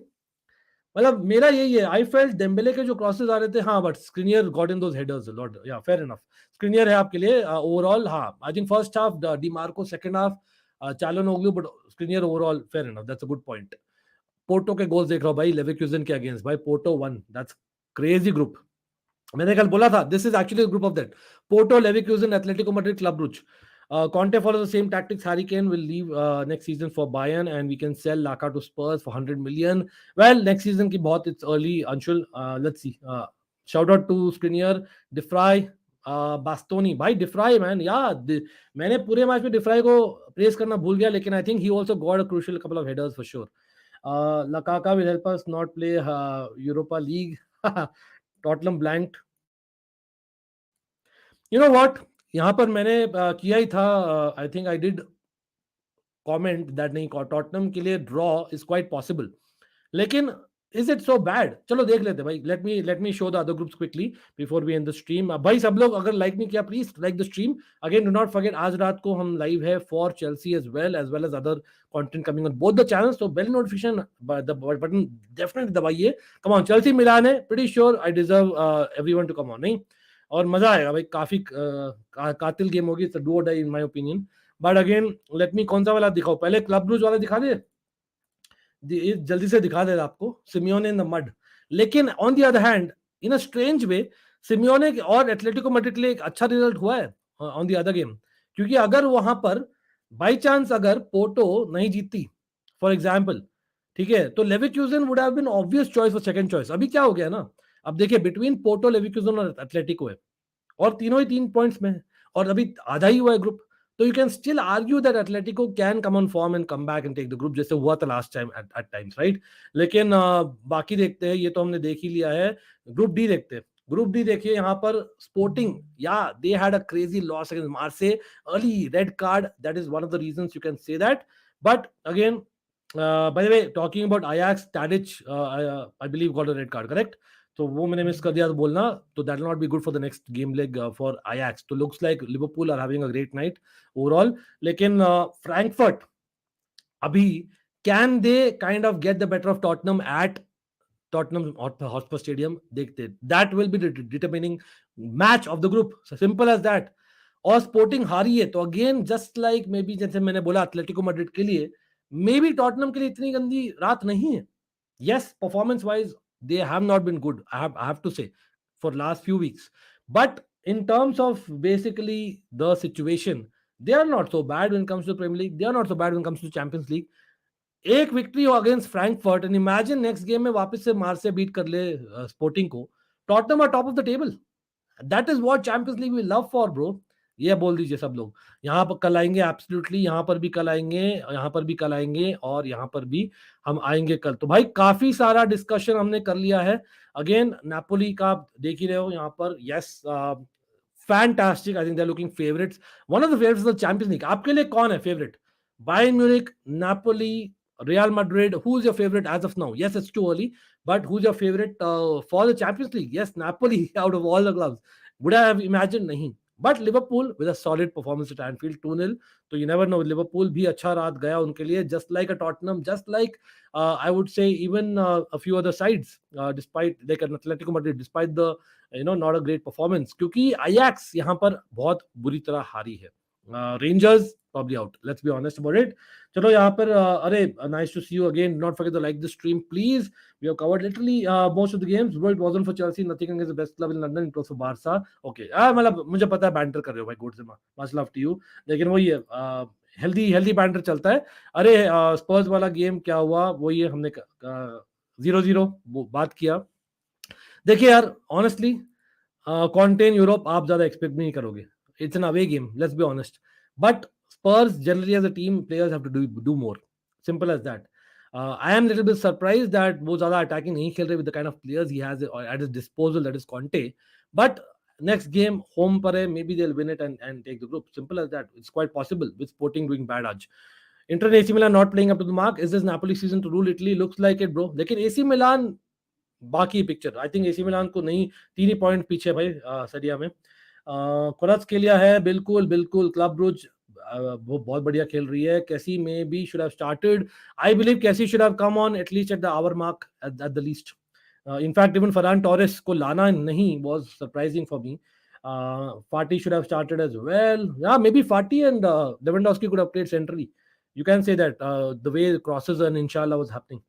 मतलब मेरा यही है, आई फेल्ट डेम्बेले के जो क्रॉसेस आ रहे थे, हाँ, but Skriniar got in those headers lot. Yeah fair enough, Skriniar है आपके लिए ओवरऑल. हाँ, I think first half Dimarco, second half Calhanoglu, but Skriniar overall fair enough. That's a good point. Porto के goals देख रहा हूँ भाई, Leverkusen के अगेंस्ट भाई. Porto one, that's crazy group. मैंने कल बोला था, this is actually group of death. Porto, Leverkusen, Atletico Madrid, Club ब्रुज. Conte follows the same tactics. Harry Kane will leave next season for Bayern, and we can sell Laka to Spurs for 100 million. Well, next season ki bahut, it's early, Anshul. Let's see. Shout out to Skriniar, Defray, Bastoni. Bhai, Defray, man. Yeah, मैंने पूरे match में Defray को praise करना भूल गया, लेकिन I think he also got a crucial couple of headers for sure. Lakaka will help us not play Europa League. Tottenham blanked. You know what? यहाँ पर मैंने किया ही था. I think I did comment that नहीं, Tottenham के लिए draw is quite possible, लेकिन इज इट सो बैड? चलो देख लेते भाई. Let me show the other groups quickly before we end the stream. भाई सब लोग अगर लाइक नहीं किया, please like the stream. Again, do not forget, आज रात को हम लाइव है for Chelsea as well as other content coming on both the channels. तो बेल नोटिफिकेशन बटन डेफिनेटली दबाइए. कम ऑन, चेल्सी मिलान है, pretty sure I deserve everyone to come on. नहीं, और मजा आएगा भाई. काफी कातिल गेम होगी. It's a do or die in my opinion. But again, let me कौन सा वाला दिखाओ पहले. क्लब ब्रूज वाला दिखा दे, जल्दी से दिखा दे आपको. Simeone in the mud. लेकिन on the other hand, in a strange way, Simeone और एटलेटिको मैड्रिड के लिए एक अच्छा रिजल्ट हुआ है ऑन द अदर गेम. क्योंकि अगर वहां पर बाई चांस अगर पोर्टो नहीं जीतती फॉर एग्जाम्पल, ठीक है, तो Leverkusen would have been obvious choice for second choice. अभी क्या हो गया ना, अब देखिए बिटवीन पोर्टो, लेविक्यूजन और एथलेटिको है, और तीनों ही 3 पॉइंट्स में है, और अभी आधा ही हुआ है ग्रुप. तो you can still argue that Atletico can come on form and come back and take the group, जैसे हुआ था last time at times, right. लेकिन बाकी देखते हैं, ये तो हमने देख ही लिया है. ग्रुप डी देखते हैं. ग्रुप डी देखिए, यहाँ पर स्पोर्टिंग, या they had a crazy loss against मार्से, early red card, that is one of the reasons you can say that. But again, bye the way, talking about Ajax, Tadic, I believe got a red card, correct? तो वो मैंने miss कर दिया तो बोलना, तो that will not be good for the next game leg for Ajax. तो looks like Liverpool are having a great night overall. लेकिन फ्रैंकफर्ट अभी, can they kind of get the better of Tottenham at Tottenham Hotspur stadium? देखते, that will be determining match of the group, simple as that. और Sporting हारी है, तो again just like may be, जैसे मैंने बोला Atletico Madrid के लिए, मे बी टॉटनम के लिए इतनी गंदी रात नहीं है. Yes, performance wise, they have not been good. I have to say, for last few weeks. But in terms of basically the situation, they are not so bad when it comes to Premier League. They are not so bad when it comes to Champions League. एक victory हो against Frankfurt, and imagine next game में वापस से Marseille beat कर ले Sporting को. Tottenham are top of the table. That is what Champions League we love for, bro. ये बोल दीजिए सब लोग. यहाँ पर कल आएंगे, एब्सोल्युटली, यहाँ पर भी कल आएंगे, यहाँ पर भी कल आएंगे, और यहाँ पर भी हम आएंगे कल. तो भाई काफी सारा डिस्कशन हमने कर लिया है. अगेन नापोली का आप देख ही रहे हो यहाँ पर. Yes, fantastic. I think they are looking favourites, one of the favourites of the Champions League. आपके लिए कौन है favourite? Bayern Munich, Napoli, Real Madrid? Who's your favorite as of now? Yes, it's too early, but who's your favorite for the Champions League? Yes, Napoli out of all the clubs. Would I have imagined? नहीं. But Liverpool with a solid performance at Anfield, 2-0. So you never know. Liverpool भी अच्छा रात गया उनके लिए, just like a Tottenham, just like I would say even a few other sides, despite like an Atletico Madrid, despite the not a great performance, क्योंकि Ajax यहाँ पर बहुत बुरी तरह हारी है. Rangers probably out. Let's be honest about it. चलो यहाँ पर अरे, nice to see you again. Not forget to like the stream, please. We have covered literally most of the games. Bro, it wasn't for Chelsea. Nothing against the best club in London. It was for Barca. Okay. मतलब मुझे पता है banter कर रहे हो भाई, good से much love to you. लेकिन वही है, हेल्दी बैंटर चलता है. अरे स्पर्स वाला गेम क्या हुआ, वही है, हमने 0-0 बात किया. देखिए यार, ऑनेस्टली, कॉन्टे इन यूरोप आप ज्यादा एक्सपेक्ट नहीं करोगे. It's an away game, let's be honest. But Spurs generally as a team, players have to do more. Simple as that. I am a little bit surprised that वो ज़्यादा attacking नहीं खेल रहे with the kind of players he has at his disposal, that is Conte. But next game home पर है, maybe they'll win it and take the group. Simple as that. It's quite possible with Sporting doing bad आज. Inter and AC Milan not playing up to the mark. Is this Napoli season to rule Italy? Looks like it, bro. लेकिन AC Milan बाकी picture, I think AC Milan को नहीं, 3 ही point पीछे भाई सरिया में. कोराच के लिया है, बिल्कुल बिल्कुल. क्लब ब्रूज वो बहुत बढ़िया खेल रही है. कैसी में भी should have started. I believe Kessie should have come on at least at the hour mark at the least. In fact even Ferran Torres को लाना नहीं was surprising for me. Fati should have started as well. Yeah, maybe Fati and Lewandowski could have played centrally. You can say that the way the crosses and inshallah was happening.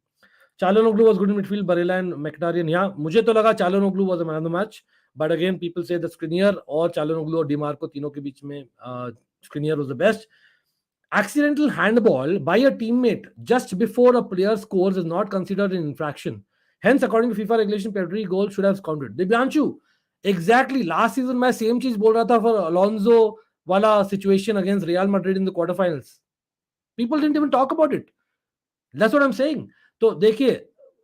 Çalhanoğlu was good in midfield. Barella and Mkhitaryan. Yeah, मुझे तो लगा Çalhanoğlu was a man of the match. But again, people say that Skriniar और Çalhanoğlu और Dimarco तीनों के बीच में Skriniar was the best. Accidental handball by a teammate just before a player scores is not considered an infraction. Hence, according to FIFA regulation, penalty goal should have counted. Divyanshu, exactly. Last season मैं same चीज बोल रहा था for Alonso वाला situation against Real Madrid in the quarterfinals. People didn't even talk about it. That's what I'm saying. तो देखिए,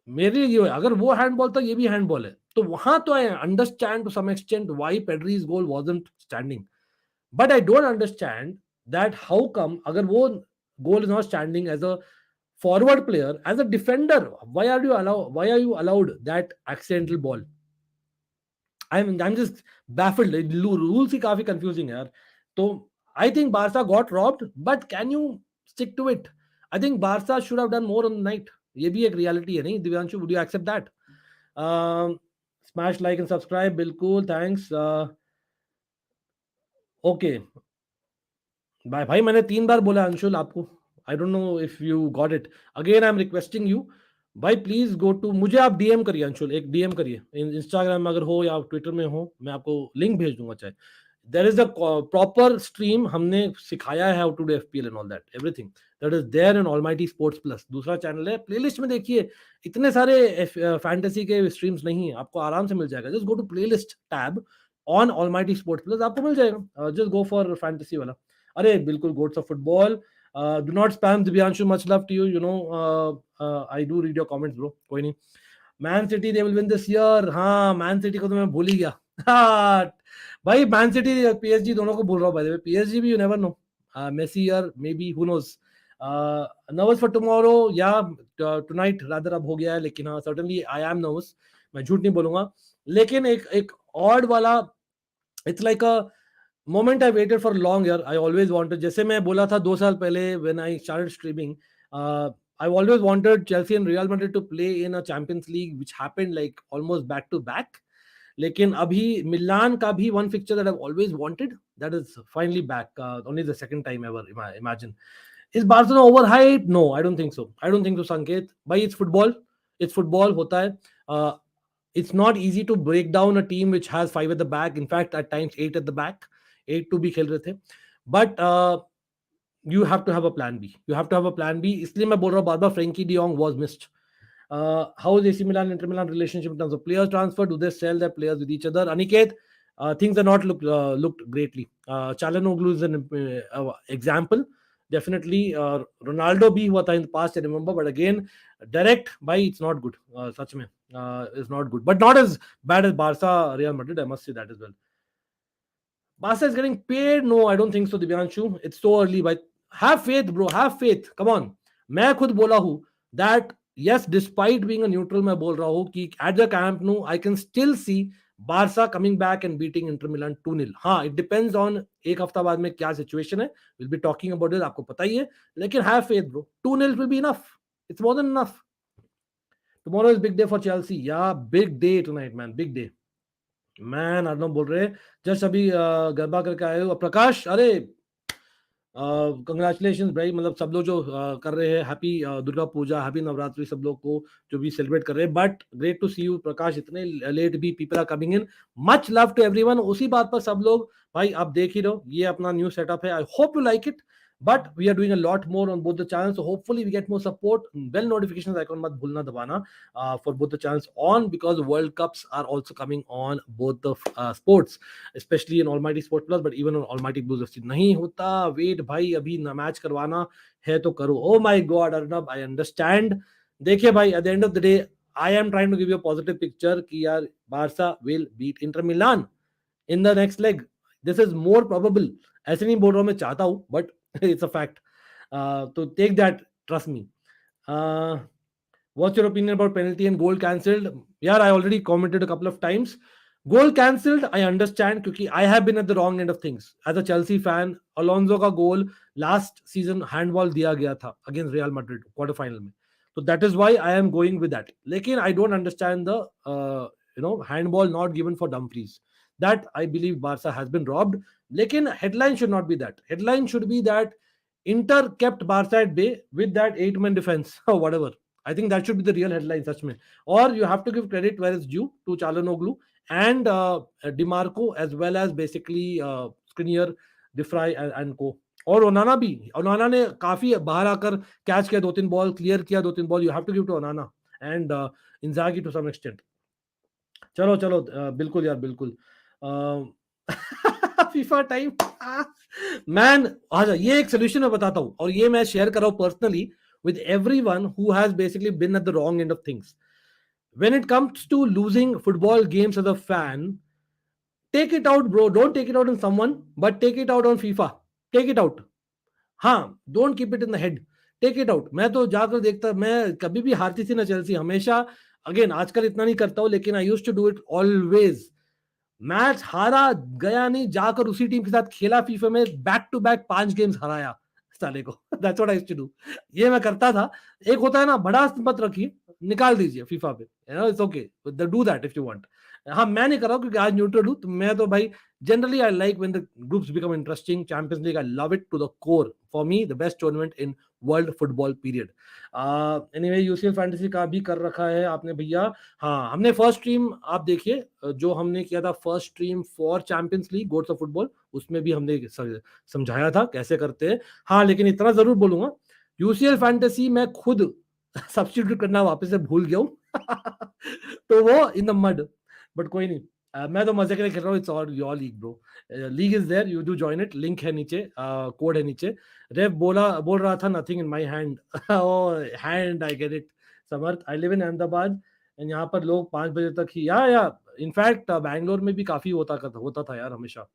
मेरे लिए अगर वो हैंडबॉल था, ये भी हैंडबॉल है, तो वहां तो I understand to some extent why Pedri's goal wasn't standing. But I don't understand that how come अगर वो goal is not standing as a forward player, as a defender, why are you allowed that accidental ball? I'm just baffled. Rules ही काफी confusing है यार. तो I think Barca got robbed, but can you stick to it? I think Barca should have done more on the night. ये भी एक reality है, नहीं Divyanshu? Would you accept that? Smash like and subscribe. बिल्कुल, thanks. Okay. भाई मैंने 3 बार बोला अंशुल आपको. आई don't know if you got it. Again I am requesting you, भाई प्लीज गो टू, मुझे आप डीएम करिए अंशुल, एक डीएम करिए. इंस्टाग्राम में अगर हो या ट्विटर में हो, मैं आपको लिंक भेज दूंगा चाहे. there is a proper stream, हमने सिखाया है how to do FPL and all that, everything that is there in Almighty Sports Plus. दूसरा चैनल है, प्लेलिस्ट में देखिए, इतने सारे फैंटेसी के स्ट्रीम्स नहीं है, आपको आराम से मिल जाएगा. Just go to playlist tab on Almighty Sports Plus, आपको मिल जाएगा. जस्ट गो फॉर फैंटेसी वाला. अरे बिल्कुल, goats of football. Do not spam Divyanshu, much love to you. You know, I do read your comments, bro. कोई नहीं. Man city they will win this year. हाँ, man city को तो मैं भूल ही गया. भाई मैन सिटी PSG दोनों को बोल रहा हूँ. बाय द वे PSG भी, you never know, Messi year maybe, who knows. Nervous for tomorrow या टुनाइट रादर, अब हो गया है, लेकिन हाँ सर्टेनली आई एम नर्वस, मैं झूठ नहीं बोलूंगा. लेकिन एक ऑड वाला, it's like a moment I waited for long year. I always wanted, जैसे मैं बोला था 2 साल पहले when I started streaming, I always wanted Chelsea and Real Madrid to play in a Champions League, which happened like almost back to back. लेकिन अभी मिलान का भी one fixture that I've always wanted, that is finally back. Only the second time ever, imagine. Is Barcelona overhyped? No, I don't think so. I don't think so, Sanket. But it's football. It's football. होता है. It's not easy to break down a team which has 5 at the back. In fact, at times 8 at the back. 8 to भी खेल रहे थे. But you have to have a plan B. You have to have a plan B. इसलिए मैं बोल रहा हूँ बार बार, Frankie de Jong was missed. How is AC Milan Inter Milan relationship in terms of players transfer? Do they sell their players with each other? Aniket, things are not looked greatly. Çalhanoğlu is an example. Definitely, Ronaldo भी हुआ था in the past, I remember. But again, direct by, it's not good. सच में, it's not good. But not as bad as Barca, Real Madrid. I must say that as well. Barca is getting paid? No, I don't think so, Divyanshu. It's so early. But have faith, bro. Have faith. Come on. मैं खुद बोला हूँ that yes, despite being a neutral, मैं बोल रहा हूँ कि at the Camp Nou, I can still see Barca coming back and beating Inter Milan 2-0. हाँ, it depends on एक हफ्ता बाद में क्या situation है. We'll be talking about it. आपको पता ही है. लेकिन have faith, bro. 2-0 will be enough. It's more than enough. Tomorrow is big day for Chelsea. Yeah, big day tonight, man. Big day. Man Arnab बोल रहे, जस्ट अभी गरबा करके आए हो प्रकाश. अरे कंग्रेचुलेशन भाई, मतलब सब लोग जो कर रहे हैं, हैप्पी दुर्गा पूजा, हैप्पी नवरात्रि सब लोग को जो भी सेलिब्रेट कर रहे हैं. But great to see you Prakash, इतने लेट भी people are coming in. Much love to everyone. उसी बात पर सब लोग भाई, आप देख ही रहो, ये अपना न्यू सेटअप है. I hope you like it. But we are doing a lot more on both the channels, so hopefully we get more support. Bell notifications icon मत भूलना दबाना for both the channels on, because World Cups are also coming on both the sports, especially in Almighty Sport Plus, but even on Almighty Blues FC. नहीं होता, wait भाई, अभी match करवाना है तो करो. Oh my God, Arnab, I understand. देखिए भाई, at the end of the day, I am trying to give you a positive picture कि यार Barca will beat Inter Milan in the next leg. This is more probable. ऐसे नहीं बोल रहा हूँ, मैं चाहता हूँ, but it's a fact. So take that, trust me. What's your opinion about penalty and goal cancelled? Yeah, I already commented a couple of times. Goal cancelled, I understand, because I have been at the wrong end of things. As a Chelsea fan, Alonso का goal last season handball दिया गया था against Real Madrid quarter final में. So that is why I am going with that. लेकिन I don't understand the handball not given for Dumfries. That I believe Barca has been robbed. लेकिन headline should not be that. Headline should be that Inter kept Barca at bay with that 8-man defense or whatever. I think that should be the real headline, such में. Or you have to give credit where it's due to Çalhanoğlu and DiMarco, as well as basically Skriniar, Defray and co. और ओनाना भी, ओनाना ने काफी बाहर आकर catch किया, 2-3 ball clear किया, 2-3 ball. You have to give to Onana and Inzaghi to some extent. चलो चलो, बिल्कुल यार, बिल्कुल. FIFA time man. अच्छा, ये एक सोल्यूशन मैं बताता हूँ, और ये मैं शेयर कर रहा हूँ personally with everyone who has basically been at the wrong end of things. When it comes to losing football games as a fan, take it out, bro. Don't take it out on someone, but take it out on FIFA. Take it out. हाँ, don't keep it in the head. Take it out. मैं तो जाकर देखता, मैं कभी भी हारती थी ना चेल्सी, हमेशा. अगेन आजकल इतना नहीं करता हूँ, लेकिन I used to do it always. Match हारा गया नहीं, जाकर उसी टीम के साथ खेला फीफा में, बैक टू बैक 5 गेम्स हराया साले को. That's what I used to do. ये मैं करता था. एक होता है ना, बड़ा मत रखिए, निकाल दीजिए फीफा पे. It's okay, do that if you want. हाँ, मैं नहीं कर रहा हूँ क्योंकि आज न्यूट्रल हूँ. तो मैं तो भाई generally I like when the groups become interesting. Champions League, I love it to the core. For me the best tournament in world football period. Anyway UCL fantasy का भी कर रखा है आपने भैया। हाँ, हमने फर्स्ट स्ट्रीम आप देखिए जो हमने किया था first stream for Champions League gods of football, उसमें भी हमने समझाया था कैसे करते हैं। हाँ, लेकिन इतना जरूर बोलूंगा, यूसीएल फैंटेसी मैं खुद सब्स्टिट्यूट करना वापस से भूल गया हूँ तो वो इन द मड, बट कोई नहीं। मैं तो मजे के लिए खेल रहा हूँ, it's all your league bro, league is there, you do join it, link है नीचे, कोड है नीचे। रेव बोल रहा था nothing in my hand, oh hand, I get it Samarth, I live in Ahmedabad and यहाँ पर लोग 5 बजे तक ही या इनफैक्ट बैंगलोर में भी काफी होता था यार हमेशा,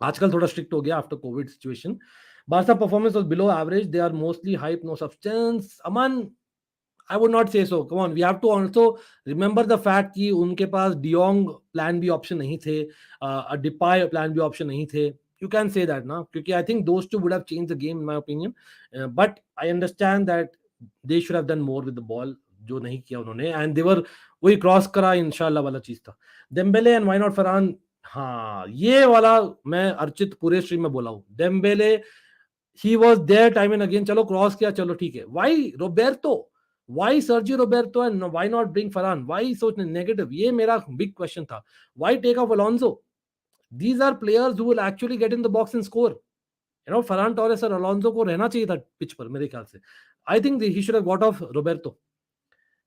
आजकल थोड़ा स्ट्रिक्ट हो गया after Covid situation. Barca performance was below average, they are mostly hype, no substance. Aman, I would not say so. Come on, we have to also remember the fact कि उनके पास डियोंग प्लान बी ऑप्शन नहीं थे, Depay plan B option नहीं थे. You can say that ना, क्योंकि I think those two would have changed the game in my opinion. But I understand that they should have done more with the ball, जो नहीं किया उन्होंने, and they were वही cross करा इंशाल्लाह वाला चीज था. Dembélé and why not Farhan, हाँ ये वाला मैं अर्चित पूरे स्ट्रीम में बोला हूँ. Dembele he was there time and again, चलो क्रॉस किया चलो ठीक है. Why Roberto, why Sergi Roberto and why not bring Ferran, why so negative, ये मेरा बिग क्वेश्चन था. Why take off Alonso, these are players who will actually get in the box and score. You know Ferran Torres और Alonso को रहना चाहिए था pitch पर मेरे ख्याल से. I think he should have got off Roberto.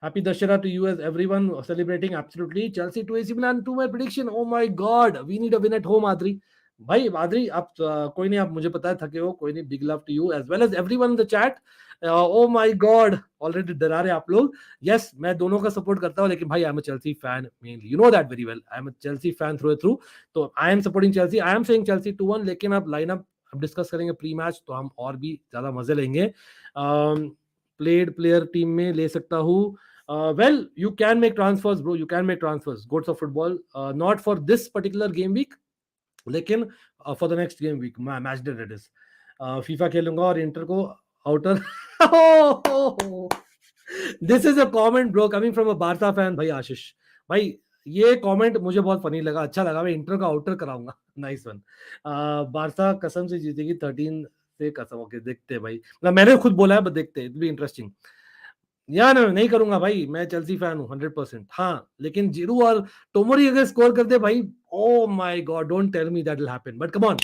Happy Dashera to you as everyone celebrating. Absolutely. Chelsea to AC Milan to my prediction. Oh my God. We need a win at home, Adri. भाई आदरी आप कोई नहीं, आप मुझे पता है थके हो, कोई नहीं, big love to you as well as everyone in the chat. Oh my god, already डरा रहे आप लोग. यस, मैं दोनों का सपोर्ट करता हूँ, लेकिन भाई I am a Chelsea fan mainly, you know that very well. I am a Chelsea fan through through. तो I am supporting Chelsea, I am saying Chelsea 2-1. लेकिन अब लाइनअप अब डिस्कस करेंगे प्री मैच तो हम और भी ज्यादा मजे लेंगे. प्लेड प्लेयर टीम में ले सकता हूँ. Well, you can make transfers, bro. You can make transfers. Goats of football. Not for this particular game week, लेकिन for the next game week match day that is. FIFA खेलूंगा और Inter को आउटर. This is a comment bro coming from a Barca fan. भाई आशीष भाई, ये comment मुझे बहुत फनी लगा, अच्छा लगा. मैं इंटर का आउटर कराऊंगा. Nice one. बारसा कसम से जीतेगी 13 से कसम. ओके देखते हैं भाई, मतलब मैंने खुद बोला है, बट देखते हैं, इट बी इंटरेस्टिंग. या नहीं करूंगा भाई, मैं चेल्सी फैन हूँ 100%. हाँ, लेकिन जीरू और टोमोरी अगर स्कोर कर दे भाई, oh my god, don't tell me that will happen. But come on,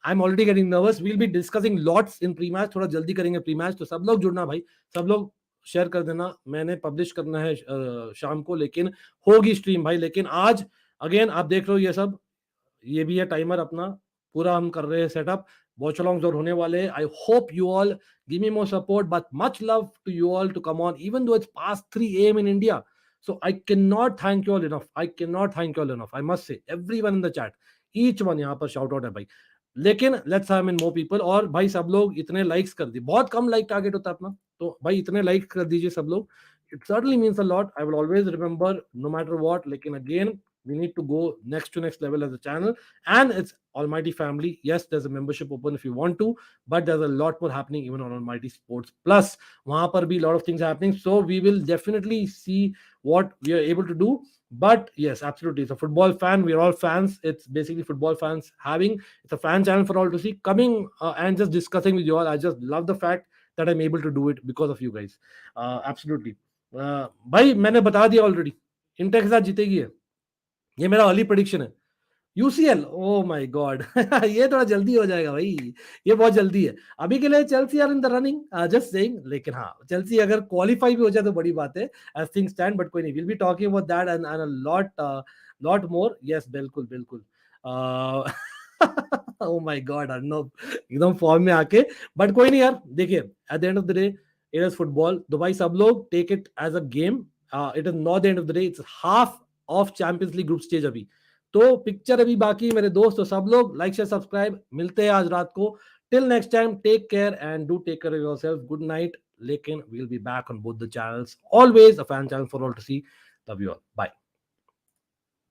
I am already getting nervous. We'll be discussing lots in pre match, थोड़ा जल्दी करेंगे प्री मैच, तो सब लोग जुड़ना भाई, सब लोग शेयर कर देना. मैंने पब्लिश करना है शाम को, लेकिन होगी स्ट्रीम भाई. लेकिन आज अगेन आप देख रहे हो ये सब, ये भी है टाइमर अपना, पूरा हम कर रहे हैं सेटअप. वॉच अलोंग्स और होने वाले हैं. I hope you all give me more support, but much love to you all to come on, even though it's past 3 a.m. in India. So I cannot thank you all enough. I cannot thank you all enough. I must say, everyone in the chat, each one यहाँ पर shout out है भाई. लेकिन let's have in more people. और भाई सब लोग इतने लाइक्स कर दिए, बहुत कम लाइक टारगेट होता है अपना, तो भाई इतने लाइक कर दीजिए सब लोग. It certainly means a lot. I will always remember no matter what. लेकिन again, we need to go next to next level as a channel, and it's Almighty family. Yes, there's a membership open if you want to, but there's a lot more happening even on Almighty Sports Plus. वहां पर भी lot of things happening, so we will definitely see what we are able to do. But yes, absolutely, it's a football fan. We are all fans. It's basically football fans having, it's a fan channel for all to see. Coming and just discussing with you all. I just love the fact that I'm able to do it because of you guys. Absolutely. भाई मैंने बता दिया already, inter के साथ जीतेगी है, ये मेरा अर्ली प्रेडिक्शन है. यूसीएल, ओ माय गॉड, ये थोड़ा जल्दी हो जाएगा भाई, ये बहुत जल्दी है. अभी के लिए Chelsea are in the running, just saying. लेकिन हाँ, चेल्सी अगर क्वालिफाई भी हो जाए तो बड़ी बात है एज थिंग्स स्टैंड. बट कोई नहीं, will be talking about that and a lot more. Yes बिल्कुल बिल्कुल. ओ माय गॉड अर्नब एकदम फॉर्म में आके. बट कोई नहीं यार, देखिए at the end of the day it is football. तो भाई सब लोग take it as a game. It is not the end of the day, it's half of Champions League group stage अभी, तो पिक्चर अभी बाकी. मेरे दोस्त तो सब लोग लाइक शेयर सब्सक्राइब, मिलते हैं आज रात को. Till next time, take care and do take care of yourself. Good night. लेकिन we will be back on both the channels, always a fan channel for all to see. Love you all, bye.